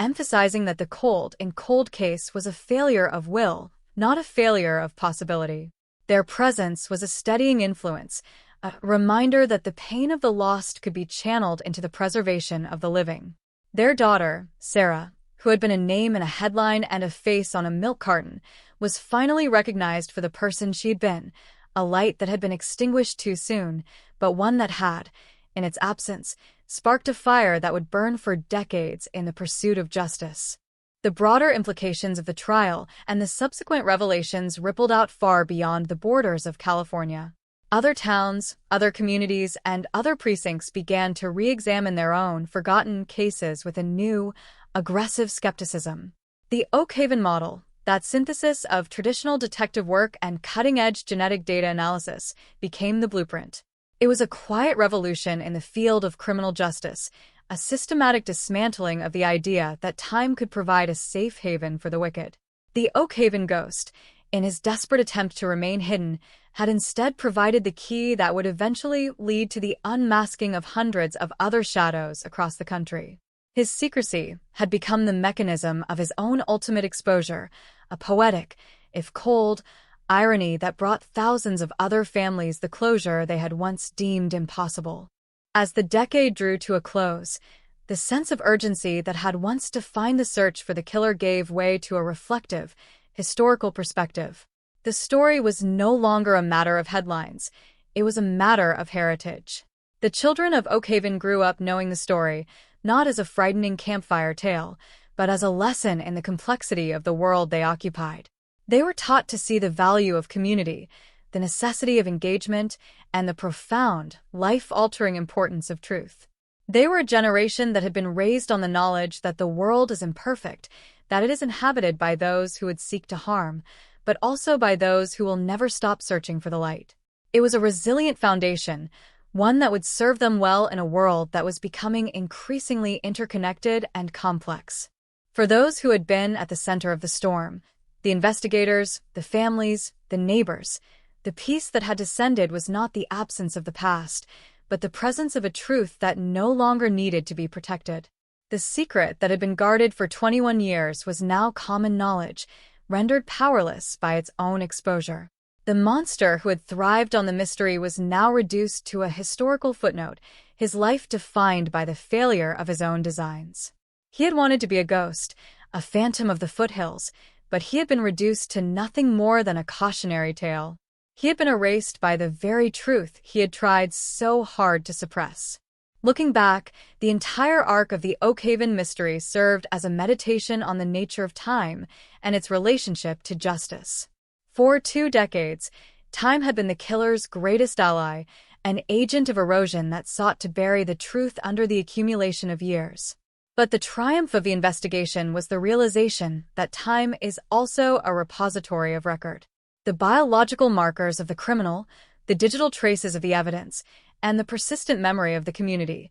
emphasizing that the cold in cold case was a failure of will, not a failure of possibility. Their presence was a steadying influence, a reminder that the pain of the lost could be channeled into the preservation of the living. Their daughter, Sarah, who had been a name in a headline and a face on a milk carton, was finally recognized for the person she'd been, a light that had been extinguished too soon, but one that had, in its absence, sparked a fire that would burn for decades in the pursuit of justice. The broader implications of the trial and the subsequent revelations rippled out far beyond the borders of California. Other towns, other communities, and other precincts began to re-examine their own forgotten cases with a new, aggressive skepticism. The Oak Haven model, that synthesis of traditional detective work and cutting-edge genetic data analysis, became the blueprint. It was a quiet revolution in the field of criminal justice, a systematic dismantling of the idea that time could provide a safe haven for the wicked. The Oak Haven ghost, in his desperate attempt to remain hidden, had instead provided the key that would eventually lead to the unmasking of hundreds of other shadows across the country. His secrecy had become the mechanism of his own ultimate exposure, a poetic, if cold, irony that brought thousands of other families the closure they had once deemed impossible. As the decade drew to a close, the sense of urgency that had once defined the search for the killer gave way to a reflective, historical perspective. The story was no longer a matter of headlines. It was a matter of heritage. The children of Oak Haven grew up knowing the story, not as a frightening campfire tale, but as a lesson in the complexity of the world they occupied. They were taught to see the value of community, the necessity of engagement, and the profound, life-altering importance of truth. They were a generation that had been raised on the knowledge that the world is imperfect, that it is inhabited by those who would seek to harm, but also by those who will never stop searching for the light. It was a resilient foundation, one that would serve them well in a world that was becoming increasingly interconnected and complex. For those who had been at the center of the storm, the investigators, the families, the neighbors, the peace that had descended was not the absence of the past, but the presence of a truth that no longer needed to be protected. The secret that had been guarded for 21 years was now common knowledge, rendered powerless by its own exposure. The monster who had thrived on the mystery was now reduced to a historical footnote, his life defined by the failure of his own designs. He had wanted to be a ghost, a phantom of the foothills, but he had been reduced to nothing more than a cautionary tale. He had been erased by the very truth he had tried so hard to suppress. Looking back, the entire arc of the Oak Haven mystery served as a meditation on the nature of time and its relationship to justice. For 2 decades, time had been the killer's greatest ally, an agent of erosion that sought to bury the truth under the accumulation of years. But the triumph of the investigation was the realization that time is also a repository of record. The biological markers of the criminal, the digital traces of the evidence, and the persistent memory of the community.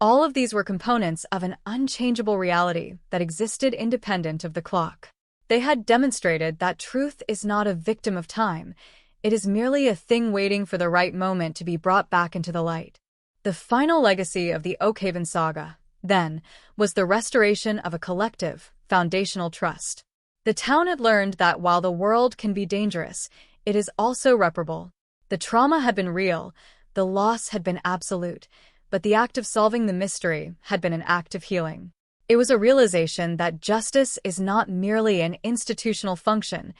All of these were components of an unchangeable reality that existed independent of the clock. They had demonstrated that truth is not a victim of time. It is merely a thing waiting for the right moment to be brought back into the light. The final legacy of the Oak Haven saga, then, was the restoration of a collective, foundational trust. The town had learned that while the world can be dangerous, it is also reparable. The trauma had been real, the loss had been absolute, but the act of solving the mystery had been an act of healing. It was a realization that justice is not merely an institutional function,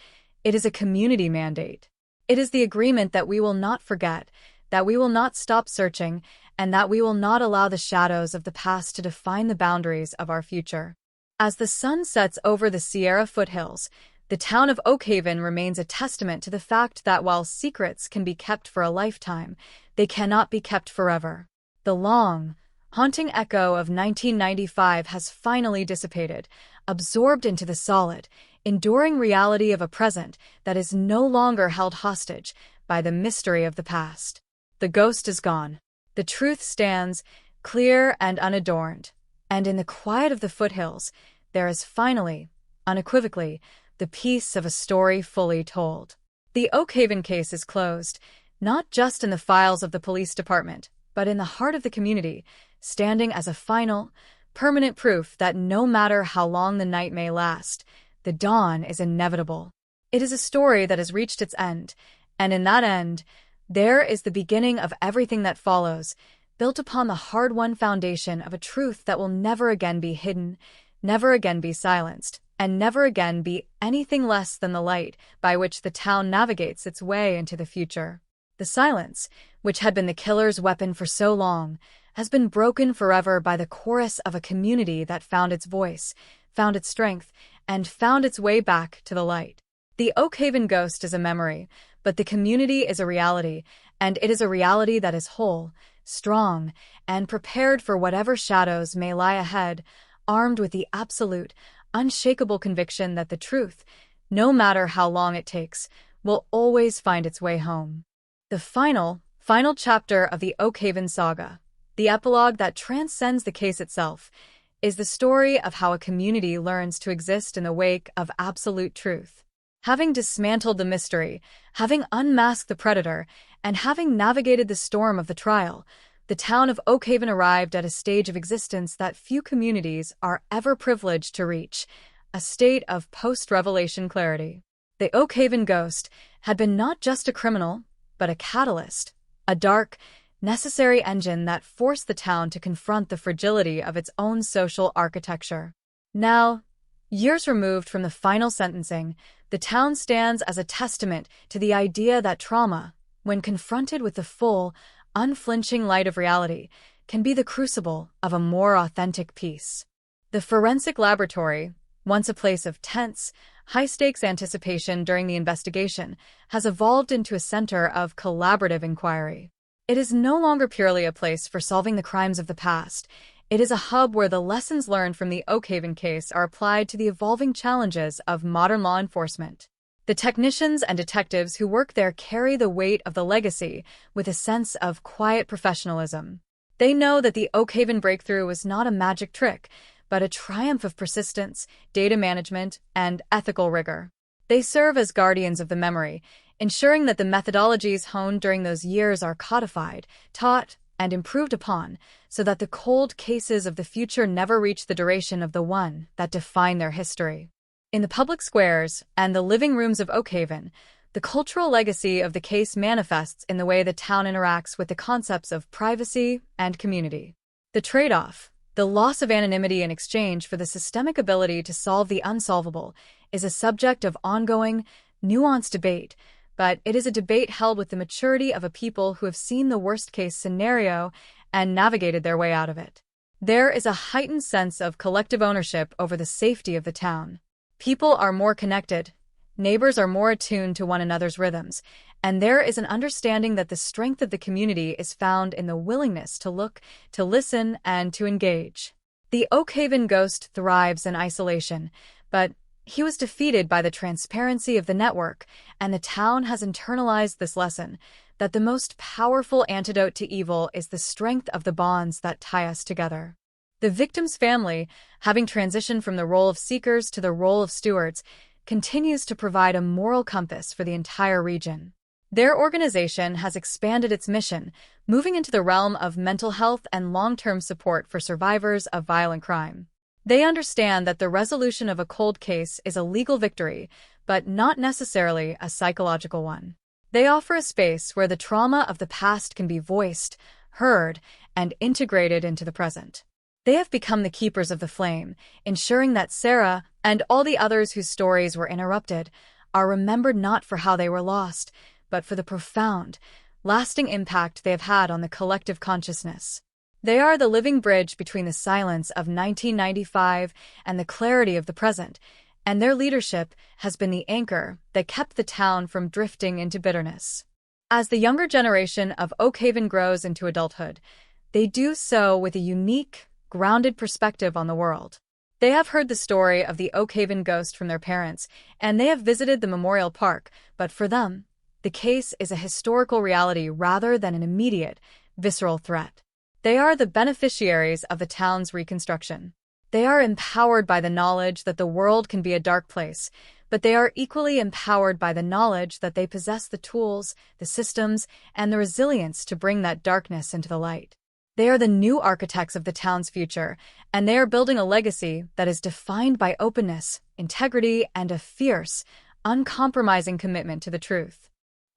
it is a community mandate. It is the agreement that we will not forget, that we will not stop searching, and that we will not allow the shadows of the past to define the boundaries of our future. As the sun sets over the Sierra foothills, the town of Oak Haven remains a testament to the fact that while secrets can be kept for a lifetime, they cannot be kept forever. The long, haunting echo of 1995 has finally dissipated, absorbed into the solid, enduring reality of a present that is no longer held hostage by the mystery of the past. The ghost is gone. The truth stands, clear and unadorned. And in the quiet of the foothills, there is finally, unequivocally, the piece of a story fully told. The Oak Haven case is closed, not just in the files of the police department, but in the heart of the community, standing as a final, permanent proof that no matter how long the night may last, the dawn is inevitable. It is a story that has reached its end, and in that end, There is the beginning of everything that follows, built upon the hard-won foundation of a truth that will never again be hidden, never again be silenced, and never again be anything less than the light by which the town navigates its way into the future. The silence, which had been the killer's weapon for so long, has been broken forever by the chorus of a community that found its voice, found its strength, and found its way back to the light. The Oak Haven ghost is a memory, but the community is a reality, and it is a reality that is whole, strong, and prepared for whatever shadows may lie ahead, armed with the absolute, unshakable conviction that the truth, no matter how long it takes, will always find its way home. The final chapter of the Oak Haven saga, the epilogue that transcends the case itself, is the story of how a community learns to exist in the wake of absolute truth. Having dismantled the mystery, having unmasked the predator, and having navigated the storm of the trial, the town of Oak Haven arrived at a stage of existence that few communities are ever privileged to reach, a state of post-revelation clarity. The Oak Haven ghost had been not just a criminal, but a catalyst, a dark, necessary engine that forced the town to confront the fragility of its own social architecture. Now, years removed from the final sentencing, the town stands as a testament to the idea that trauma, when confronted with the full, unflinching light of reality, can be the crucible of a more authentic peace. The forensic laboratory, once a place of tense, high-stakes anticipation during the investigation, has evolved into a center of collaborative inquiry. It is no longer purely a place for solving the crimes of the past. It is a hub where the lessons learned from the Oak Haven case are applied to the evolving challenges of modern law enforcement. The technicians and detectives who work there carry the weight of the legacy with a sense of quiet professionalism. They know that the Oak Haven breakthrough was not a magic trick, but a triumph of persistence, data management, and ethical rigor. They serve as guardians of the memory, ensuring that the methodologies honed during those years are codified, taught, and improved upon, so that the cold cases of the future never reach the duration of the one that define their history. In the public squares and the living rooms of Oak Haven, the cultural legacy of the case manifests in the way the town interacts with the concepts of privacy and community. The trade-off, the loss of anonymity in exchange for the systemic ability to solve the unsolvable, is a subject of ongoing, nuanced debate, but it is a debate held with the maturity of a people who have seen the worst-case scenario and navigated their way out of it. There is a heightened sense of collective ownership over the safety of the town. People are more connected, neighbors are more attuned to one another's rhythms, and there is an understanding that the strength of the community is found in the willingness to look, to listen, and to engage. The Oak Haven ghost thrives in isolation, but he was defeated by the transparency of the network, and the town has internalized this lesson, that the most powerful antidote to evil is the strength of the bonds that tie us together. The victim's family, having transitioned from the role of seekers to the role of stewards, continues to provide a moral compass for the entire region. Their organization has expanded its mission, moving into the realm of mental health and long-term support for survivors of violent crime. They understand that the resolution of a cold case is a legal victory, but not necessarily a psychological one. They offer a space where the trauma of the past can be voiced, heard, and integrated into the present. They have become the keepers of the flame, ensuring that Sarah and all the others whose stories were interrupted are remembered not for how they were lost, but for the profound, lasting impact they have had on the collective consciousness. They are the living bridge between the silence of 1995 and the clarity of the present, and their leadership has been the anchor that kept the town from drifting into bitterness. As the younger generation of Oak Haven grows into adulthood, they do so with a unique, grounded perspective on the world. They have heard the story of the Oak Haven ghost from their parents, and they have visited the memorial park, but for them, the case is a historical reality rather than an immediate, visceral threat. They are the beneficiaries of the town's reconstruction. They are empowered by the knowledge that the world can be a dark place, but they are equally empowered by the knowledge that they possess the tools, the systems, and the resilience to bring that darkness into the light. They are the new architects of the town's future, and they are building a legacy that is defined by openness, integrity, and a fierce, uncompromising commitment to the truth.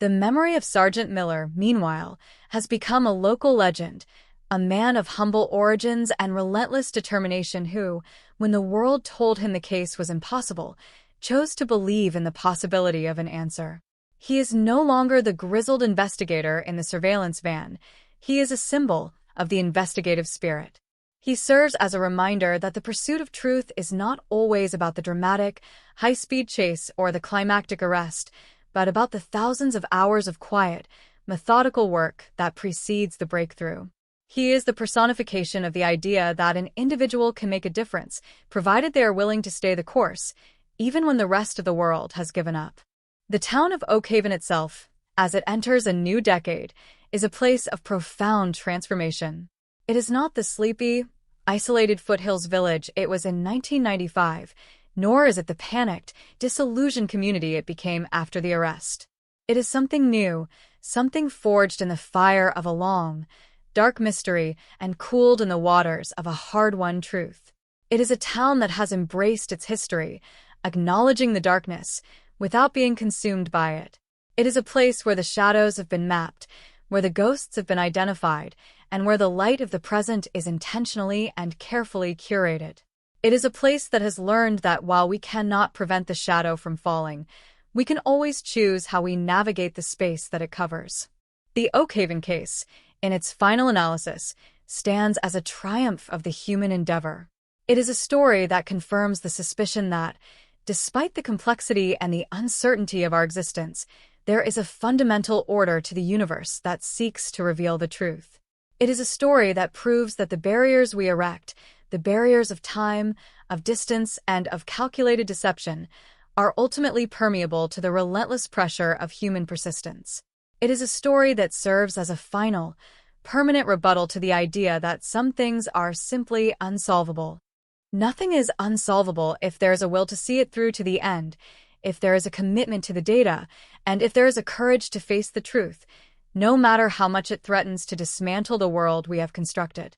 The memory of Sergeant Miller, meanwhile, has become a local legend, a man of humble origins and relentless determination who, when the world told him the case was impossible, chose to believe in the possibility of an answer. He is no longer the grizzled investigator in the surveillance van. He is a symbol of the investigative spirit. He serves as a reminder that the pursuit of truth is not always about the dramatic, high-speed chase or the climactic arrest, but about the thousands of hours of quiet, methodical work that precedes the breakthrough. He is the personification of the idea that an individual can make a difference, provided they are willing to stay the course, even when the rest of the world has given up. The town of Oak Haven itself, as it enters a new decade, is a place of profound transformation. It is not the sleepy, isolated foothills village it was in 1995, nor is it the panicked, disillusioned community it became after the arrest. It is something new, something forged in the fire of a long, dark mystery and cooled in the waters of a hard-won truth. It is a town that has embraced its history, acknowledging the darkness, without being consumed by it. It is a place where the shadows have been mapped, where the ghosts have been identified, and where the light of the present is intentionally and carefully curated. It is a place that has learned that while we cannot prevent the shadow from falling, we can always choose how we navigate the space that it covers. The Oak Haven case, in its final analysis, stands as a triumph of the human endeavor. It is a story that confirms the suspicion that, despite the complexity and the uncertainty of our existence, there is a fundamental order to the universe that seeks to reveal the truth. It is a story that proves that the barriers we erect, the barriers of time, of distance, and of calculated deception, are ultimately permeable to the relentless pressure of human persistence. It is a story that serves as a final, permanent rebuttal to the idea that some things are simply unsolvable. Nothing is unsolvable if there is a will to see it through to the end, if there is a commitment to the data, and if there is a courage to face the truth, no matter how much it threatens to dismantle the world we have constructed.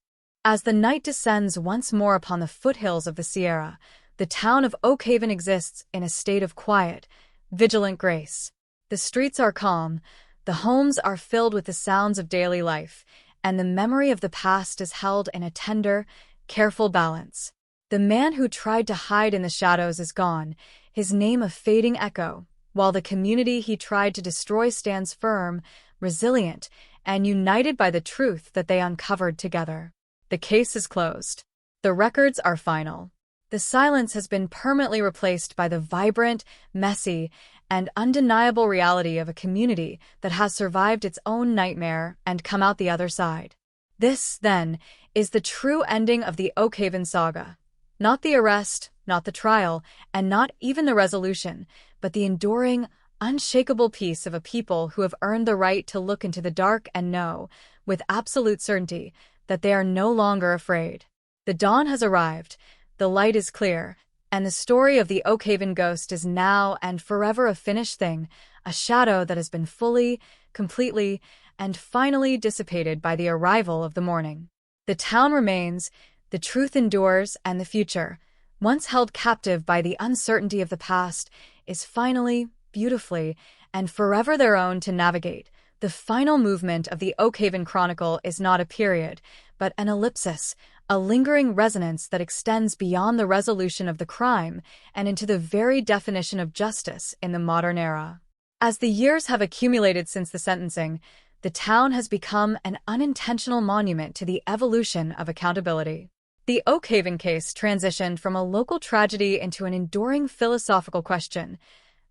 As the night descends once more upon the foothills of the Sierra, the town of Oak Haven exists in a state of quiet, vigilant grace. The streets are calm, the homes are filled with the sounds of daily life, and the memory of the past is held in a tender, careful balance. The man who tried to hide in the shadows is gone, his name a fading echo, while the community he tried to destroy stands firm, resilient, and united by the truth that they uncovered together. The case is closed. The records are final. The silence has been permanently replaced by the vibrant, messy, and undeniable reality of a community that has survived its own nightmare and come out the other side. This, then, is the true ending of the Oak Haven saga. Not the arrest, not the trial, and not even the resolution, but the enduring, unshakable peace of a people who have earned the right to look into the dark and know, with absolute certainty, that they are no longer afraid. The dawn has arrived, the light is clear, and the story of the Oak Haven ghost is now and forever a finished thing, a shadow that has been fully, completely, and finally dissipated by the arrival of the morning. The town remains, the truth endures, and the future, once held captive by the uncertainty of the past, is finally, beautifully, and forever their own to navigate. The final movement of the Oak Haven Chronicle is not a period, but an ellipsis, a lingering resonance that extends beyond the resolution of the crime and into the very definition of justice in the modern era. As the years have accumulated since the sentencing, the town has become an unintentional monument to the evolution of accountability. The Oak Haven case transitioned from a local tragedy into an enduring philosophical question.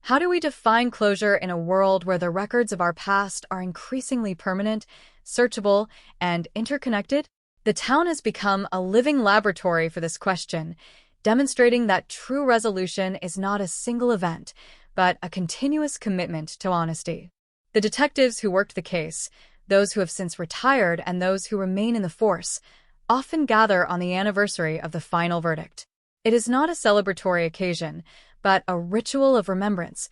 How do we define closure in a world where the records of our past are increasingly permanent, searchable, and interconnected? The town has become a living laboratory for this question, demonstrating that true resolution is not a single event, but a continuous commitment to honesty. The detectives who worked the case, those who have since retired and those who remain in the force, often gather on the anniversary of the final verdict. It is not a celebratory occasion, but a ritual of remembrance,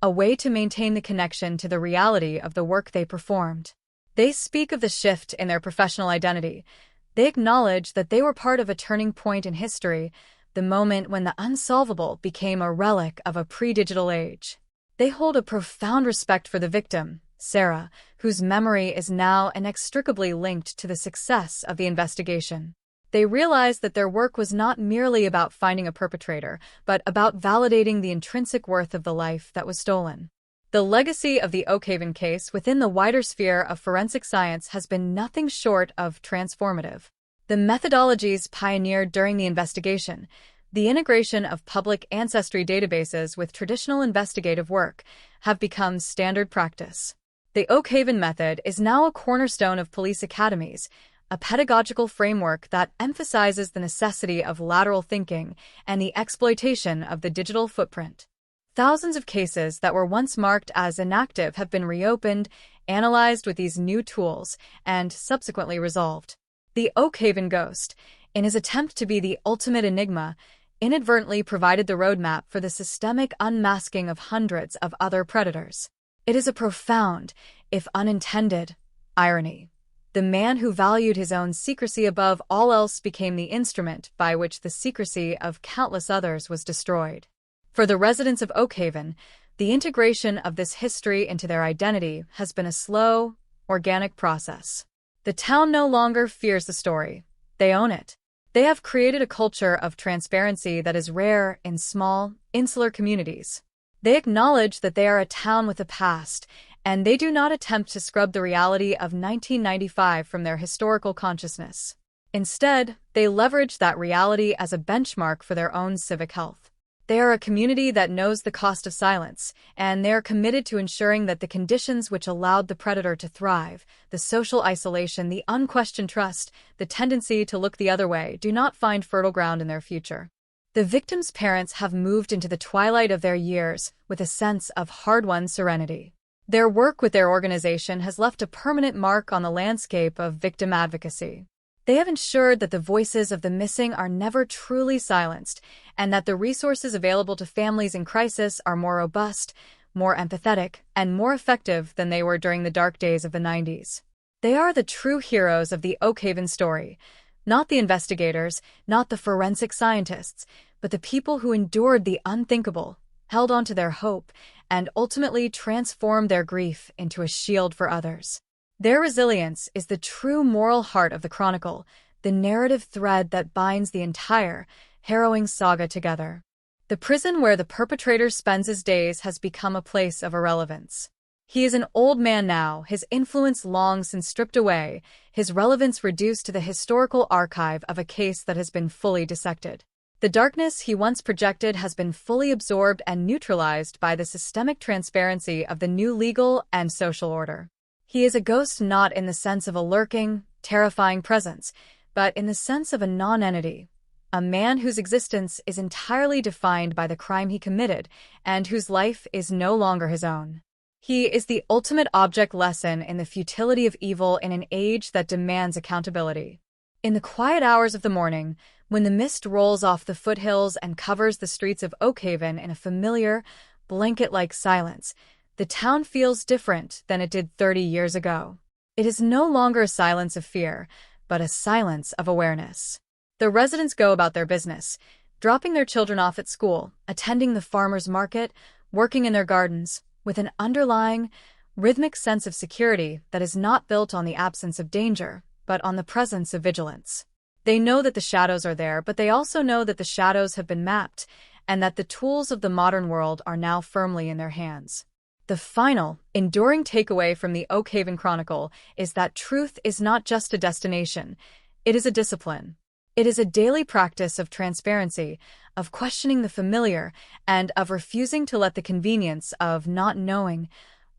a way to maintain the connection to the reality of the work they performed. They speak of the shift in their professional identity. They acknowledge that they were part of a turning point in history, the moment when the unsolvable became a relic of a pre-digital age. They hold a profound respect for the victim, Sarah, whose memory is now inextricably linked to the success of the investigation. They realized that their work was not merely about finding a perpetrator, but about validating the intrinsic worth of the life that was stolen. The legacy of the Oakhaven case within the wider sphere of forensic science has been nothing short of transformative. The methodologies pioneered during the investigation, the integration of public ancestry databases with traditional investigative work, have become standard practice. The Oakhaven method is now a cornerstone of police academies, a pedagogical framework that emphasizes the necessity of lateral thinking and the exploitation of the digital footprint. Thousands of cases that were once marked as inactive have been reopened, analyzed with these new tools, and subsequently resolved. The Oakhaven ghost, in his attempt to be the ultimate enigma, inadvertently provided the roadmap for the systemic unmasking of hundreds of other predators. It is a profound, if unintended, irony. The man who valued his own secrecy above all else became the instrument by which the secrecy of countless others was destroyed. For the residents of Oakhaven, the integration of this history into their identity has been a slow, organic process. The town no longer fears the story. They own it. They have created a culture of transparency that is rare in small, insular communities. They acknowledge that they are a town with a past, and they do not attempt to scrub the reality of 1995 from their historical consciousness. Instead, they leverage that reality as a benchmark for their own civic health. They are a community that knows the cost of silence, and they are committed to ensuring that the conditions which allowed the predator to thrive, the social isolation, the unquestioned trust, the tendency to look the other way, do not find fertile ground in their future. The victims' parents have moved into the twilight of their years with a sense of hard-won serenity. Their work with their organization has left a permanent mark on the landscape of victim advocacy. They have ensured that the voices of the missing are never truly silenced, and that the resources available to families in crisis are more robust, more empathetic, and more effective than they were during the dark days of the 90s. They are the true heroes of the Oakhaven story, not the investigators, not the forensic scientists, but the people who endured the unthinkable, held on to their hope, and ultimately transformed their grief into a shield for others. Their resilience is the true moral heart of the chronicle, the narrative thread that binds the entire, harrowing saga together. The prison where the perpetrator spends his days has become a place of irrelevance. He is an old man now, his influence long since stripped away, his relevance reduced to the historical archive of a case that has been fully dissected. The darkness he once projected has been fully absorbed and neutralized by the systemic transparency of the new legal and social order. He is a ghost not in the sense of a lurking, terrifying presence, but in the sense of a non-entity, a man whose existence is entirely defined by the crime he committed and whose life is no longer his own. He is the ultimate object lesson in the futility of evil in an age that demands accountability. In the quiet hours of the morning, when the mist rolls off the foothills and covers the streets of Oakhaven in a familiar, blanket-like silence, the town feels different than it did 30 years ago. It is no longer a silence of fear, but a silence of awareness. The residents go about their business, dropping their children off at school, attending the farmer's market, working in their gardens, with an underlying, rhythmic sense of security that is not built on the absence of danger, but on the presence of vigilance. They know that the shadows are there, but they also know that the shadows have been mapped, and that the tools of the modern world are now firmly in their hands. The final, enduring takeaway from the Oakhaven Chronicle is that truth is not just a destination, it is a discipline. It is a daily practice of transparency, of questioning the familiar, and of refusing to let the convenience of not knowing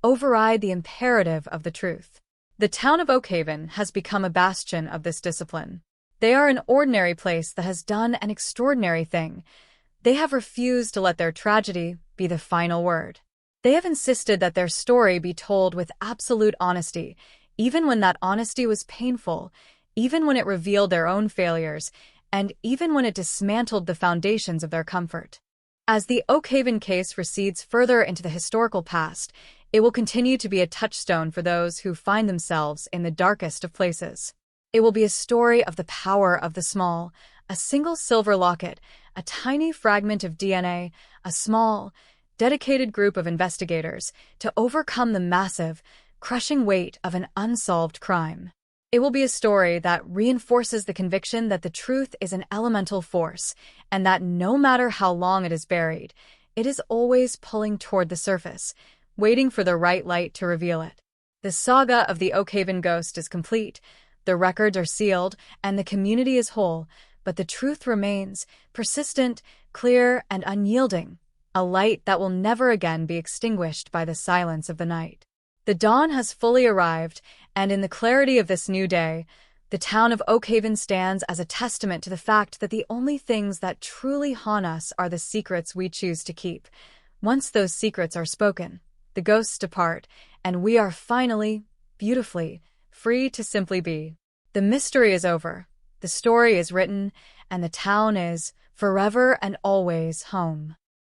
override the imperative of the truth. The town of Oakhaven has become a bastion of this discipline. They are an ordinary place that has done an extraordinary thing. They have refused to let their tragedy be the final word. They have insisted that their story be told with absolute honesty, even when that honesty was painful, even when it revealed their own failures, and even when it dismantled the foundations of their comfort. As the Oakhaven case recedes further into the historical past, it will continue to be a touchstone for those who find themselves in the darkest of places. It will be a story of the power of the small, a single silver locket, a tiny fragment of DNA, a small, dedicated group of investigators to overcome the massive, crushing weight of an unsolved crime. It will be a story that reinforces the conviction that the truth is an elemental force, and that no matter how long it is buried, it is always pulling toward the surface, waiting for the right light to reveal it. The saga of the Oakhaven ghost is complete, the records are sealed, and the community is whole, but the truth remains, persistent, clear, and unyielding, a light that will never again be extinguished by the silence of the night. The dawn has fully arrived, and in the clarity of this new day, the town of Oakhaven stands as a testament to the fact that the only things that truly haunt us are the secrets we choose to keep. Once those secrets are spoken, the ghosts depart, and we are finally, beautifully, free to simply be. The mystery is over, the story is written, and the town is, forever and always, home.